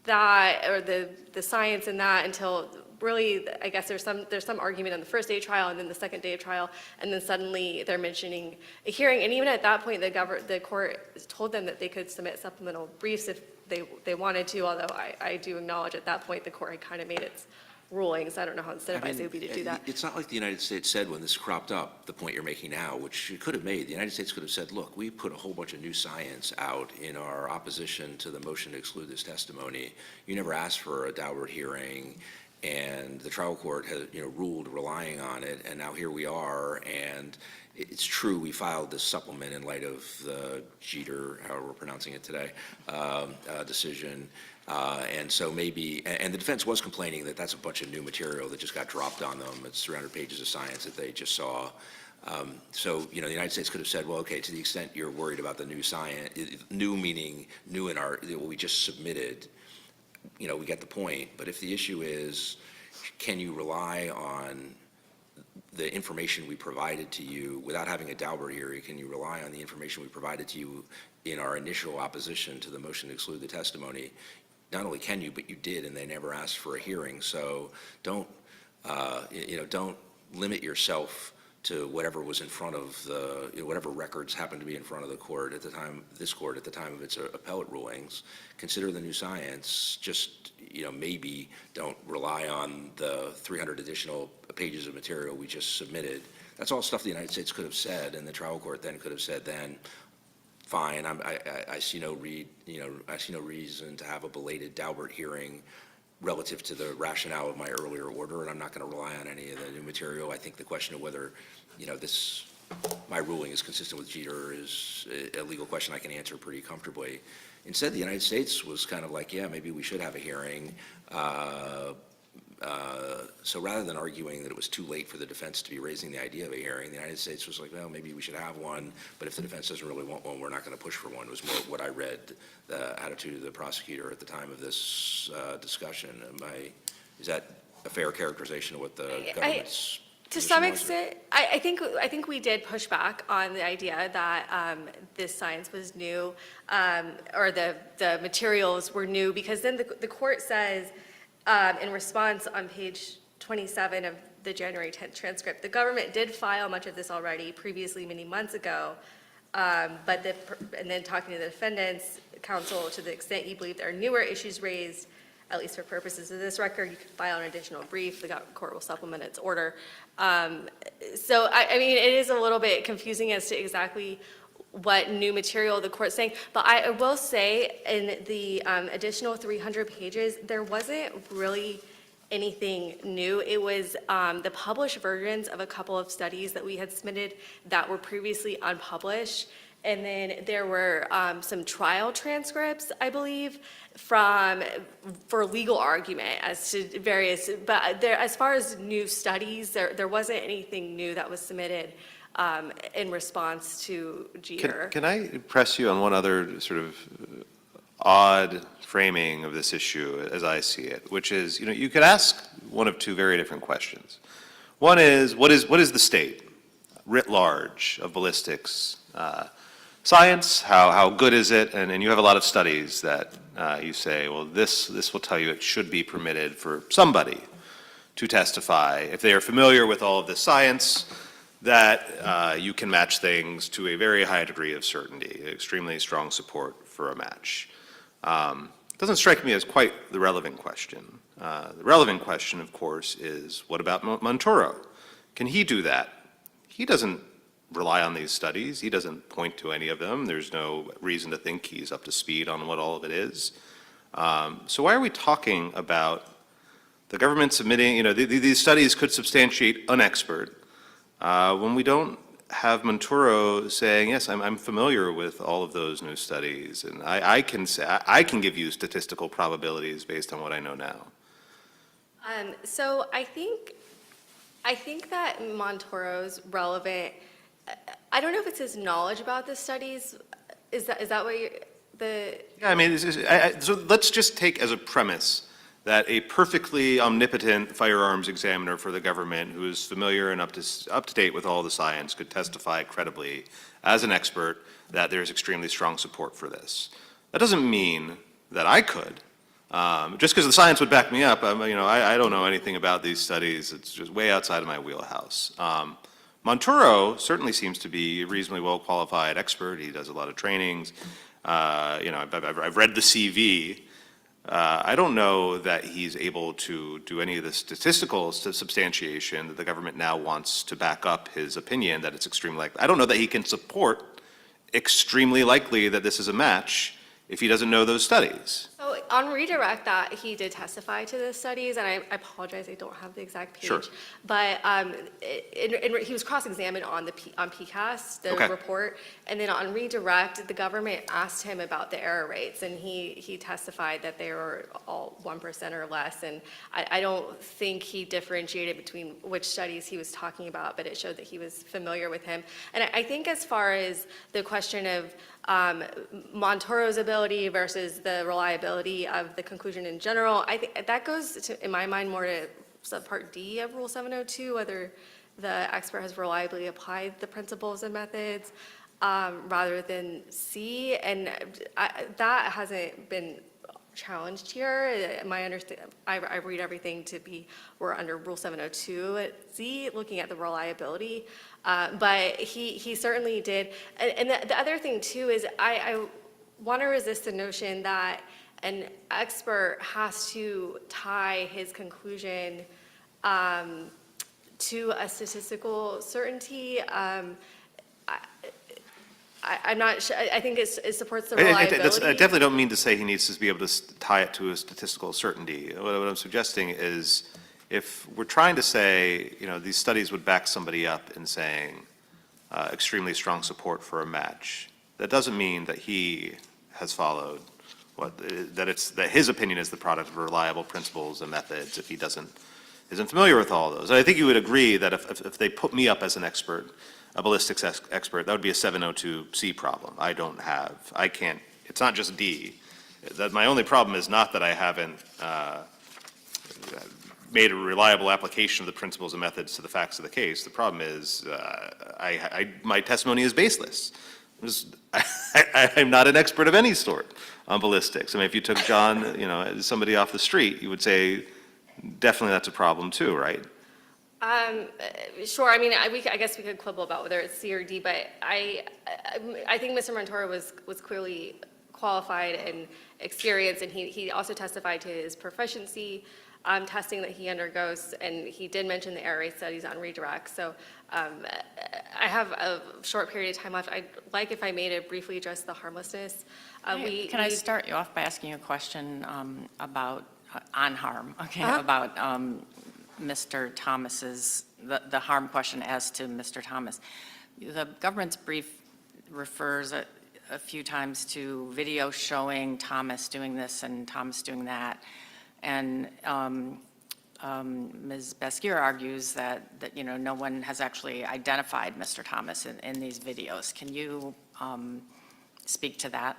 that or the science in that until really, I guess there's some argument on the first day of trial and then the second day of trial, and then suddenly they're mentioning a hearing. And even at that point, the court told them that they could submit supplemental briefs if they wanted to, although I do acknowledge at that point the court had kind of made its rulings. I don't know how incentivized they would be to do that. It's not like the United States said when this cropped up, the point you're making now, which it could have made. The United States could have said, look, we put a whole bunch of new science out in our opposition to the motion to exclude this testimony. You never asked for a Daubert hearing, and the trial court has, ruled relying on it, and now here we are, and it's true, we filed this supplement in light of the Jeter, however we're pronouncing it today, decision. And so maybe, and the defense was complaining that that's a bunch of new material that just got dropped on them. It's 300 pages of science that they just saw. So, the United States could have said, well, okay, to the extent you're worried about the new science, new meaning new in what we just submitted, we get the point. But if the issue is, can you rely on the information we provided to you without having a Daubert hearing? Can you rely on the information we provided to you in our initial opposition to the motion to exclude the testimony? Not only can you, but you did, and they never asked for a hearing. So don't limit yourself to whatever was in front of whatever records happened to be in front of the court at the time, this court at the time of its appellate rulings. Consider the new science. Just, maybe don't rely on the 300 additional pages of material we just submitted. That's all stuff the United States could have said, and the trial court then could have said, then, fine, I see no reason to have a belated Daubert hearing relative to the rationale of my earlier order, and I'm not going to rely on any of the new material. I think the question of whether, my ruling is consistent with Jeter is a legal question I can answer pretty comfortably. Instead, the United States was kind of like, yeah, maybe we should have a hearing. So rather than arguing that it was too late for the defense to be raising the idea of a hearing, the United States was like, well, maybe we should have one, but if the defense doesn't really want one, we're not going to push for one. It was more what I read, the attitude of the prosecutor at the time of this discussion. Is that a fair characterization of what the government's To some position was? extent, I think we did push back on the idea that this science was new, or the materials were new, because then the court says, in response on page 27 of the January 10th transcript, the government did file much of this already previously many months ago, and then talking to the defendants, counsel, to the extent you believe there are newer issues raised, at least for purposes of this record, you can file an additional brief, the court will supplement its order. So, I mean, it is a little bit confusing as to exactly what new material the court's saying, but I will say in the additional 300 pages, there wasn't really anything new. It was the published versions of a couple of studies that we had submitted that were previously unpublished. And then there were some trial transcripts, I believe, for legal argument as to various, but as far as new studies, there wasn't anything new that was submitted in response to Jeter. Can I press you on one other sort of odd framing of this issue as I see it, which is, you could ask one of two very different questions. One is, what is the state writ large of ballistics science? How good is it? And you have a lot of studies that you say, well, this will tell you it should be permitted for somebody to testify if they are familiar with all of this science, that you can match things to a very high degree of certainty, extremely strong support for a match. Doesn't strike me as quite the relevant question. The relevant question, of course, is what about Montoro? Can he do that? He doesn't rely on these studies. He doesn't point to any of them. There's no reason to think he's up to speed on what all of it is. So why are we talking about the government submitting, these studies could substantiate an expert, when we don't have Montoro saying, yes, I'm familiar with all of those new studies, and I can give you statistical probabilities based on what I know now. So I think that Montoro's relevant. I don't know if it's his knowledge about the studies. Is that what Yeah, I mean, so let's just take as a premise that a perfectly omnipotent firearms examiner for the government who is familiar and up to date with all the science could testify credibly as an expert that there's extremely strong support for this. That doesn't mean that I could. Just because the science would back me up, I don't know anything about these studies. It's just way outside of my wheelhouse. Montoro certainly seems to be a reasonably well-qualified expert. He does a lot of trainings. I've read the CV. I don't know that he's able to do any of the statistical substantiation that the government now wants to back up his opinion that it's extremely likely. I don't know that he can support extremely likely that this is a match if he doesn't know those studies. So on redirect that, he did testify to the studies, and I apologize, I don't have the exact page. Sure. But he was cross-examined on PCAST, the Okay. report, and then on redirect, the government asked him about the error rates, and he testified that they were all 1% or less, and I don't think he differentiated between which studies he was talking about, but it showed that he was familiar with him. And I think as far as the question of Montoro's ability versus the reliability of the conclusion in general, I think that goes to, in my mind, more to subpart D of Rule 702, whether the expert has reliably applied the principles and methods rather than C, and that hasn't been challenged here. My understanding, I read everything to be, we're under Rule 702 at Z, looking at the reliability. But he certainly did. And the other thing too is I want to resist the notion that an expert has to tie his conclusion to a statistical certainty. I'm not sure, I think it supports the reliability. I definitely don't mean to say he needs to be able to tie it to a statistical certainty. What I'm suggesting is, if we're trying to say, these studies would back somebody up in saying extremely strong support for a match, that doesn't mean that he has followed that his opinion is the product of reliable principles and methods if he isn't familiar with all those. And I think you would agree that if they put me up as an expert, a ballistics expert, that would be a 702C problem. I can't, it's not just D. That my only problem is not that I haven't made a reliable application of the principles and methods to the facts of the case. The problem is my testimony is baseless. I'm not an expert of any sort on ballistics. I mean, if you took John, somebody off the street, you would say, definitely that's a problem too, right? Sure. I mean, I guess we could quibble about whether it's C or D, but I think Mr. Montoro was clearly qualified and experienced, and he also testified to his proficiency testing that he undergoes, and he did mention the error rate studies on redirect. So I have a short period of time left. I'd like, if I may, to briefly address the harmlessness. Can I start you off by asking you a question about on harm? Okay, about Mr. Thomas's, the harm question as to Mr. Thomas. The government's brief refers a few times to video showing Thomas doing this and Thomas doing that. And Ms. Beskier argues that no one has actually identified Mr. Thomas in these videos. Can you speak to that?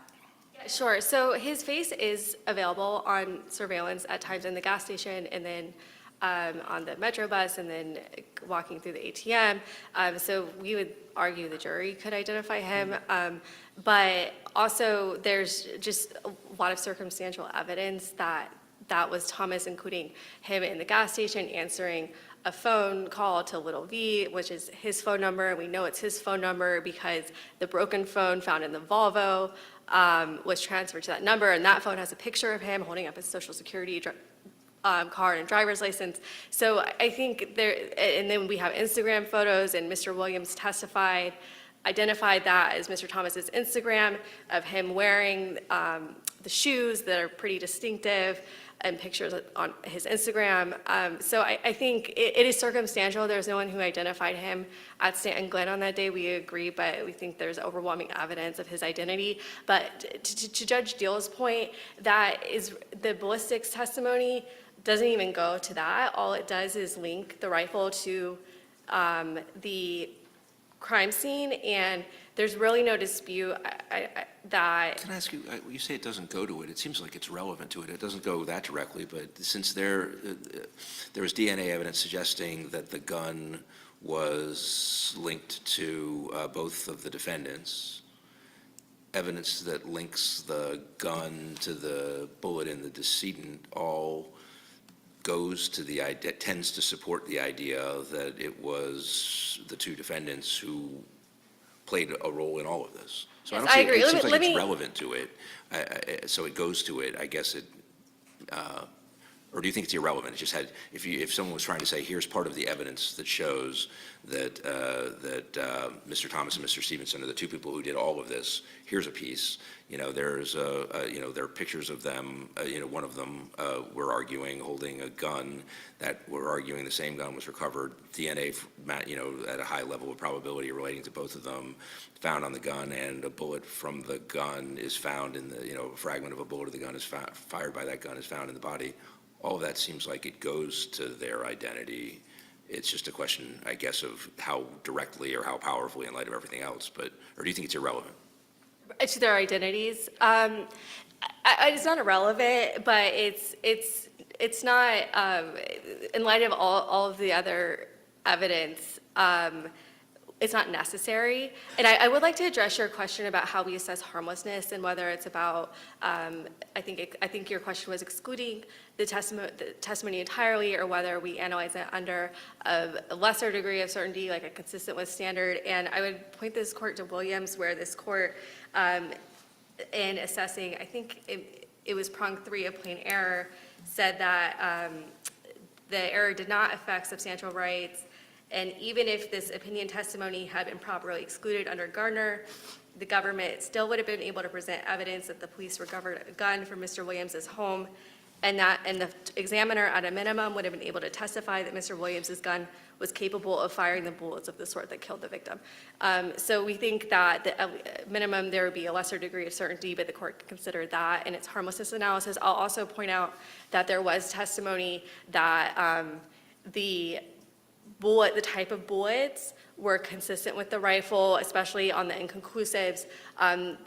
Sure. So his face is available on surveillance at times in the gas station, and then on the Metro bus, and then walking through the ATM. So we would argue the jury could identify him. But also there's just a lot of circumstantial evidence that was Thomas, including him in the gas station answering a phone call to Little V, which is his phone number. We know it's his phone number because the broken phone found in the Volvo was transferred to that number, and that phone has a picture of him holding up his Social Security card and driver's license. So I think and then we have Instagram photos, and Mr. Williams identified that as Mr. Thomas's Instagram of him wearing the shoes that are pretty distinctive, and pictures on his Instagram. So I think it is circumstantial. There's no one who identified him at Stanton Glen on that day. We agree, but we think there's overwhelming evidence of his identity. But to Judge Deal's point, that is the ballistics testimony doesn't even go to that. All it does is link the rifle to the crime scene, and there's really no dispute that. Can I ask you, you say it doesn't go to it. It seems like it's relevant to it. It doesn't go that directly, but since there was DNA evidence suggesting that the gun was linked to both of the defendants, evidence that links the gun to the bullet in the decedent all goes to the idea, tends to support the idea that it was the two defendants who played a role in all of this. So Yes, I don't see, I agree. it seems like Let it's me- relevant to it, so it goes to it. I guess it Or do you think it's irrelevant? It just had, if someone was trying to say, here's part of the evidence that shows that Mr. Thomas and Mr. Stevenson are the two people who did all of this, here's a piece. There are pictures of them. One of them were arguing, holding a gun. That we're arguing the same gun was recovered. DNA, at a high level of probability relating to both of them, found on the gun, and a bullet from the gun is found in the, a fragment of a bullet of the gun is fired by that gun is found in the body. All of that seems like it goes to their identity. It's just a question, I guess, of how directly or how powerfully in light of everything else. Or do you think it's irrelevant? To their identities. It's not irrelevant, but it's not, in light of all of the other evidence, it's not necessary. And I would like to address your question about how we assess harmlessness and whether it's about, I think your question was excluding the testimony entirely, or whether we analyze it under a lesser degree of certainty, like a consistent with standard. And I would point this court to Williams, where this court, in assessing, I think it was prong 3 of plain error, said that the error did not affect substantial rights. And even if this opinion testimony had been properly excluded under Gardner, the government still would have been able to present evidence that the police recovered a gun from Mr. Williams's home, and the examiner at a minimum would have been able to testify that Mr. Williams's gun was capable of firing the bullets of the sort that killed the victim. So we think that at minimum there would be a lesser degree of certainty, but the court considered that in its harmlessness analysis. I'll also point out that there was testimony that the type of bullets were consistent with the rifle, especially on the inconclusives. And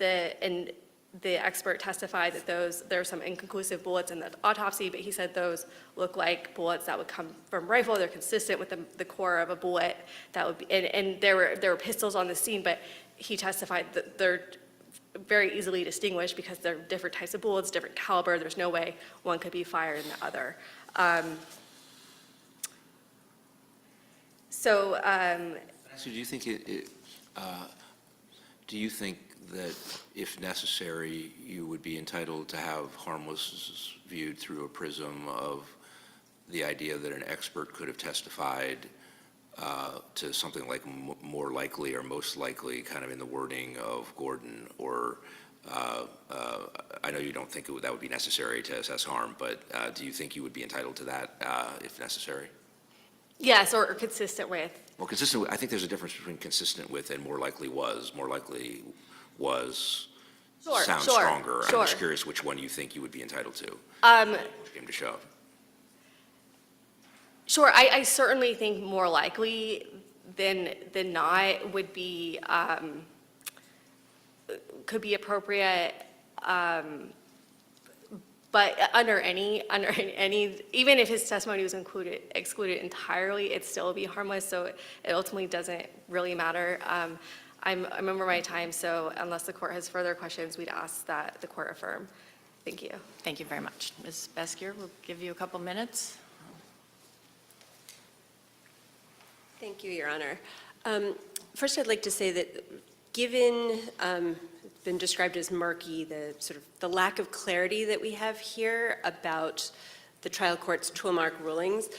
the expert testified that there are some inconclusive bullets in the autopsy, but he said those look like bullets that would come from rifle. They're consistent with the core of a bullet that would be, and there were pistols on the scene, but he testified that they're very easily distinguished because they're different types of bullets, different caliber. There's no way one could be fired in the other. So Do you think do you think that if necessary, you would be entitled to have harmlessness viewed through a prism of the idea that an expert could have testified to something like more likely or most likely, kind of in the wording of Gordon? Or I know you don't think that would be necessary to assess harm, but do you think you would be entitled to that if necessary? yes, or consistent with. Well, consistent with, I think there's a difference between consistent with and more likely was. More likely was sounds stronger. Sure. I'm just curious which one you think you would be entitled to. Which game to shove. Sure, I certainly think more likely than not would be, could be appropriate. But under any, even if his testimony was excluded entirely, it'd still be harmless, so it ultimately doesn't really matter. I'm over my time, so unless the court has further questions, we'd ask that the court affirm. Thank you. Thank you very much. Ms. Beskier, we'll give you a couple minutes. Thank you, Your Honor. First, I'd like to say that given it's been described as murky, the lack of clarity that we have here about the trial court's toolmark rulings,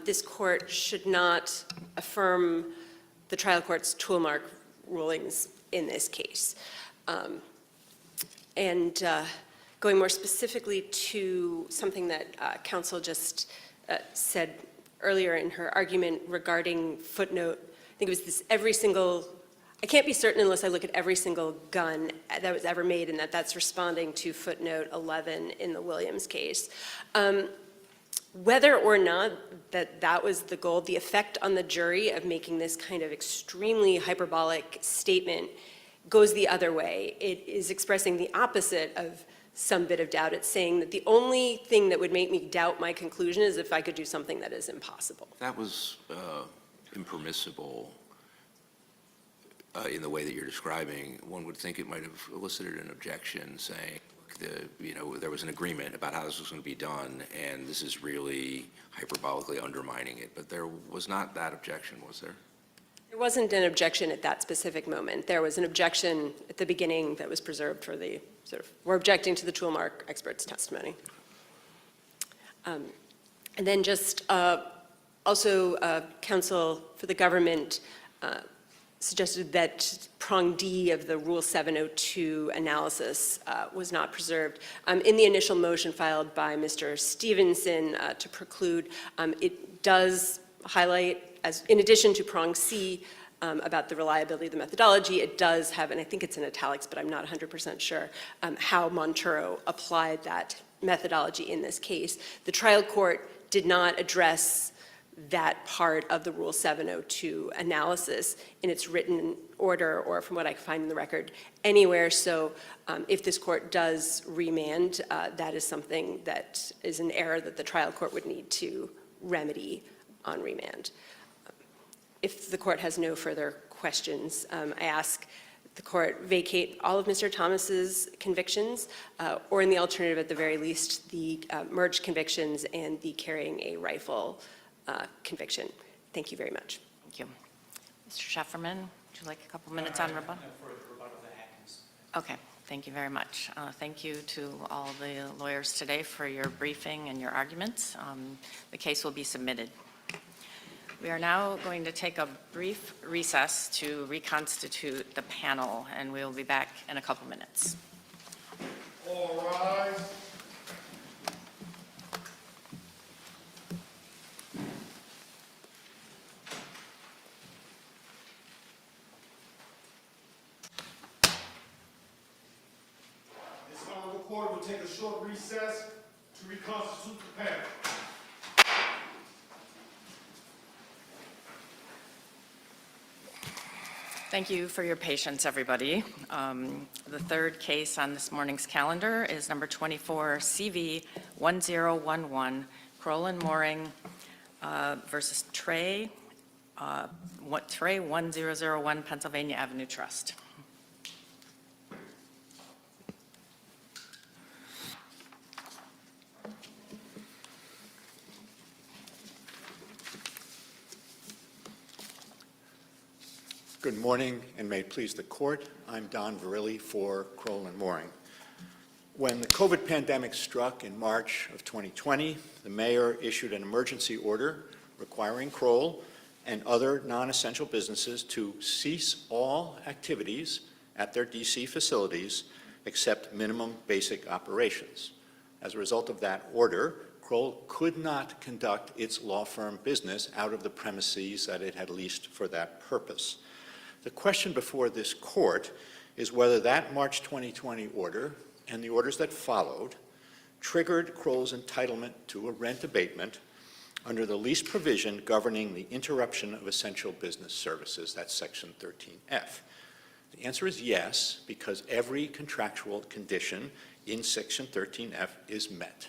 this court should not affirm the trial court's toolmark rulings in this case. And going more specifically to something that counsel just said earlier in her argument regarding footnote, I think it was this I can't be certain unless I look at every single gun that was ever made, and that's responding to footnote 11 in the Williams case. Whether or not that was the goal, the effect on the jury of making this kind of extremely hyperbolic statement goes the other way. It is expressing the opposite of some bit of doubt. It's saying that the only thing that would make me doubt my conclusion is if I could do something that is impossible. That was impermissible in the way that you're describing. One would think it might have elicited an objection saying, there was an agreement about how this was going to be done, and this is really hyperbolically undermining it. But there was not that objection, was there? There wasn't an objection at that specific moment. There was an objection at the beginning that was preserved for the we're objecting to the toolmark expert's testimony. And then just also, counsel for the government suggested that prong D of the Rule 702 analysis was not preserved. In the initial motion filed by Mr. Stevenson to preclude, it does highlight, as in addition to prong C, about the reliability of the methodology, it does have, and I think it's in italics, but I'm not 100% sure, how Monturo applied that methodology in this case. The trial court did not address that part of the Rule 702 analysis in its written order, or from what I can find in the record anywhere. So if this court does remand, that is something that is an error that the trial court would need to remedy on remand. If the court has no further questions, I ask the court vacate all of Mr. Thomas's convictions, or in the alternative, at the very least, the merged convictions and the carrying a rifle conviction. Thank you very much. Thank you. Mr. Shefferman, would you like a couple minutes on rebuttal? For rebuttal to Atkins. Okay, thank you very much. Thank you to all the lawyers today for your briefing and your arguments. The case will be submitted. We are now going to take a brief recess to reconstitute the panel, and we will be back in a couple minutes. All rise. This honorable court will take a short recess to reconstitute the panel. Thank you for your patience, everybody. The third case on this morning's calendar is number 24 CV 1011, Crowell and Mooring versus TREA, TREA 1001 Pennsylvania Avenue Trust. Good morning, and may it please the court. I'm Don Virilli for Crowell and Mooring. When the COVID pandemic struck in March of 2020, the mayor issued an emergency order requiring Crowell and other non-essential businesses to cease all activities at their DC facilities except minimum basic operations. As a result of that order, Crowell could not conduct its law firm business out of the premises that it had leased for that purpose. The question before this court is whether that March 2020 order and the orders that followed triggered Crowell's entitlement to a rent abatement under the lease provision governing the interruption of essential business services, that's Section 13F. The answer is yes, because every contractual condition in Section 13F is met.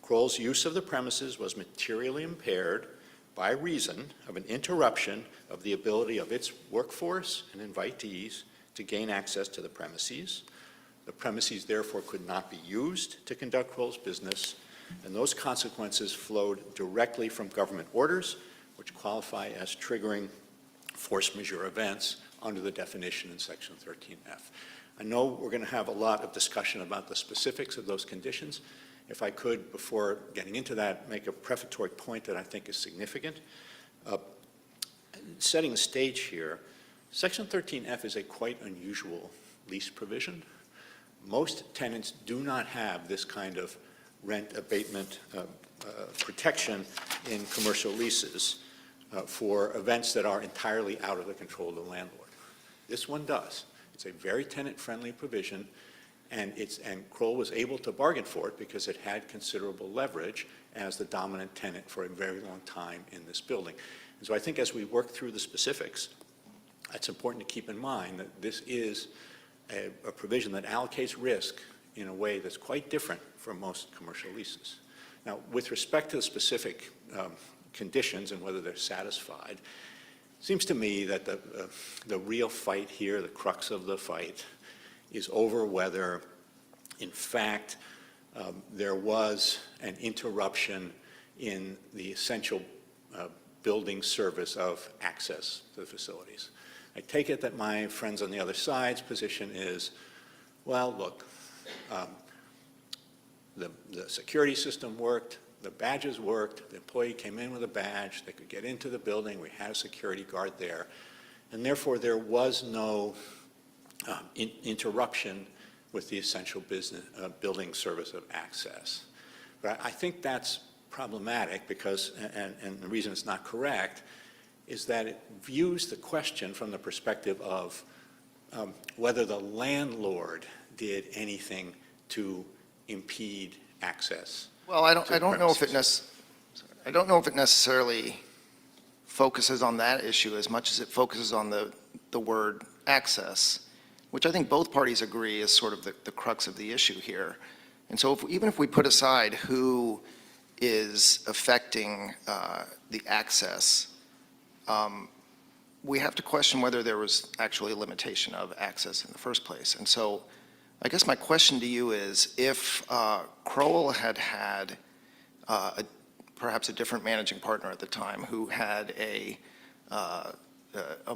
Crowell's use of the premises was materially impaired by reason of an interruption of the ability of its workforce and invitees to gain access to the premises. The premises therefore could not be used to conduct Crowell's business, and those consequences flowed directly from government orders, which qualify as triggering force majeure events under the definition in Section 13F. I know we're going to have a lot of discussion about the specifics of those conditions. If I could, before getting into that, make a prefatory point that I think is significant. Setting the stage here, Section 13F is a quite unusual lease provision. Most tenants do not have this kind of rent abatement protection in commercial leases for events that are entirely out of the control of the landlord. This one does. It's a very tenant-friendly provision, and Crowell was able to bargain for it because it had considerable leverage as the dominant tenant for a very long time in this building. And so I think as we work through the specifics, it's important to keep in mind that this is a provision that allocates risk in a way that's quite different from most commercial leases. Now, with respect to the specific conditions and whether they're satisfied, it seems to me that the real fight here, the crux of the fight, is over whether, in fact, there was an interruption in the essential building service of access to the facilities. I take it that my friends on the other side's position is, well, look, the security system worked, the badges worked, the employee came in with a badge, they could get into the building, we had a security guard there, and therefore there was no interruption with the essential business, building service of access. But I think that's problematic because, and the reason it's not correct, is that it views the question from the perspective of whether the landlord did anything to impede access. Well, I don't know if premises. I don't know if it necessarily focuses on that issue as much as it focuses on the word access, which I think both parties agree is sort of the crux of the issue here. And so even if we put aside who is affecting the access, we have to question whether there was actually a limitation of access in the first place. And so I guess my question to you is, if Crowell had had perhaps a different managing partner at the time who had a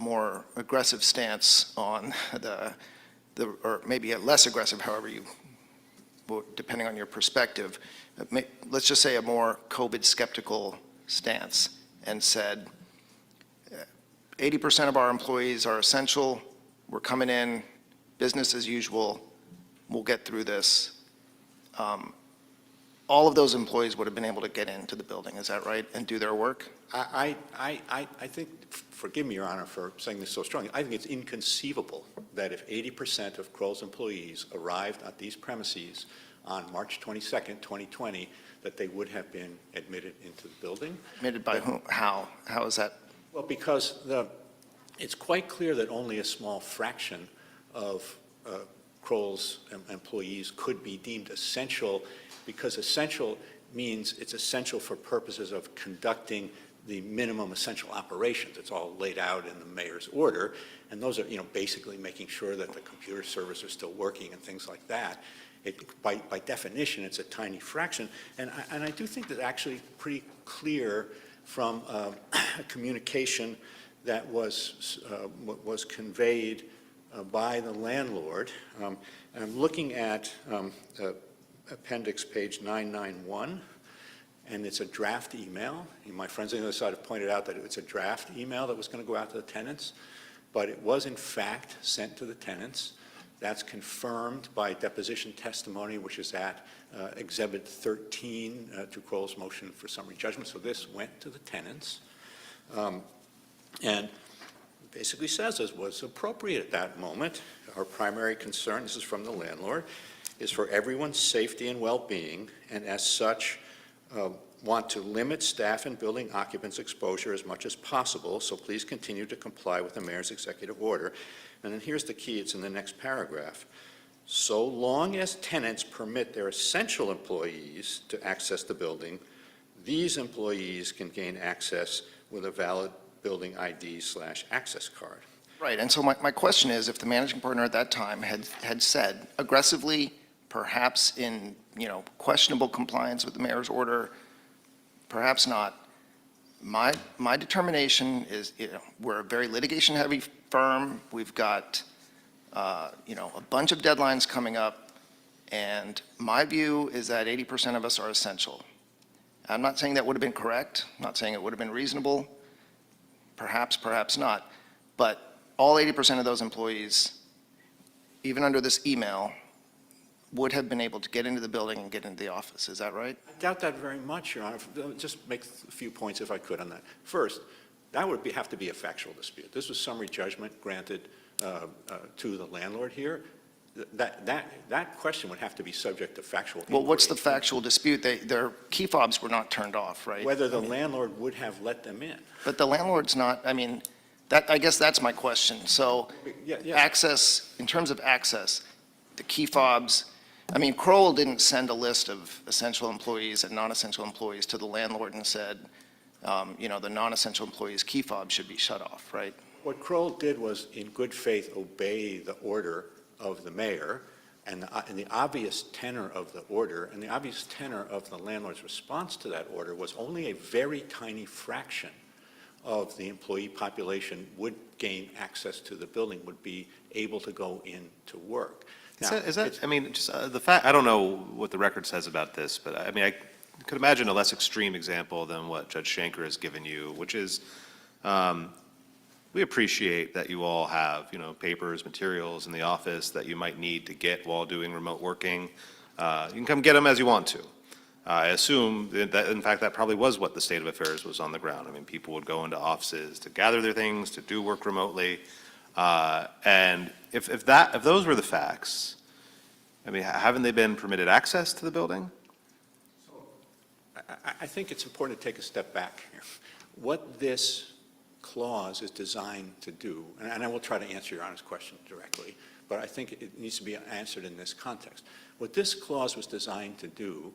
more aggressive stance on or maybe a less aggressive, however you, depending on your perspective, let's just say a more COVID skeptical stance, and said, 80% of our employees are essential, we're coming in, business as usual, we'll get through this. All of those employees would have been able to get into the building, is that right, and do their work? I think, forgive me, Your Honor, for saying this so strongly, I think it's inconceivable that if 80% of Crowell's employees arrived at these premises on March 22nd, 2020, that they would have been admitted into the building. Admitted by whom? How? How is that? Well, because it's quite clear that only a small fraction of Crowell's employees could be deemed essential, because essential means it's essential for purposes of conducting the minimum essential operations. It's all laid out in the mayor's order, and those are, basically making sure that the computer servers are still working and things like that. By definition, it's a tiny fraction, and I do think that actually pretty clear from a communication that was conveyed by the landlord. I'm looking at appendix page 991, and it's a draft email. My friends on the other side have pointed out that it's a draft email that was going to go out to the tenants, but it was in fact sent to the tenants. That's confirmed by deposition testimony, which is at Exhibit 13 to Crowell's motion for summary judgment. So this went to the tenants, and basically says, as was appropriate at that moment, our primary concern, this is from the landlord, is for everyone's safety and well-being, and as such, want to limit staff and building occupants' exposure as much as possible, so please continue to comply with the mayor's executive order. And then here's the key, it's in the next paragraph. So long as tenants permit their essential employees to access the building, these employees can gain access with a valid building ID/access card. Right, and so my question is, if the managing partner at that time had said aggressively, perhaps in, questionable compliance with the mayor's order, perhaps not, my determination is, we're a very litigation-heavy firm, we've got, a bunch of deadlines coming up, and my view is that 80% of us are essential. I'm not saying that would have been correct, I'm not saying it would have been reasonable, perhaps, perhaps not, but all 80% of those employees, even under this email, would have been able to get into the building and get into the office. Is that right? I doubt that very much, Your Honor. Just make a few points, if I could, on that. First, that would have to be a factual dispute. This was summary judgment granted to the landlord here. That question would have to be subject to factual inquiry. Well, what's the factual dispute? Their key fobs were not turned off, right? Whether the landlord would have let them in. But the landlord's not, I guess that's my question. So Yeah. access, in terms of access, the key fobs, Crowell didn't send a list of essential employees and non-essential employees to the landlord and said, the non-essential employees' key fob should be shut off, right? What Crowell did was, in good faith, obey the order of the mayor, and the obvious tenor of the order, and the obvious tenor of the landlord's response to that order was only a very tiny fraction of the employee population would gain access to the building, would be able to go in to work. Now, The fact, I don't know what the record says about this, but could imagine a less extreme example than what Judge Shanker has given you, which is, we appreciate that you all have, papers, materials in the office that you might need to get while doing remote working. You can come get them as you want to. I assume that, in fact, that probably was what the state of affairs was on the ground. I mean, people would go into offices to gather their things, to do work remotely. And if those were the facts, I mean, haven't they been permitted access to the building? I think it's important to take a step back here. What this clause is designed to do, and I will try to answer Your Honor's question directly, but I think it needs to be answered in this context. What this clause was designed to do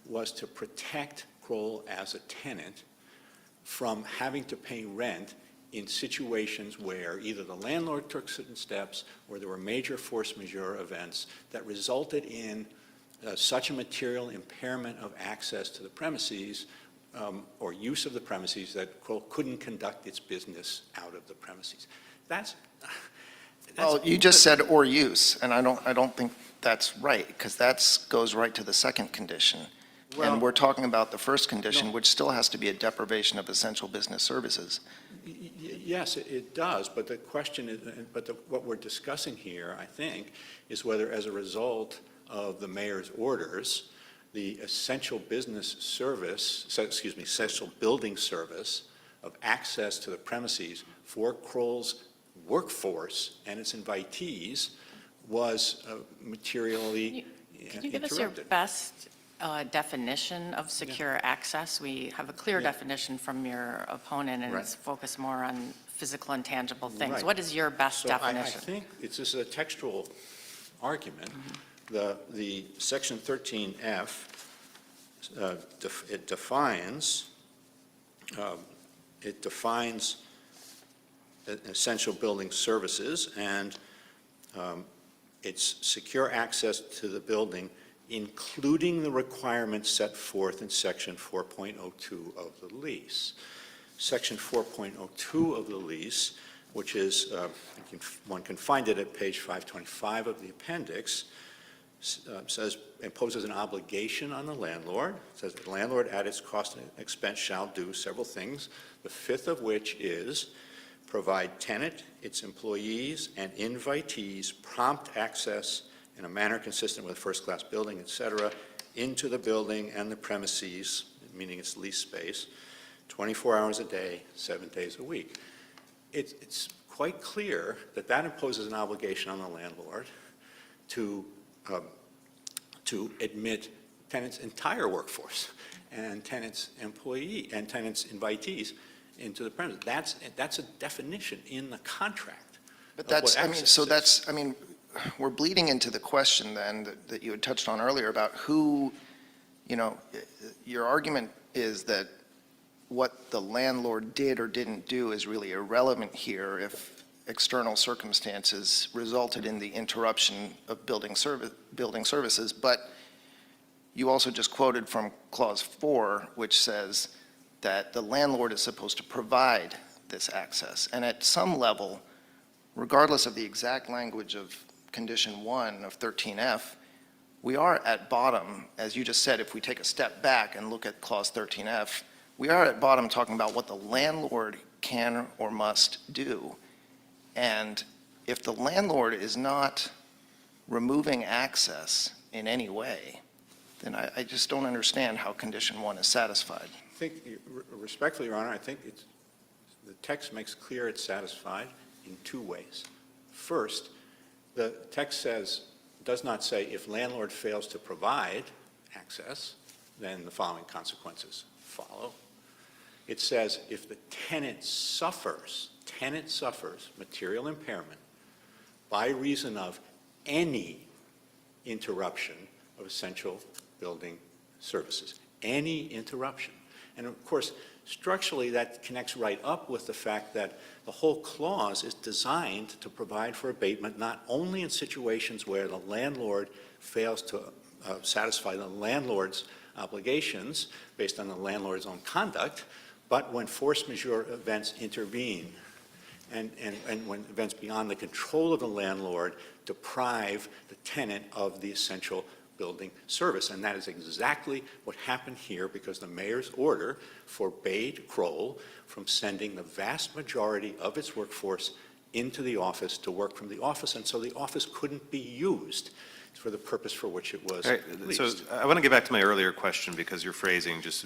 was to protect Crowell as a tenant from having to pay rent in situations where either the landlord took certain steps or there were major force majeure events that resulted in such a material impairment of access to the premises or use of the premises that Crowell couldn't conduct its business out of the premises. Well, you just said "or use," and I don't think that's right, because that goes right to the second condition. Well, and we're talking about the first condition, no. which still has to be a deprivation of essential business services. Yes, it does, but the question is, what we're discussing here, I think, is whether as a result of the mayor's orders, the essential business service, essential building service of access to the premises for Crowell's workforce and its invitees was materially Could you give us your interrupted. best definition of secure access? We have a clear Yeah. definition from your opponent, and Right. it's focused more on physical and tangible things. Right. What is your best So definition? I think this is a textual argument. The section 13F, it defines essential building services, and it's secure access to the building, including the requirements set forth in section 4.02 of the lease. Section 4.02 of the lease, which is, one can find it at page 525 of the appendix, says, imposes an obligation on the landlord. It says the landlord at its cost and expense shall do several things, the fifth of which is provide tenant, its employees, and invitees prompt access in a manner consistent with a first-class building, et cetera, into the building and the premises, meaning its lease space, 24 hours a day, 7 days a week. It's quite clear that that imposes an obligation on the landlord to admit tenants' entire workforce and tenants' employee and tenants' invitees into the premises. That's a definition in the contract. But of what that's, access is. we're bleeding into the question then that you had touched on earlier about who, your argument is that what the landlord did or didn't do is really irrelevant here if external circumstances resulted in the interruption of building services, but you also just quoted from Clause 4, which says that the landlord is supposed to provide this access. And at some level, regardless of the exact language of Condition 1 of 13F, we are at bottom, as you just said, if we take a step back and look at Clause 13F, we are at bottom talking about what the landlord can or must do. And if the landlord is not removing access in any way, then I just don't understand how Condition 1 is satisfied. I think, respectfully, Your Honor, I think the text makes clear it's satisfied in two ways. First, the text does not say if landlord fails to provide access, then the following consequences follow. It says if the tenant suffers material impairment by reason of any interruption of essential building services, any interruption. And of course, structurally, that connects right up with the fact that the whole clause is designed to provide for abatement not only in situations where the landlord fails to satisfy the landlord's obligations based on the landlord's own conduct, but when force majeure events intervene and when events beyond the control of the landlord deprive the tenant of the essential building service. And that is exactly what happened here, because the mayor's order forbade Crowell from sending the vast majority of its workforce into the office to work from the office, and so the office couldn't be used for the purpose for which it was All right, so leased. I want to get back to my earlier question because your phrasing just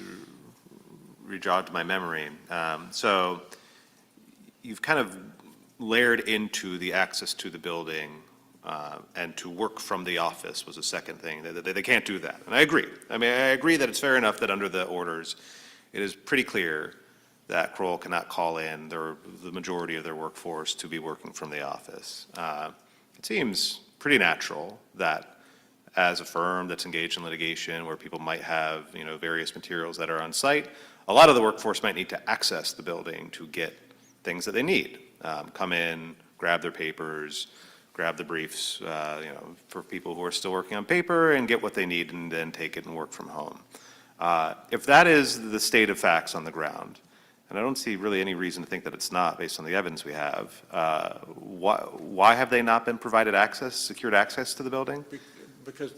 rejogged my memory. So you've kind of layered into the access to the building and to work from the office was a second thing. They can't do that. And I agree. I mean, I agree that it's fair enough that under the orders, it is pretty clear that Crowell cannot call in the majority of their workforce to be working from the office. It seems pretty natural that as a firm that's engaged in litigation where people might have, various materials that are on site, a lot of the workforce might need to access the building to get things that they need. Come in, grab their papers, grab the briefs, for people who are still working on paper and get what they need and then take it and work from home. If that is the state of facts on the ground, and I don't see really any reason to think that it's not based on the evidence we have, why have they not been provided access, secured access to the building? Because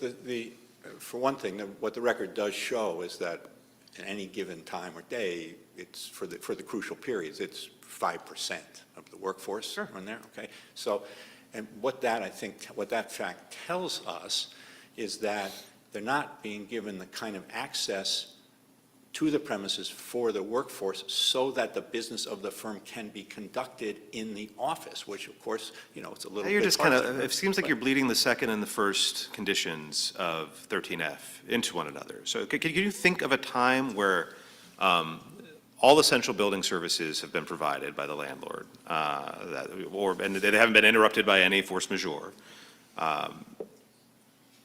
for one thing, what the record does show is that at any given time or day, it's for the crucial periods, it's 5% of the workforce in there, okay? So, and what that fact tells us is that they're not being given the kind of access to the premises for the workforce so that the business of the firm can be conducted in the office, which of course, it's a little bit. You're just it seems like you're bleeding the second and the first conditions of 13F into one another. So can you think of a time where all essential building services have been provided by the landlord, and they haven't been interrupted by any force majeure,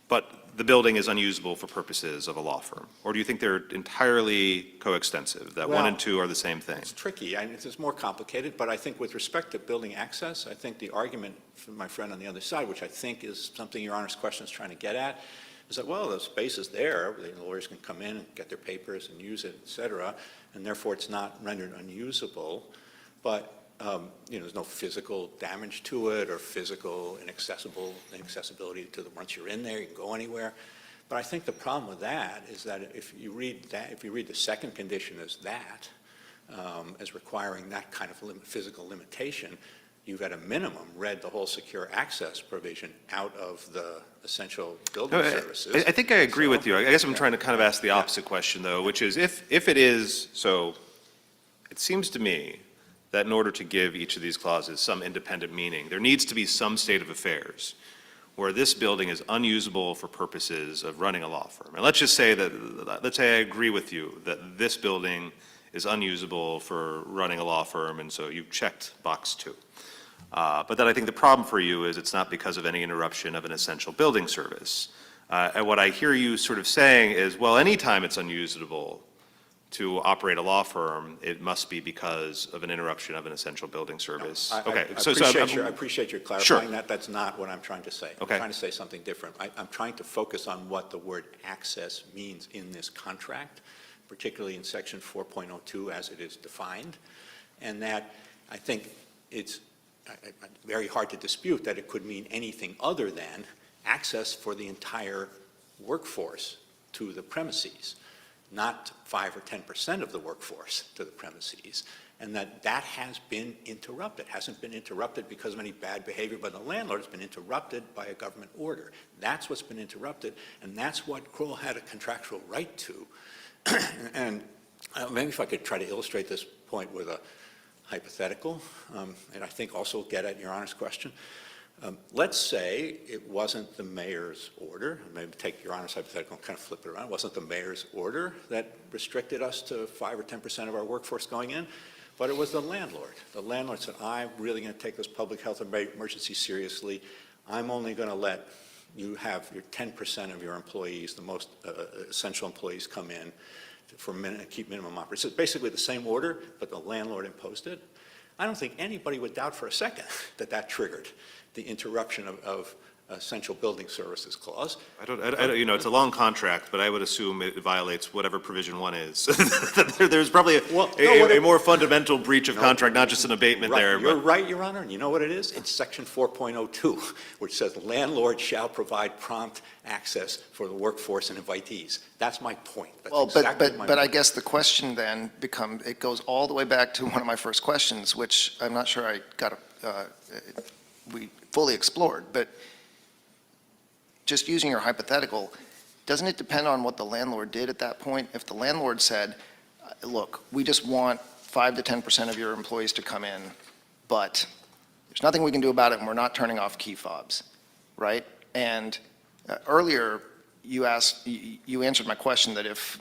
but the building is unusable for purposes of a law firm? Or do you think they're entirely coextensive, that one and two are the same thing? It's tricky. It's more complicated, but I think with respect to building access, I think the argument from my friend on the other side, which I think is something Your Honor's question is trying to get at, is that, well, the space is there, the lawyers can come in and get their papers and use it, et cetera, and therefore it's not rendered unusable, but there's no physical damage to it or physical inaccessibility to once you're in there, you can go anywhere. But I think the problem with that is that if you read the second condition as as requiring that kind of physical limitation, you've at a minimum read the whole secure access provision out of the essential building services. I think I agree with you. I guess I'm trying to kind of ask the opposite question, though, which is if it is, so it seems to me that in order to give each of these clauses some independent meaning, there needs to be some state of affairs where this building is unusable for purposes of running a law firm. And let's just say let's say I agree with you that this building is unusable for running a law firm, and so you've checked box 2. But then I think the problem for you is it's not because of any interruption of an essential building service. And what I hear you sort of saying is, well, anytime it's unusable to operate a law firm, it must be because of an interruption of an essential building service. No, okay, I appreciate your clarifying Sure. that. That's not what I'm trying to say. Okay. I'm trying to say something different. I'm trying to focus on what the word access means in this contract, particularly in section 4.02 as it is defined, and that I think it's very hard to dispute that it could mean anything other than access for the entire workforce to the premises, not 5 or 10% of the workforce to the premises, and that has been interrupted. It hasn't been interrupted because of any bad behavior by the landlord. It's been interrupted by a government order. That's what's been interrupted, and that's what Crowell had a contractual right to. And maybe if I could try to illustrate this point with a hypothetical, and I think also get at Your Honor's question. Let's say it wasn't the mayor's order, maybe take Your Honor's hypothetical and kind of flip it around. It wasn't the mayor's order that restricted us to 5 or 10% of our workforce going in, but it was the landlord. The landlord said, I'm really going to take this public health emergency seriously. I'm only going to let you have your 10% of your employees, the most essential employees, come in for keep minimum operations. It's basically the same order, but the landlord imposed it. I don't think anybody would doubt for a second that that triggered the interruption of essential building services clause. I don't, you know, it's a long contract, but I would assume it violates whatever provision one is. There's probably a more fundamental breach of contract, not just an abatement Right, there. you're But right, Your Honor, and you know what it is? It's section 4.02, which says landlord shall provide prompt access for the workforce and invitees. That's my point. That's Well, exactly my but I point. guess the question then it goes all the way back to one of my first questions, which I'm not sure I got, we fully explored, but just using your hypothetical, doesn't it depend on what the landlord did at that point? If the landlord said, look, we just want 5 to 10% of your employees to come in, but there's nothing we can do about it, and we're not turning off key fobs, right? And earlier, you answered my question that if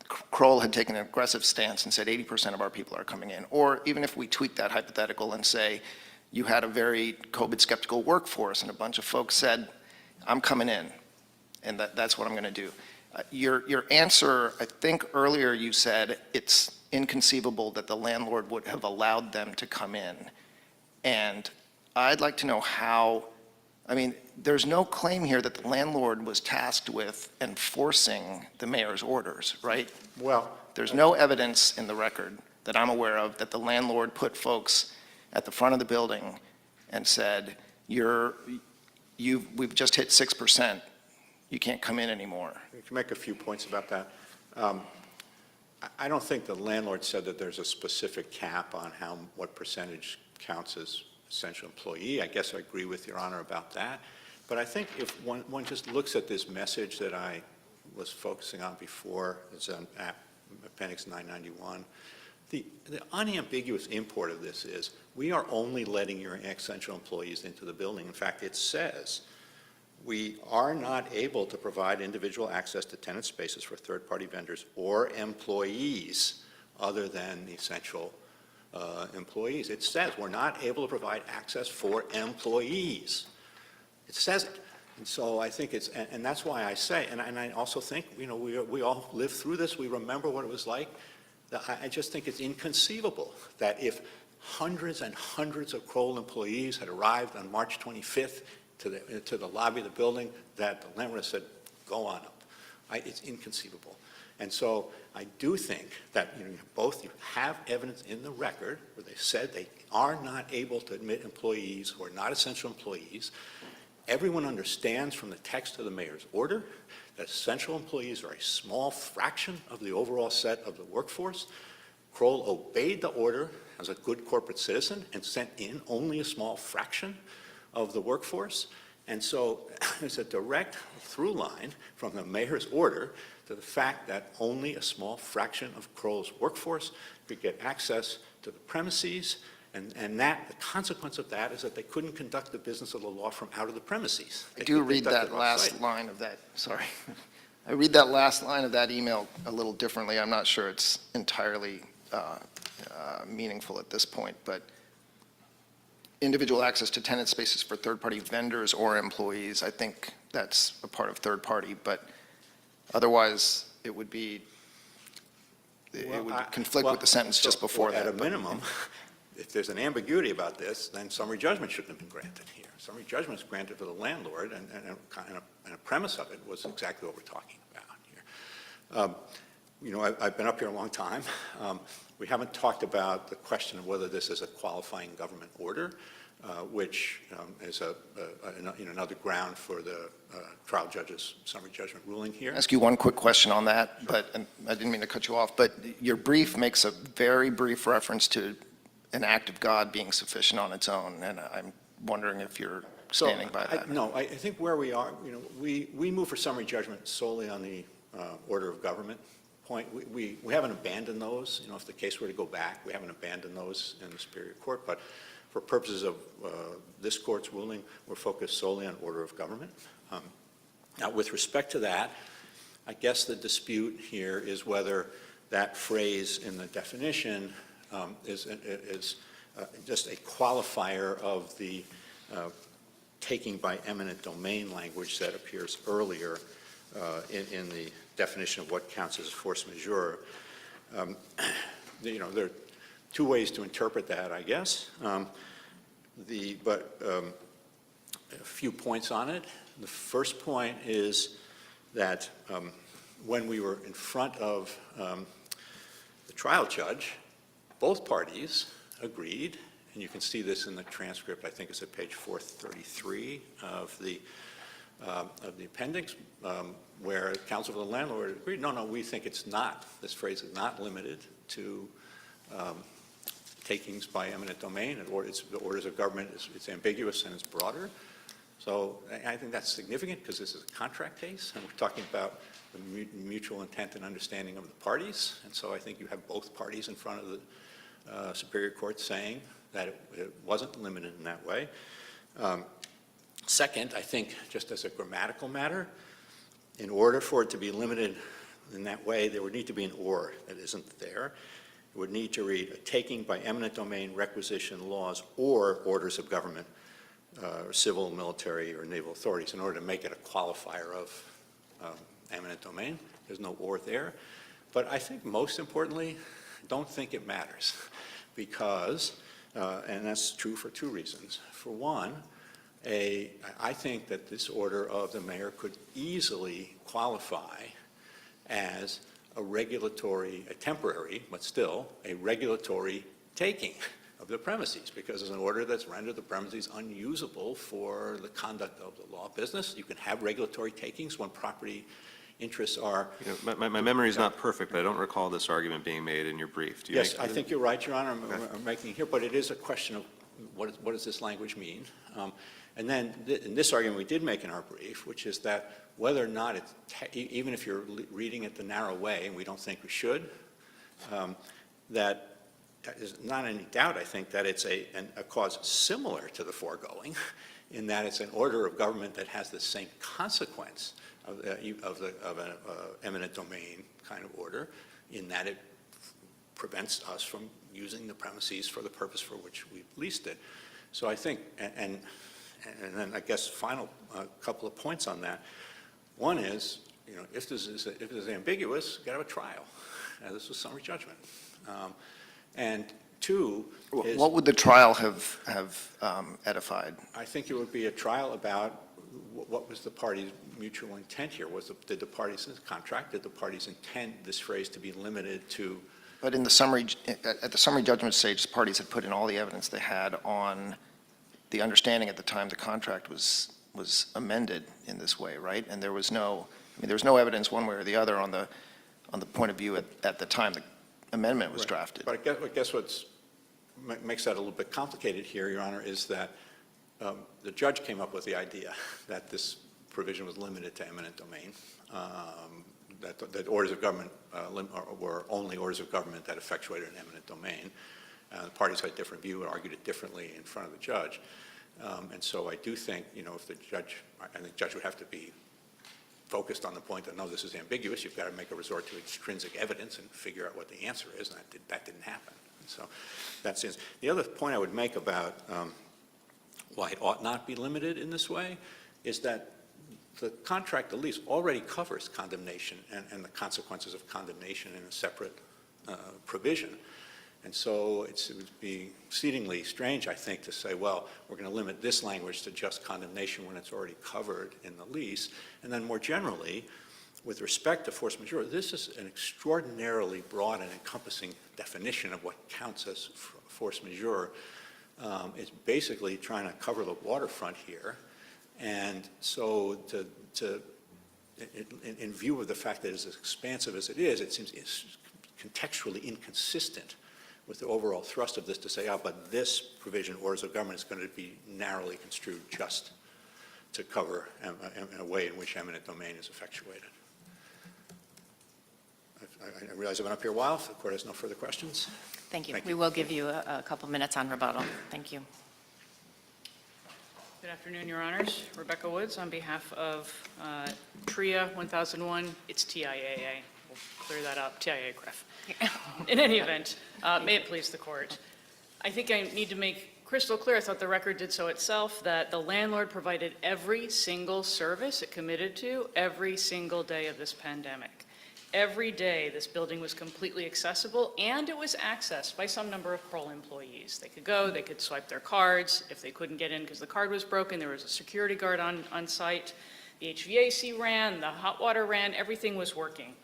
Crowell had taken an aggressive stance and said 80% of our people are coming in, or even if we tweak that hypothetical and say you had a very COVID-skeptical workforce and a bunch of folks said, I'm coming in, and that's what I'm going to do. Your answer, I think earlier you said it's inconceivable that the landlord would have allowed them to come in. And I'd like to know how, I mean, there's no claim here that the landlord was tasked with enforcing the mayor's orders, right? Well, There's no evidence in the record that I'm aware of that the landlord put folks at the front of the building and said, we've just hit 6%, you can't come in anymore. I can make a few points about that. I don't think the landlord said that there's a specific cap on what percentage counts as essential employee. I guess I agree with Your Honor about that. But I think if one just looks at this message that I was focusing on before, it's on Appendix 991, the unambiguous import of this is we are only letting your essential employees into the building. In fact, it says we are not able to provide individual access to tenant spaces for third-party vendors or employees other than the essential employees. It says we're not able to provide access for employees. It says it. And so I think it's, and that's why I say, and I also think, you know, we all lived through this. We remember what it was like. I just think it's inconceivable that if hundreds and hundreds of Crowell employees had arrived on March 25th to the lobby of the building, that the landlord said, go on up. It's inconceivable. And so I do think that you have evidence in the record where they said they are not able to admit employees who are not essential employees. Everyone understands from the text of the mayor's order that essential employees are a small fraction of the overall set of the workforce. Crowell obeyed the order as a good corporate citizen and sent in only a small fraction of the workforce. And so there's a direct through line from the mayor's order to the fact that only a small fraction of Crowell's workforce could get access to the premises. And that, the consequence of that is that they couldn't conduct the business of the law from out of the premises. I do read that last line of that, sorry. I read that last line of that email a little differently. I'm not sure it's entirely meaningful at this point, but individual access to tenant spaces for third-party vendors or employees, I think that's a part of third-party, but otherwise it would be, it would conflict with the sentence just before that. At a minimum, if there's an ambiguity about this, then summary judgment shouldn't have been granted here. Summary judgment is granted to the landlord, and a premise of it was exactly what we're talking about here. You know, I've been up here a long time. We haven't talked about the question of whether this is a qualifying government order, which is another ground for the trial judge's summary judgment ruling here. I'll ask you one quick question on that, but and I didn't mean to cut you off, but your brief makes a very brief reference to an act of God being sufficient on its own, and I'm wondering if you're standing by that. No, I think where we are, you know, we move for summary judgment solely on the order of government point. We haven't abandoned those. You know, if the case were to go back, we haven't abandoned those in the Superior Court, but for purposes of this court's ruling, we're focused solely on order of government. Now, with respect to that, I guess the dispute here is whether that phrase in the definition is just a qualifier of the taking by eminent domain language that appears earlier in the definition of what counts as force majeure. You know, there are two ways to interpret that, I guess. a few points on it. The first point is that when we were in front of the trial judge, both parties agreed, and you can see this in the transcript, I think it's at page 433 of the appendix, where counsel for the landlord agreed, no, we think it's not, this phrase is not limited to takings by eminent domain, or it's the orders of government, it's ambiguous and it's broader. So I think that's significant because this is a contract case, and we're talking about the mutual intent and understanding of the parties. And so I think you have both parties in front of the Superior Court saying that it wasn't limited in that way. Second, I think just as a grammatical matter, in order for it to be limited in that way, there would need to be an or that isn't there. It would need to read a taking by eminent domain, requisition, laws, or orders of government, or civil, military, or naval authorities in order to make it a qualifier of eminent domain. There's no or there. But I think most importantly, don't think it matters because, and that's true for two reasons. For one, I think that this order of the mayor could easily qualify as a temporary, but still, a regulatory taking of the premises, because it's an order that's rendered the premises unusable for the conduct of the law business. You can have regulatory takings when property interests are. You know, my memory is not perfect, but I don't recall this argument being made in your brief. Do you Yes, I think you're right, Your Honor. I'm making it here, but it is a question of what does this language mean? And then in this argument we did make in our brief, which is that whether or not it's, even if you're reading it the narrow way, and we don't think we should, that there's not any doubt, I think, that it's a cause similar to the foregoing, in that it's an order of government that has the same consequence of an eminent domain kind of order, in that it prevents us from using the premises for the purpose for which we leased it. So I think, and then I guess final couple of points on that. One is, you know, if this is ambiguous, you got to have a trial. This was summary judgment. And two is, What would the trial have edified? I think it would be a trial about what was the party's mutual intent here. Did the parties in the contract, did the parties intend this phrase to be limited to? But at the summary judgment stage, the parties had put in all the evidence they had on the understanding at the time the contract was amended in this way, right? And there was no evidence one way or the other on the point of view at the time the amendment was drafted. But I guess what makes that a little bit complicated here, Your Honor, is that the judge came up with the idea that this provision was limited to eminent domain, that orders of government were only orders of government that effectuated an eminent domain. The parties had a different view and argued it differently in front of the judge. And so I do think, you know, if the judge, I think the judge would have to be focused on the point that, no, this is ambiguous, you've got to make a resort to extrinsic evidence and figure out what the answer is, and that didn't happen. And so that's it. The other point I would make about why it ought not be limited in this way is that the contract, the lease, already covers condemnation and the consequences of condemnation in a separate provision. And so it would be exceedingly strange, I think, to say, well, we're going to limit this language to just condemnation when it's already covered in the lease. And then more generally, with respect to force majeure, this is an extraordinarily broad and encompassing definition of what counts as force majeure. It's basically trying to cover the waterfront here. And so in view of the fact that it's as expansive as it is, it seems contextually inconsistent with the overall thrust of this to say, but this provision, orders of government, is going to be narrowly construed just to cover in a way in which eminent domain is effectuated. I realize I've been up here a while. If the court has no further questions. Thank you. Thank We you. will give you a couple minutes on rebuttal. Thank you. Good afternoon, Your Honors. Rebecca Woods on behalf of TREA 1001. It's TIAA. We'll clear that up. TIAA Griff. In any event, may it please the court. I think I need to make crystal clear, I thought the record did so itself, that the landlord provided every single service it committed to every single day of this pandemic. Every day, this building was completely accessible, and it was accessed by some number of Kroll employees. They could go, they could swipe their cards. If they couldn't get in because the card was broken, there was a security guard on site. The HVAC ran, the hot water ran, everything was working.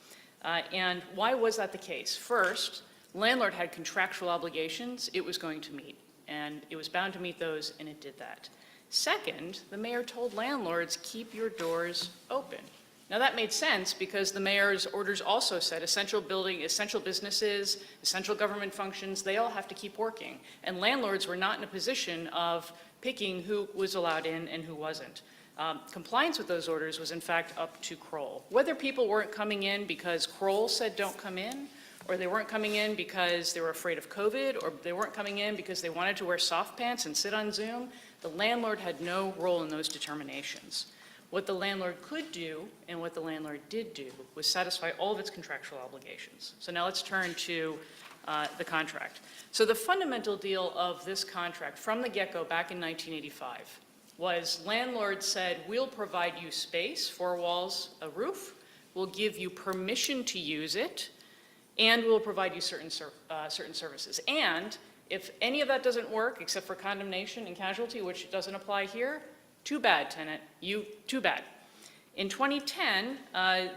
And why was that the case? First, landlord had contractual obligations it was going to meet, and it was bound to meet those, and it did that. Second, the mayor told landlords, keep your doors open. Now, that made sense because the mayor's orders also said essential businesses, essential government functions, they all have to keep working. And landlords were not in a position of picking who was allowed in and who wasn't. Compliance with those orders was in fact up to Kroll. Whether people weren't coming in because Kroll said don't come in, or they weren't coming in because they were afraid of COVID, or they weren't coming in because they wanted to wear soft pants and sit on Zoom, the landlord had no role in those determinations. What the landlord could do, and what the landlord did do, was satisfy all of its contractual obligations. So now let's turn to the contract. So the fundamental deal of this contract from the get-go back in 1985 was landlord said, we'll provide you space, 4 walls, a roof, we'll give you permission to use it, and we'll provide you certain services. And if any of that doesn't work, except for condemnation and casualty, which doesn't apply here, too bad, tenant, too bad. In 2010,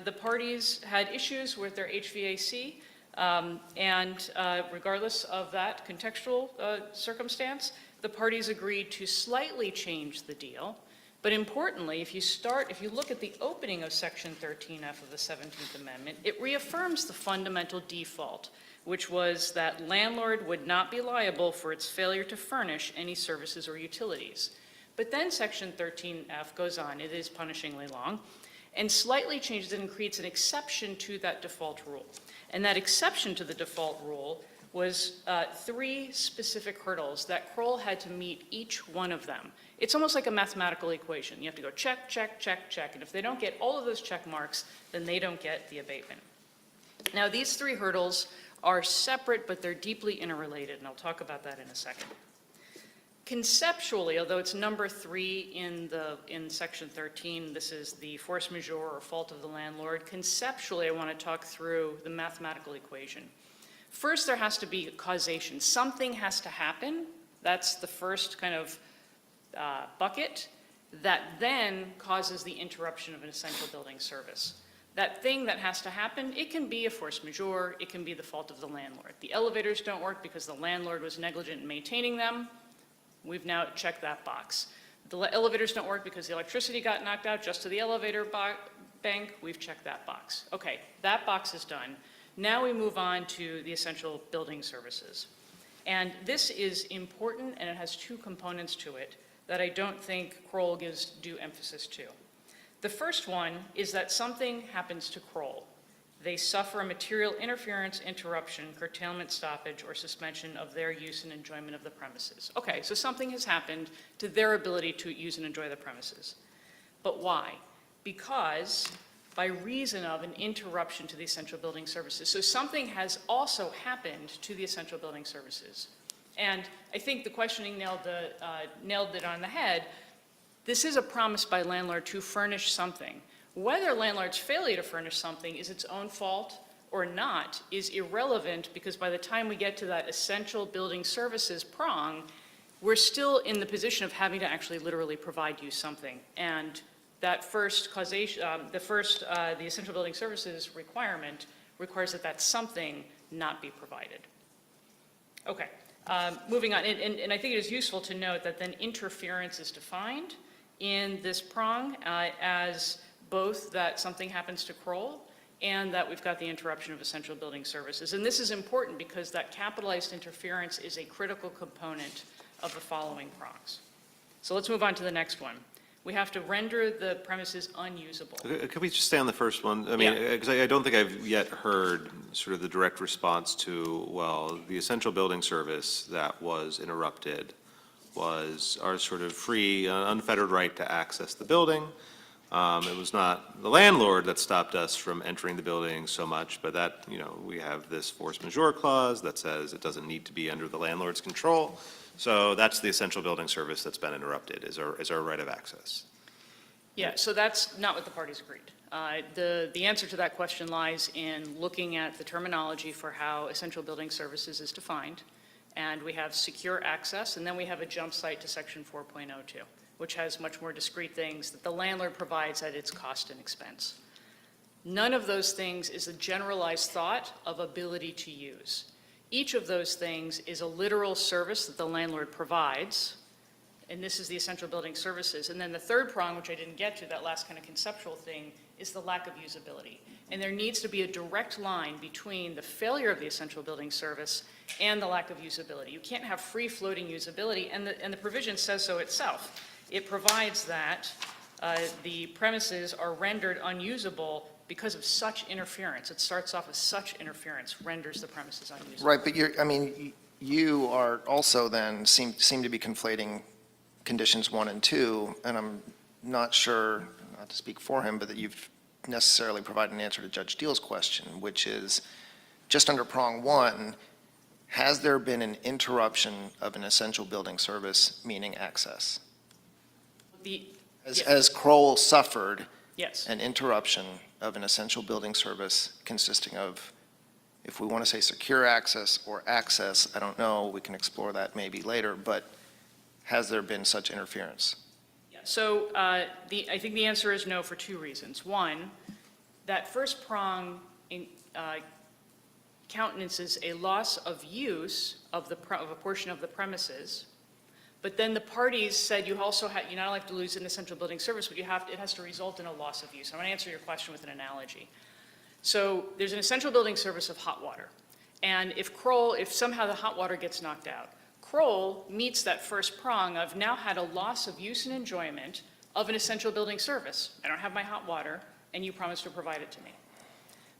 the parties had issues with their HVAC, and regardless of that contextual circumstance, the parties agreed to slightly change the deal. But importantly, if you look at the opening of Section 13F of the 17th Amendment, it reaffirms the fundamental default, which was that landlord would not be liable for its failure to furnish any services or utilities. But then Section 13F goes on, it is punishingly long, and slightly changes it and creates an exception to that default rule. And that exception to the default rule was 3 specific hurdles that Kroll had to meet each one of them. It's almost like a mathematical equation. You have to go check, check, check, check, and if they don't get all of those check marks, then they don't get the abatement. Now, these 3 hurdles are separate, but they're deeply interrelated, and I'll talk about that in a second. Conceptually, although it's number 3 in Section 13, this is the force majeure or fault of the landlord. Conceptually, I want to talk through the mathematical equation. First, there has to be causation. Something has to happen. That's the first kind of bucket that then causes the interruption of an essential building service. That thing that has to happen, it can be a force majeure, it can be the fault of the landlord. The elevators don't work because the landlord was negligent in maintaining them. We've now checked that box. The elevators don't work because the electricity got knocked out just to the elevator bank. We've checked that box. Okay, that box is done. Now we move on to the essential building services. And this is important, and it has 2 components to it that I don't think Kroll gives due emphasis to. The first one is that something happens to Kroll. They suffer a material interference, interruption, curtailment, stoppage, or suspension of their use and enjoyment of the premises. Okay, so something has happened to their ability to use and enjoy the premises. But why? Because by reason of an interruption to the essential building services. So something has also happened to the essential building services. And I think the questioning nailed it on the head. This is a promise by landlord to furnish something. Whether landlord's failure to furnish something is its own fault or not is irrelevant, because by the time we get to that essential building services prong, we're still in the position of having to actually literally provide you something. And that first causation, the essential building services requirement requires that something not be provided. Okay, moving on, and I think it is useful to note that then interference is defined in this prong as both that something happens to Kroll and that we've got the interruption of essential building services. And this is important because that capitalized interference is a critical component of the following prongs. So let's move on to the next one. We have to render the premises unusable. Could we just stay on the first one? I mean, because I don't think I've yet heard sort of the direct response to, well, the essential building service that was interrupted was our sort of free, unfettered right to access the building. It was not the landlord that stopped us from entering the building so much, but that, we have this force majeure clause that says it doesn't need to be under the landlord's control. So that's the essential building service that's been interrupted, is our right of access. Yeah, so that's not what the parties agreed. The answer to that question lies in looking at the terminology for how essential building services is defined. And we have secure access, and then we have a jump site to section 4.02, which has much more discrete things that the landlord provides at its cost and expense. None of those things is a generalized thought of ability to use. Each of those things is a literal service that the landlord provides, and this is the essential building services. And then the third prong, which I didn't get to, that last kind of conceptual thing, is the lack of usability. And there needs to be a direct line between the failure of the essential building service and the lack of usability. You can't have free-floating usability, and the provision says so itself. It provides that the premises are rendered unusable because of such interference. It starts off with such interference renders the premises unusable. Right, but you are also then seem to be conflating conditions 1 and 2, and I'm not sure, not to speak for him, but that you've necessarily provided an answer to Judge Deal's question, which is, just under prong 1, has there been an interruption of an essential building service, meaning access? Has Crowell suffered Yes. an interruption of an essential building service consisting of, if we want to say secure access or access, I don't know, we can explore that maybe later, but has there been such interference? So I think the answer is no for 2 reasons. One, that first prong countenances a loss of use of a portion of the premises, but then the parties said you not only have to lose an essential building service, but it has to result in a loss of use. I'm going to answer your question with an analogy. So there's an essential building service of hot water, and if somehow the hot water gets knocked out, Crowell meets that first prong of now had a loss of use and enjoyment of an essential building service. I don't have my hot water, and you promised to provide it to me.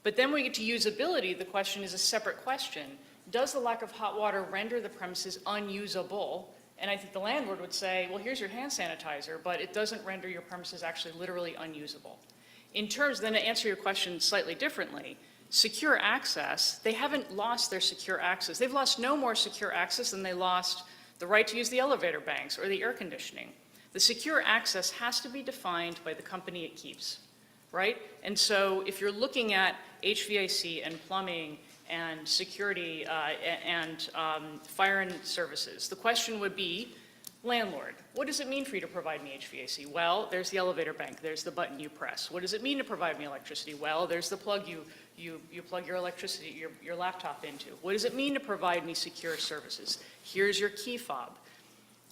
But then when we get to usability, the question is a separate question. Does the lack of hot water render the premises unusable? And I think the landlord would say, well, here's your hand sanitizer, but it doesn't render your premises actually literally unusable. In terms, then to answer your question slightly differently, secure access, they haven't lost their secure access. They've lost no more secure access than they lost the right to use the elevator banks or the air conditioning. The secure access has to be defined by the company it keeps, right? And so if you're looking at HVAC and plumbing and security and fire and services, the question would be, landlord, what does it mean for you to provide me HVAC? Well, there's the elevator bank, there's the button you press. What does it mean to provide me electricity? Well, there's the plug you plug your electricity, your laptop into. What does it mean to provide me secure services? Here's your key fob.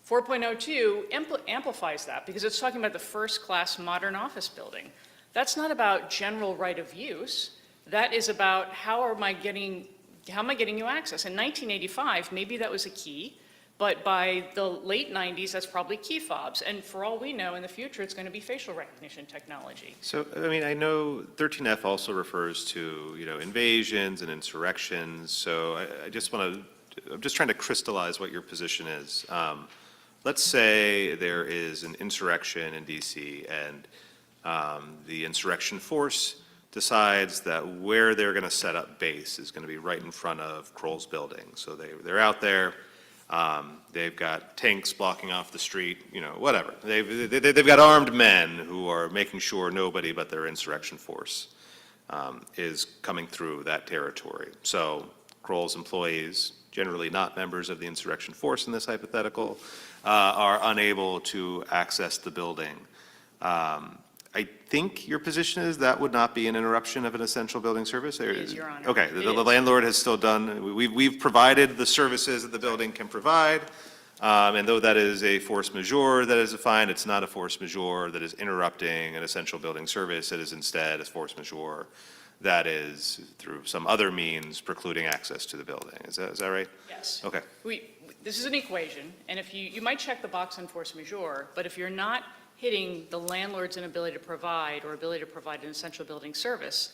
4.02 amplifies that because it's talking about the first-class modern office building. That's not about general right of use. That is about how am I getting you access? In 1985, maybe that was a key. But by the late 90s, that's probably key fobs. And for all we know, in the future, it's going to be facial recognition technology. So, I mean, I know 13F also refers to, invasions and insurrections. So I'm just trying to crystallize what your position is. Let's say there is an insurrection in DC and the insurrection force decides that where they're going to set up base is going to be right in front of Crowell's building. So they're out there. They've got tanks blocking off the street, whatever. They've got armed men who are making sure nobody but their insurrection force is coming through that territory. So Crowell's employees, generally not members of the insurrection force in this hypothetical, are unable to access the building. I think your position is that would not be an interruption of an essential building service? It is, Your Honor. Okay, It the is. landlord has still done, we've provided the services that the building can provide, and though that is a force majeure that is defined, it's not a force majeure that is interrupting an essential building service. It is instead a force majeure that is, through some other means, precluding access to the building. Is that right? Yes. Okay. This is an equation, and if you might check the box on force majeure, but if you're not hitting the landlord's inability to provide or ability to provide an essential building service,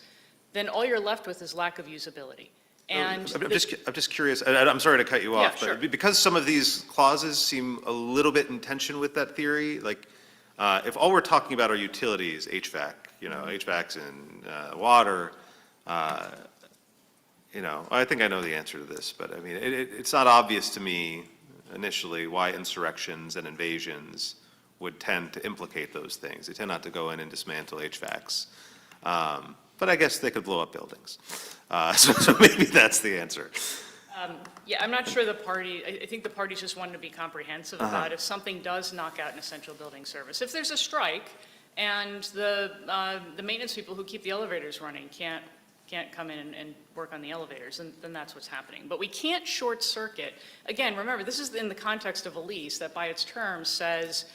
then all you're left with is lack of usability. And I'm just curious, and I'm sorry to cut you off, sure. but because some of these clauses seem a little bit in tension with that theory, like if all we're talking about are utilities, HVAC, HVACs and water, I think I know the answer to this, but I mean, it's not obvious to me initially why insurrections and invasions would tend to implicate those things. They tend not to go in and dismantle HVACs. But I guess they could blow up buildings. So maybe that's the answer. Yeah, I'm not sure the party, I think the parties just wanted to be comprehensive about if something does knock out an essential building service. If there's a strike and the maintenance people who keep the elevators running can't come in and work on the elevators, then that's what's happening. But we can't short circuit. Again, remember, this is in the context of a lease that by its terms says,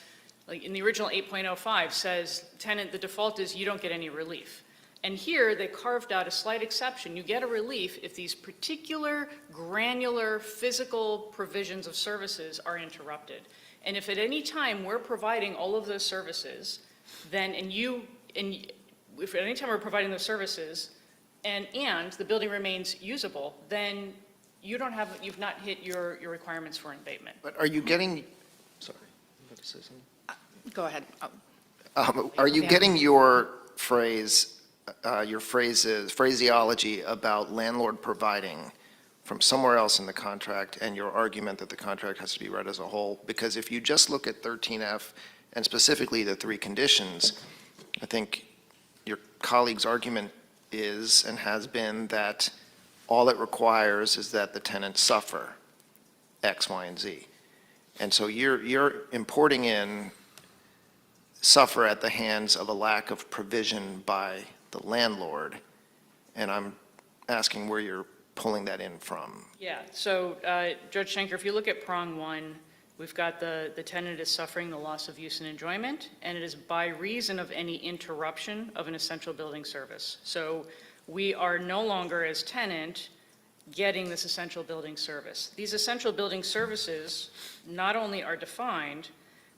like in the original 8.05 says, tenant, the default is you don't get any relief. And here, they carved out a slight exception. You get a relief if these particular granular physical provisions of services are interrupted. And if at any time we're providing all of those services, then, if at any time we're providing those services and the building remains usable, then you've not hit your requirements for abatement. But are you getting, sorry, you want to say something? Go ahead. Are you Yeah. getting your phraseology about landlord providing from somewhere else in the contract and your argument that the contract has to be read as a whole? Because if you just look at 13F and specifically the three conditions, I think your colleague's argument is and has been that all it requires is that the tenant suffer X, Y, and Z. And so you're importing in suffer at the hands of a lack of provision by the landlord, and I'm asking where you're pulling that in from. Yeah, so Judge Schenker, if you look at prong one, we've got the tenant is suffering the loss of use and enjoyment, and it is by reason of any interruption of an essential building service. So we are no longer, as tenant, getting this essential building service. These essential building services not only are defined,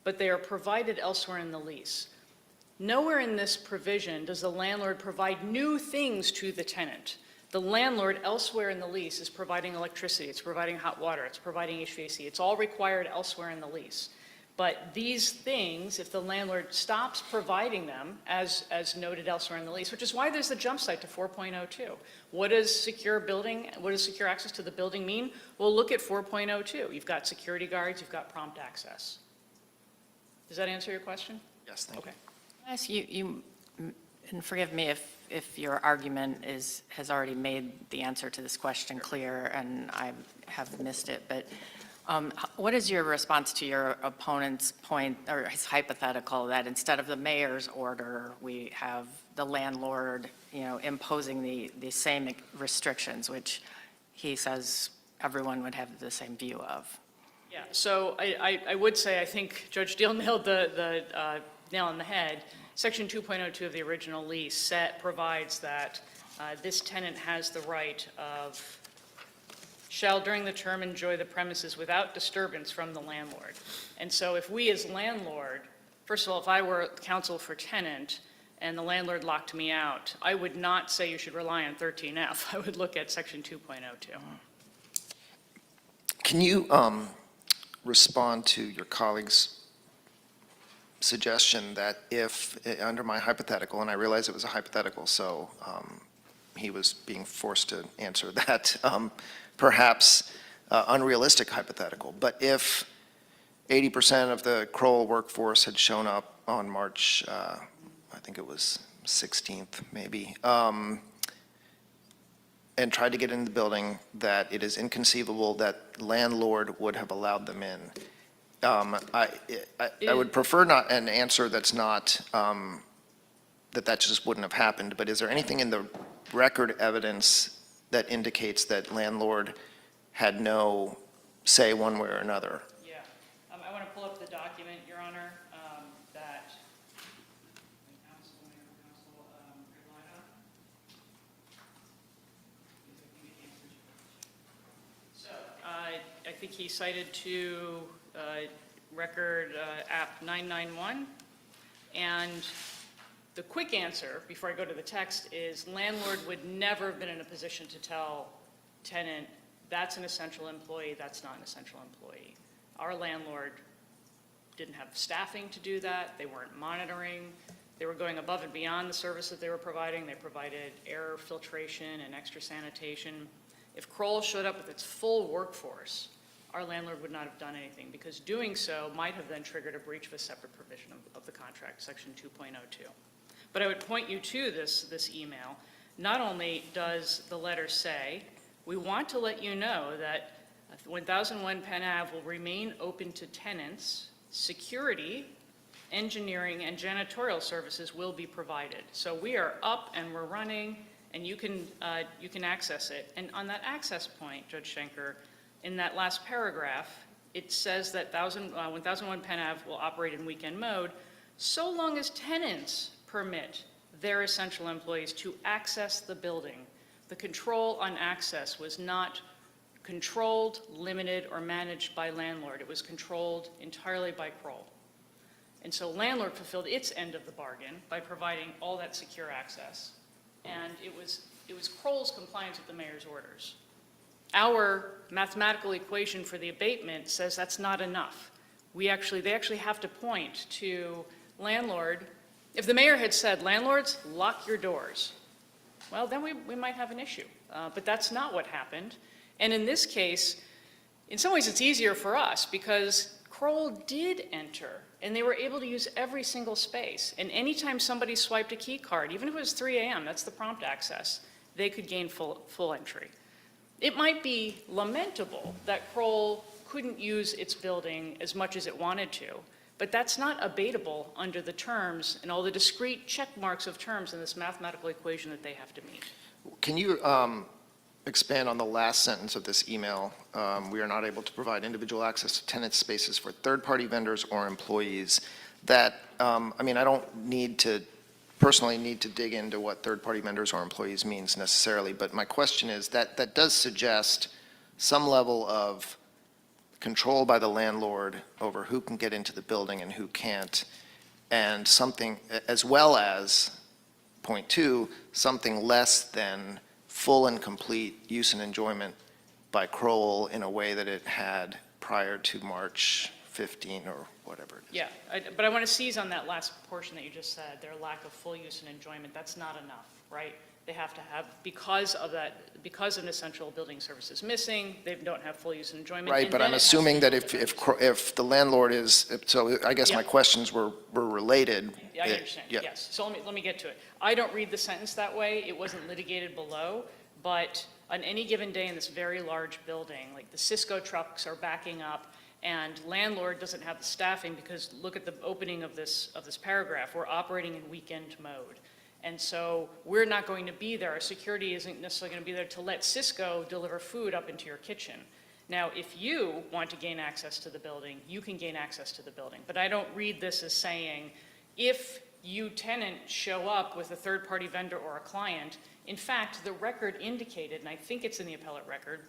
but they are provided elsewhere in the lease. Nowhere in this provision does the landlord provide new things to the tenant. The landlord elsewhere in the lease is providing electricity, it's providing hot water, it's providing HVAC. It's all required elsewhere in the lease. But these things, if the landlord stops providing them, as noted elsewhere in the lease, which is why there's the jump site to 4.02. What does secure access to the building mean? Well, look at 4.02. You've got security guards, you've got prompt access. Does that answer your question? Yes, thank you. Okay. Can I ask you, and forgive me if your argument has already made the answer to this question clear and I have missed it, but what is your response to your opponent's point, or his hypothetical, that instead of the mayor's order, we have the landlord, imposing the same restrictions, which he says everyone would have the same view of? Yeah, so I would say, I think Judge Deal nailed the nail on the head. Section 2.02 of the original lease provides that this tenant has the right of, shall during the term enjoy the premises without disturbance from the landlord. And so if we as landlord, first of all, if I were counsel for tenant and the landlord locked me out, I would not say you should rely on 13F. I would look at section 2.02. Can you respond to your colleague's suggestion that if, under my hypothetical, and I realize it was a hypothetical, so he was being forced to answer that, perhaps unrealistic hypothetical, but if 80% of the CROWELL workforce had shown up on March, I think it was 16th maybe, and tried to get in the building, that it is inconceivable that landlord would have allowed them in. I would prefer not an answer that's not, that just wouldn't have happened, but is there anything in the record evidence that indicates that landlord had no say one way or another? Yeah, I want to pull up the document, Your Honor, that So I think he cited to record app 991, and the quick answer, before I go to the text, is landlord would never have been in a position to tell tenant, that's an essential employee, that's not an essential employee. Our landlord didn't have staffing to do that, they weren't monitoring, they were going above and beyond the service that they were providing. They provided air filtration and extra sanitation. If CROWELL showed up with its full workforce, our landlord would not have done anything, because doing so might have then triggered a breach of a separate provision of the contract, section 2.02. But I would point you to this email. Not only does the letter say, we want to let you know that 1001 Penn Ave will remain open to tenants, security, engineering, and janitorial services will be provided. So we are up and we're running, and you can access it. And on that access point, Judge Schenker, in that last paragraph, it says that 1001 Penn Ave will operate in weekend mode so long as tenants permit their essential employees to access the building. The control on access was not controlled, limited, or managed by landlord. It was controlled entirely by Crowell. And so landlord fulfilled its end of the bargain by providing all that secure access. And it was Crowell's compliance with the mayor's orders. Our mathematical equation for the abatement says that's not enough. They actually have to point to landlord. If the mayor had said, landlords, lock your doors, well, then we might have an issue. But that's not what happened. And in this case, in some ways it's easier for us because Crowell did enter, and they were able to use every single space. And anytime somebody swiped a key card, even if it was 3 a.m., that's the prompt access, they could gain full entry. It might be lamentable that Crowell couldn't use its building as much as it wanted to, but that's not abatable under the terms and all the discrete check marks of terms in this mathematical equation that they have to meet. Can you expand on the last sentence of this email? We are not able to provide individual access to tenant spaces for third-party vendors or employees. That, I mean, I don't personally need to dig into what third-party vendors or employees means necessarily, but my question is that does suggest some level of control by the landlord over who can get into the building and who can't, and something, as well as, point two, something less than full and complete use and enjoyment by Crowell in a way that it had prior to March 15 or whatever it is. Yeah, but I want to seize on that last portion that you just said, their lack of full use and enjoyment. That's not enough, right? They have to have, because of an essential building service is missing, they don't have full use and enjoyment. Right, but I'm assuming that if the landlord is, so I guess my Yeah. questions were related. Yeah, I understand, Yeah. yes. So let me get to it. I don't read the sentence that way. It wasn't litigated below, but on any given day in this very large building, like the Cisco trucks are backing up, and landlord doesn't have the staffing because look at the opening of this paragraph. We're operating in weekend mode. And so we're not going to be there. Our security isn't necessarily going to be there to let Cisco deliver food up into your kitchen. Now, if you want to gain access to the building, you can gain access to the building. But I don't read this as saying, if you tenant show up with a third-party vendor or a client, in fact, the record indicated, and I think it's in the appellate record,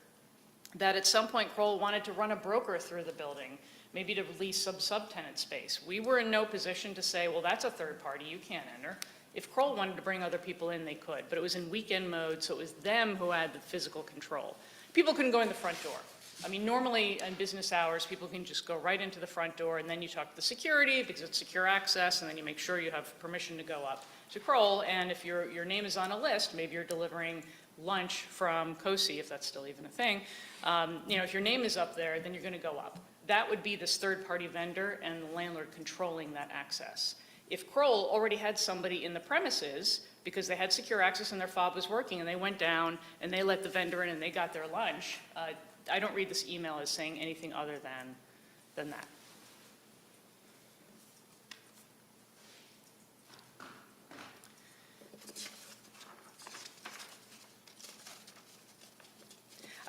that at some point Crowell wanted to run a broker through the building, maybe to lease some subtenant space. We were in no position to say, well, that's a third party, you can't enter. If Crowell wanted to bring other people in, they could, but it was in weekend mode, so it was them who had the physical control. People couldn't go in the front door. I mean, normally in business hours, people can just go right into the front door, and then you talk to the security because it's secure access, and then you make sure you have permission to go up to Crowell, and if your name is on a list, maybe you're delivering lunch from COSI, if that's still even a thing, if your name is up there, then you're going to go up. That would be this third-party vendor and the landlord controlling that access. If Crowell already had somebody in the premises because they had secure access and their fob was working and they went down and they let the vendor in and they got their lunch, I don't read this email as saying anything other than that.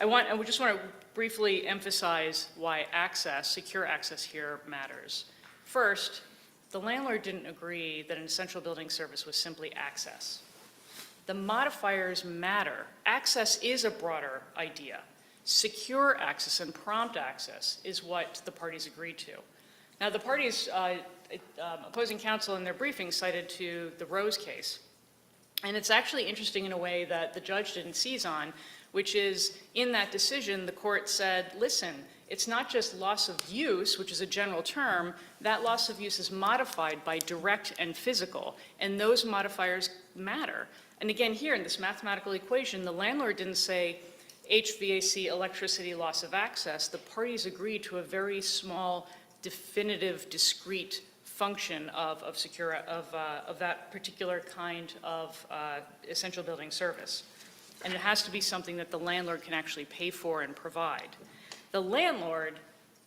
I just want to briefly emphasize why access, secure access here matters. First, the landlord didn't agree that an essential building service was simply access. The modifiers matter. Access is a broader idea. Secure access and prompt access is what the parties agreed to. Now, the parties, opposing counsel in their briefing cited to the Rose case. And it's actually interesting in a way that the judge didn't seize on, which is in that decision, the court said, listen, it's not just loss of use, which is a general term, that loss of use is modified by direct and physical, and those modifiers matter. And again, here in this mathematical equation, the landlord didn't say, HVAC electricity loss of access, the parties agreed to a very small, definitive, discrete function of that particular kind of essential building service. And it has to be something that the landlord can actually pay for and provide. The landlord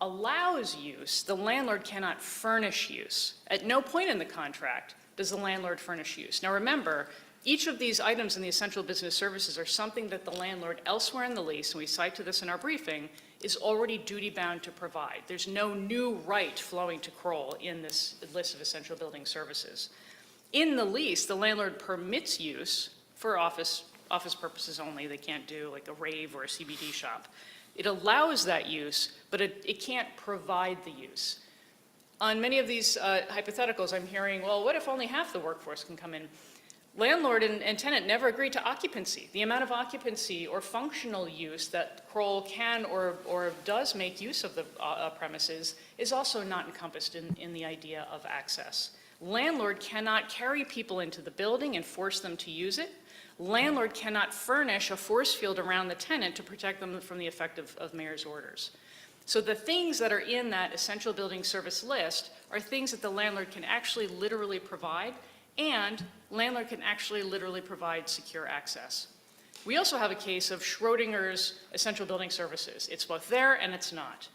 allows use. The landlord cannot furnish use. At no point in the contract does the landlord furnish use. Now remember, each of these items in the essential business services are something that the landlord elsewhere in the lease, and we cite to this in our briefing, is already duty-bound to provide. There's no new right flowing to Crowell in this list of essential building services. In the lease, the landlord permits use for office purposes only. They can't do like a rave or a CBD shop. It allows that use, but it can't provide the use. On many of these hypotheticals, I'm hearing, well, what if only half the workforce can come in? Landlord and tenant never agreed to occupancy. The amount of occupancy or functional use that Crowell can or does make use of the premises is also not encompassed in the idea of access. Landlord cannot carry people into the building and force them to use it. Landlord cannot furnish a force field around the tenant to protect them from the effect of mayor's orders. So the things that are in that essential building service list are things that the landlord can actually literally provide, and landlord can actually literally provide secure access. We also have a case of Schrodinger's essential building services. It's both there and it's not.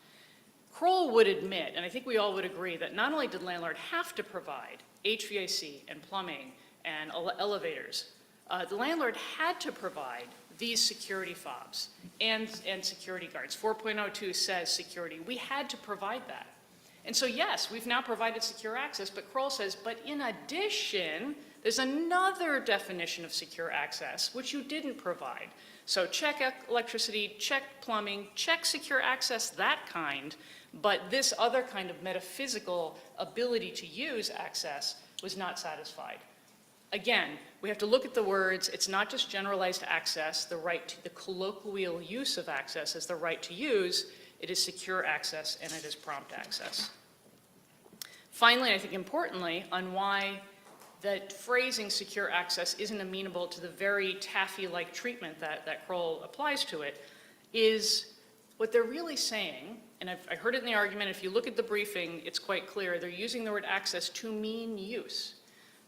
Crowell would admit, and I think we all would agree, that not only did landlord have to provide HVAC and plumbing and elevators, the landlord had to provide these security fobs and security guards. 4.02 says security. We had to provide that. And so yes, we've now provided secure access, but Crowell says, but in addition, there's another definition of secure access, which you didn't provide. So check electricity, check plumbing, check secure access, that kind, but this other kind of metaphysical ability to use access was not satisfied. Again, we have to look at the words. It's not just generalized access, the right to the colloquial use of access as the right to use. It is secure access and it is prompt access. Finally, I think importantly, on why that phrasing secure access isn't amenable to the very taffy-like treatment that Crowell applies to it, is what they're really saying, and I heard it in the argument, if you look at the briefing, it's quite clear, they're using the word access to mean use.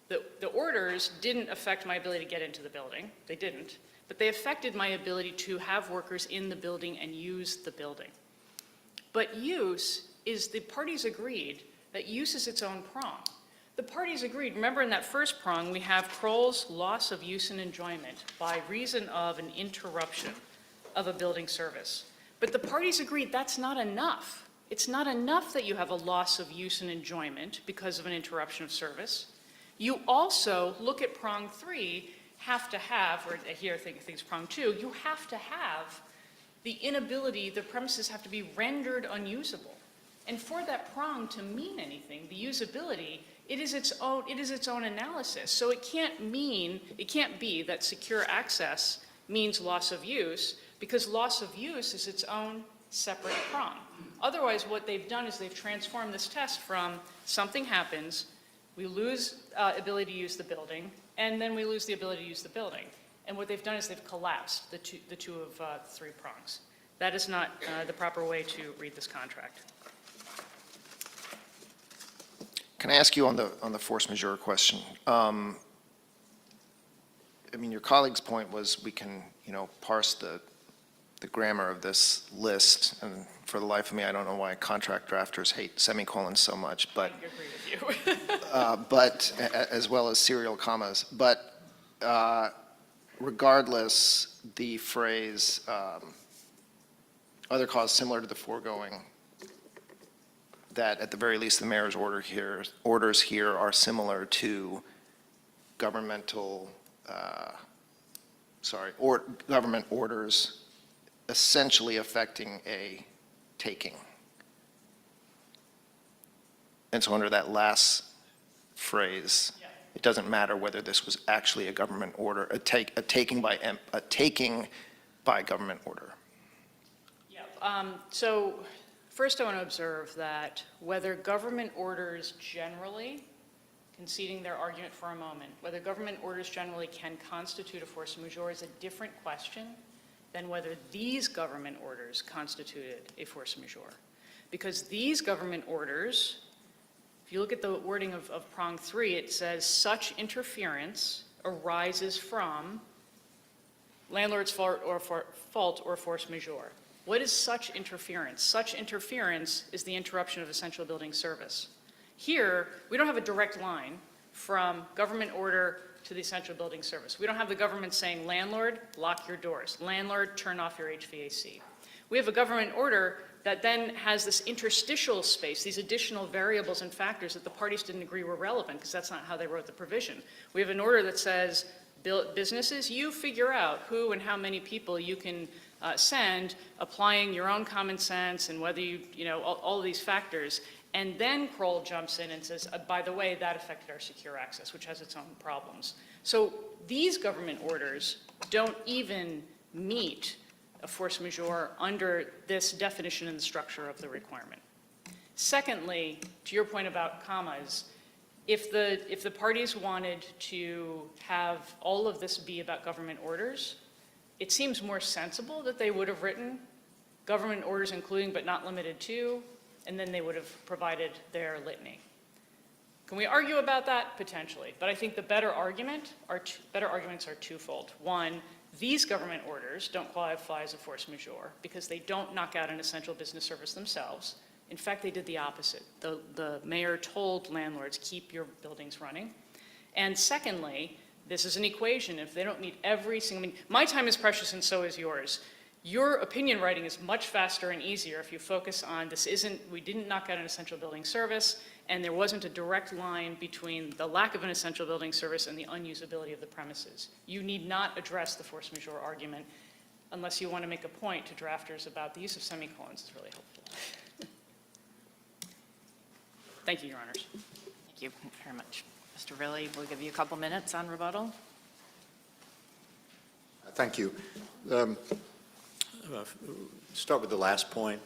The orders didn't affect my ability to get into the building, they didn't, but they affected my ability to have workers in the building and use the building. But use is, the parties agreed that use is its own prong. The parties agreed, remember in that first prong, we have Crowell's loss of use and enjoyment by reason of an interruption of a building service. But the parties agreed that's not enough. It's not enough that you have a loss of use and enjoyment because of an interruption of service. You also, look at prong 3, have to have, or here I think it's prong 2, you have to have the inability, the premises have to be rendered unusable. And for that prong to mean anything, the usability, it is its own analysis. So it can't be that secure access means loss of use, because loss of use is its own separate prong. Otherwise, what they've done is they've transformed this test from something happens, we lose ability to use the building, and then we lose the ability to use the building. And what they've done is they've collapsed the two of the 3 prongs. That is not the proper way to read this contract. Can I ask you on the force majeure question? I mean, your colleague's point was we can, parse the grammar of this list, and for the life of me, I don't know why contract drafters hate semicolons so much, but I agree with you. but as well as serial commas. But regardless, the phrase other cause similar to the foregoing, that at the very least the mayor's orders here are similar to government orders essentially affecting a taking. And so under that last phrase, it doesn't matter whether this was actually a government order, a taking by government order. Yeah. So first I want to observe that whether government orders generally, conceding their argument for a moment, whether government orders generally can constitute a force majeure is a different question than whether these government orders constituted a force majeure. Because these government orders, if you look at the wording of prong 3, it says such interference arises from landlord's fault or force majeure. What is such interference? Such interference is the interruption of essential building service. Here, we don't have a direct line from government order to the essential building service. We don't have the government saying, landlord, lock your doors. Landlord, turn off your HVAC. We have a government order that then has this interstitial space, these additional variables and factors that the parties didn't agree were relevant, because that's not how they wrote the provision. We have an order that says, businesses, you figure out who and how many people you can send, applying your own common sense and whether all of these factors. And then Crowell jumps in and says, by the way, that affected our secure access, which has its own problems. So these government orders don't even meet a force majeure under this definition and the structure of the requirement. Secondly, to your point about commas, if the parties wanted to have all of this be about government orders, it seems more sensible that they would have written government orders including but not limited to, and then they would have provided their litany. Can we argue about that? Potentially. But I think the better arguments are twofold. One, these government orders don't qualify as a force majeure because they don't knock out an essential business service themselves. In fact, they did the opposite. The mayor told landlords, keep your buildings running. And secondly, this is an equation. If they don't meet every single, my time is precious and so is yours. Your opinion writing is much faster and easier if you focus on we didn't knock out an essential building service, and there wasn't a direct line between the lack of an essential building service and the unusability of the premises. You need not address the force majeure argument unless you want to make a point to drafters about the use of semicolons is really helpful. Thank you, Your Honors. Thank you very much. Mr. Riley, we'll give you a couple minutes on rebuttal. Thank you. Start with the last point.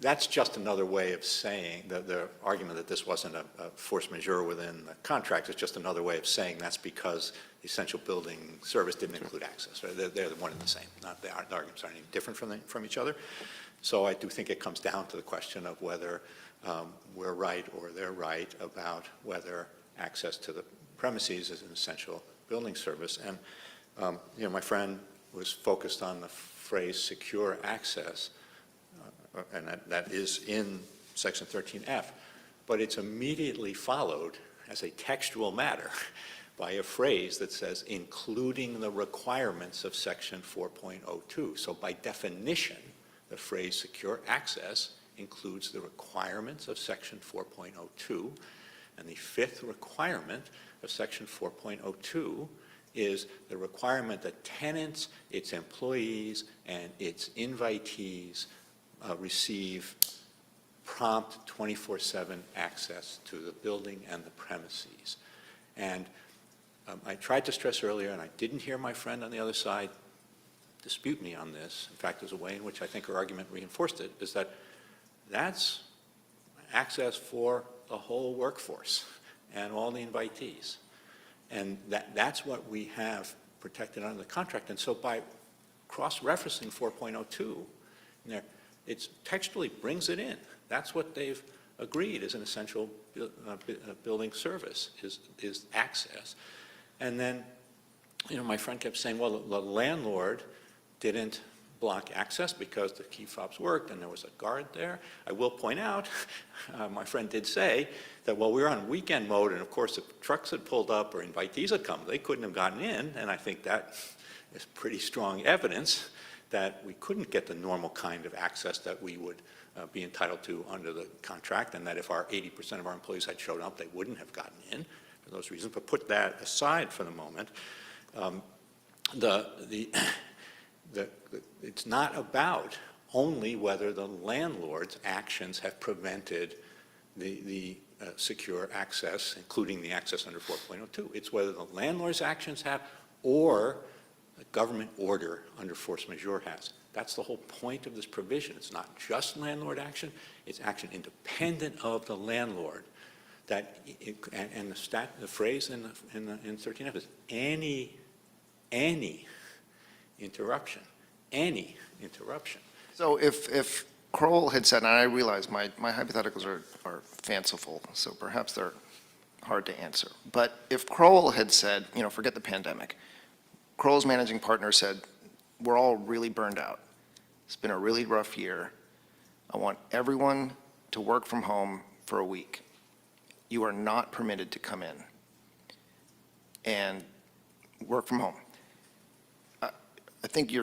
That's just another way of saying, the argument that this wasn't a force majeure within the contract is just another way of saying that's because the essential building service didn't include access. Right? They're the one and the same. The arguments aren't any different from each other. So I do think it comes down to the question of whether we're right or they're right about whether access to the premises is an essential building service. And my friend was focused on the phrase secure access, and that is in Section 13F, but it's immediately followed as a textual matter by a phrase that says including the requirements of Section 4.02. So by definition, the phrase secure access includes the requirements of Section 4.02, and the fifth requirement of Section 4.02 is the requirement that tenants, its employees, and its invitees receive prompt 24/7 access to the building and the premises. And I tried to stress earlier, and I didn't hear my friend on the other side dispute me on this. In fact, there's a way in which I think her argument reinforced it, is that that's access for the whole workforce and all the invitees. And that's what we have protected under the contract. And so by cross-referencing 4.02, it textually brings it in. That's what they've agreed is an essential building service, is access. And then, my friend kept saying, well, the landlord didn't block access because the key fobs worked and there was a guard there. I will point out, my friend did say that while we were on weekend mode, and of course if trucks had pulled up or invitees had come, they couldn't have gotten in, and I think that is pretty strong evidence that we couldn't get the normal kind of access that we would be entitled to under the contract, and that if our 80% of our employees had shown up, they wouldn't have gotten in for those reasons. But put that aside for the moment. It's not about only whether the landlord's actions have prevented the secure access, including the access under 4.02. It's whether the landlord's actions have or a government order under force majeure has. That's the whole point of this provision. It's not just landlord action, it's action independent of the landlord. The phrase in 13F is any interruption, any interruption. So if Crowell had said, and I realize my hypotheticals are fanciful, so perhaps they're hard to answer, but if Crowell had said, forget the pandemic, Crowell's managing partner said, we're all really burned out. It's been a really rough year. I want everyone to work from home for a week. You are not permitted to come in and work from home. I think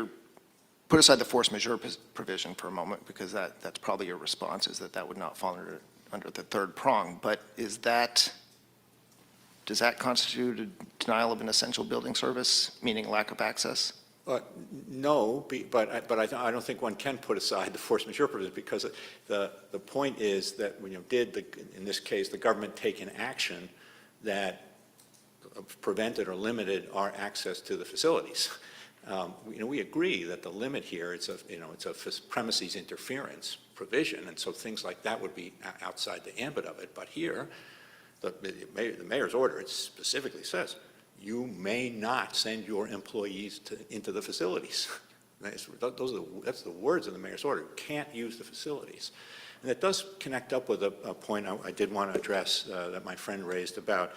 put aside the force majeure provision for a moment, because that's probably your response, is that would not fall under the third prong. But does that constitute a denial of an essential building service, meaning lack of access? No, but I don't think one can put aside the force majeure provision, because the point is that in this case, the government take an action that prevented or limited our access to the facilities. We agree that the limit here, it's a premises interference provision, and so things like that would be outside the ambit of it. But here, the mayor's order, it specifically says, you may not send your employees into the facilities. That's the words of the mayor's order. You can't use the facilities. And that does connect up with a point I did want to address that my friend raised about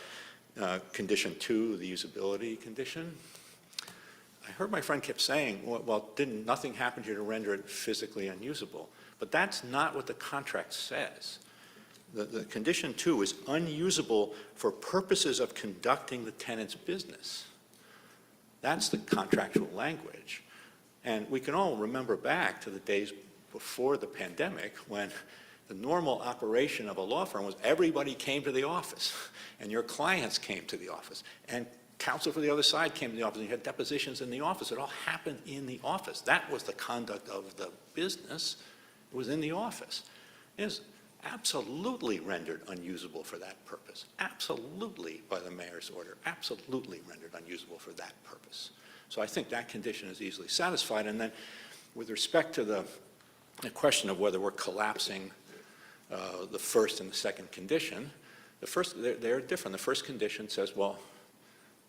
condition 2, the usability condition. I heard my friend kept saying, well, didn't nothing happen here to render it physically unusable? But that's not what the contract says. The condition 2 is unusable for purposes of conducting the tenant's business. That's the contractual language. And we can all remember back to the days before the pandemic when the normal operation of a law firm was everybody came to the office and your clients came to the office and counsel for the other side came to the office and you had depositions in the office. It all happened in the office. That was the conduct of the business. It was in the office. It is absolutely rendered unusable for that purpose. Absolutely by the mayor's order. Absolutely rendered unusable for that purpose. So I think that condition is easily satisfied. And then with respect to the question of whether we're collapsing the first and the second condition, they're different. The first condition says, well,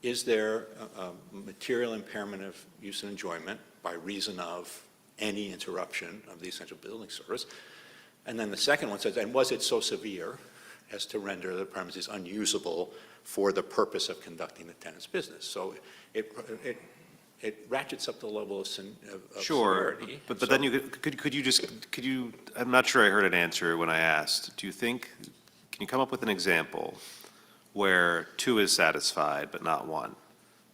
is there a material impairment of use and enjoyment by reason of any interruption of the essential building service? And then the second one says, and was it so severe as to render the premises unusable for the purpose of conducting the tenant's business? So it ratchets up the level of Sure, severity. but then could you, I'm not sure I heard an answer when I asked. Can you come up with an example where 2 is satisfied but not 1?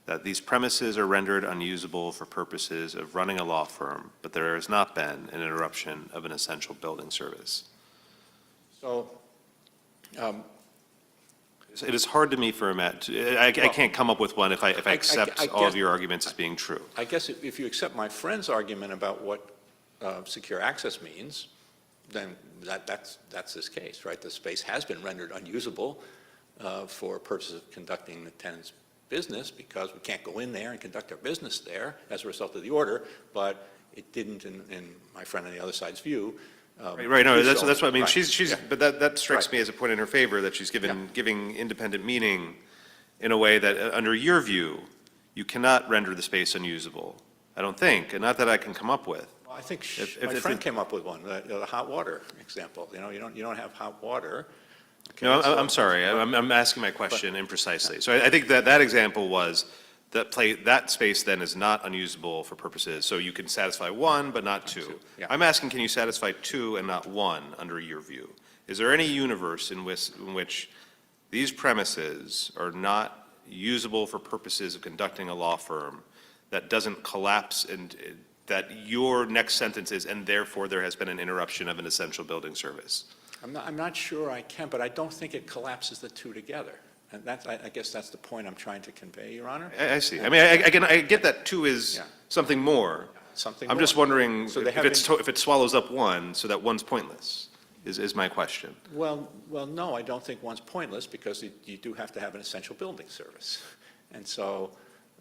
That these premises are rendered unusable for purposes of running a law firm, but there has not been an interruption of an essential building service. So It is hard to me for a Matt, I can't come up with one if I accept all of your arguments as being true. I guess if you accept my friend's argument about what secure access means, then that's this case, right? The space has been rendered unusable for purposes of conducting the tenant's business because we can't go in there and conduct our business there as a result of the order, but it didn't, in my friend on the other side's view. Right, no, that's what I mean. Right. She's, Yeah. but that strikes Right. me as a point in her favor, that she's Yeah. giving independent meaning in a way that, under your view, you cannot render the space unusable. I don't think, and not that I can come up with. Well, I think If my friend came up with one, the hot water example. You don't have hot water. Okay, No, so- I'm sorry, I'm asking my question imprecisely. So I think that example was, that space then is not unusable for purposes, so you can satisfy 1 but not 2. Yeah. I'm asking, can you satisfy 2 and not 1 under your view? Is there any universe in which these premises are not usable for purposes of conducting a law firm that doesn't collapse, and that your next sentence is, and therefore there has been an interruption of an essential building service? I'm not sure I can, but I don't think it collapses the two together. And I guess that's the point I'm trying to convey, Your Honor. I see. I mean, I get that 2 is Yeah. something more. Something I'm more. just wondering So they if it swallows up 1, so that 1's pointless, is my question. Well, no, I don't think one's pointless because you do have to have an essential building service. And so,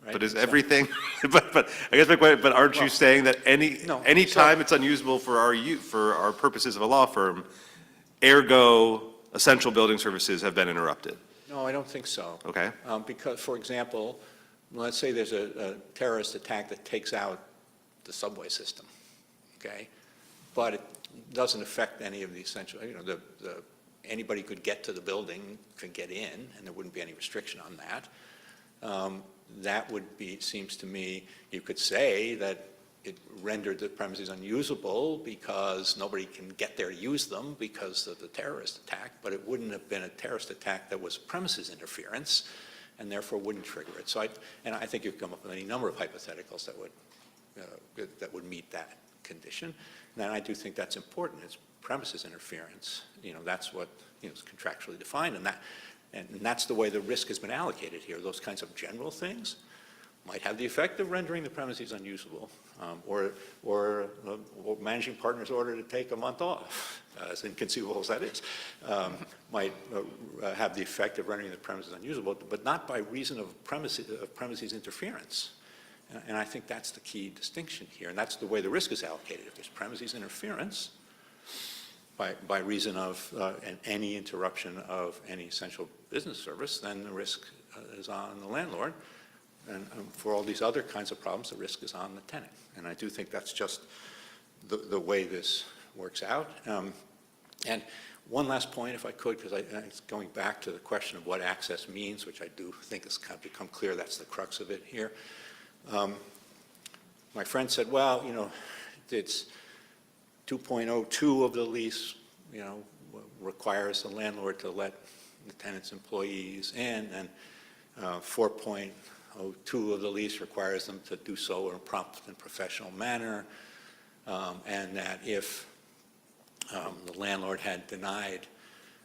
right? But is So- everything, but I guess my question, but aren't you saying that No, any so- time it's unusable for our purposes of a law firm, ergo, essential building services have been interrupted? No, I don't think so. Okay. Because, for example, let's say there's a terrorist attack that takes out the subway system, okay? But it doesn't affect any of the essential, anybody could get to the building, could get in, and there wouldn't be any restriction on that. That would be, it seems to me, you could say that it rendered the premises unusable because nobody can get there to use them because of the terrorist attack, but it wouldn't have been a terrorist attack that was premises interference, and therefore wouldn't trigger it. So I think you could come up with any number of hypotheticals that would meet that condition. And I do think that's important. It's premises interference. That's what is contractually defined, and that's the way the risk has been allocated here. Those kinds of general things might have the effect of rendering the premises unusable, or managing partner's order to take a month off, as inconceivable as that is, might have the effect of rendering the premises unusable, but not by reason of premises interference. And I think that's the key distinction here, and that's the way the risk is allocated. If there's premises interference by reason of any interruption of any essential business service, then the risk is on the landlord. And for all these other kinds of problems, the risk is on the tenant. And I do think that's just the way this works out. And one last point, if I could, because it's going back to the question of what access means, which I do think has kind of become clear. That's the crux of it here. My friend said, well, it's 2.02 of the lease, requires the landlord to let the tenant's employees in, and 4.02 of the lease requires them to do so in a prompt and professional manner, and that if the landlord had denied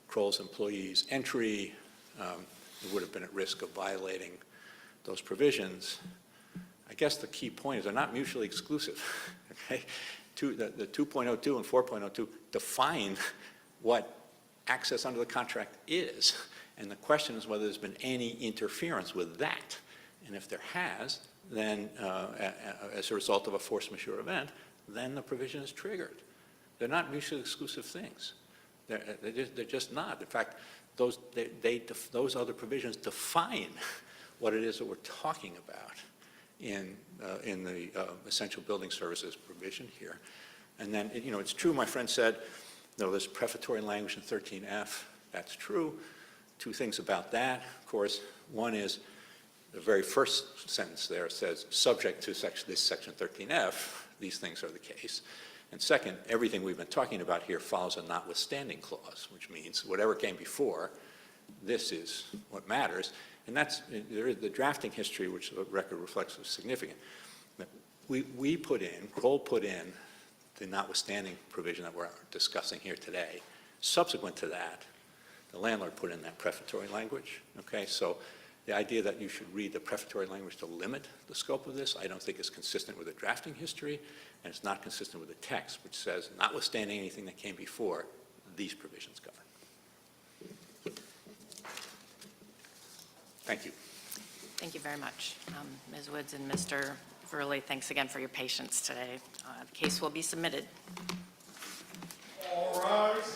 Kroll's employees entry, it would have been at risk of violating those provisions. I guess the key point is they're not mutually exclusive. Okay? The 2.02 and 4.02 define what access under the contract is, and the question is whether there's been any interference with that. And if there has, then as a result of a force majeure event, then the provision is triggered. They're not mutually exclusive things. They're just not. In fact, those other provisions define what it is that we're talking about in the essential building services provision here. And then, it's true, my friend said, there's prefatory language in 13F. That's true. Two things about that, of course. One is the very first sentence there says, subject to this section 13F, these things are the case. And second, everything we've been talking about here follows a notwithstanding clause, which means whatever came before, this is what matters. And that's the drafting history, which the record reflects, was significant. We put in, Kroll put in the notwithstanding provision that we're discussing here today. Subsequent to that, the landlord put in that prefatory language. Okay, so the idea that you should read the prefatory language to limit the scope of this, I don't think is consistent with the drafting history, and it's not consistent with the text, which says, notwithstanding anything that came before, these provisions govern. Thank you. Thank you very much. Ms. Woods and Mr. Verley, thanks again for your patience today. The case will be submitted. All rise.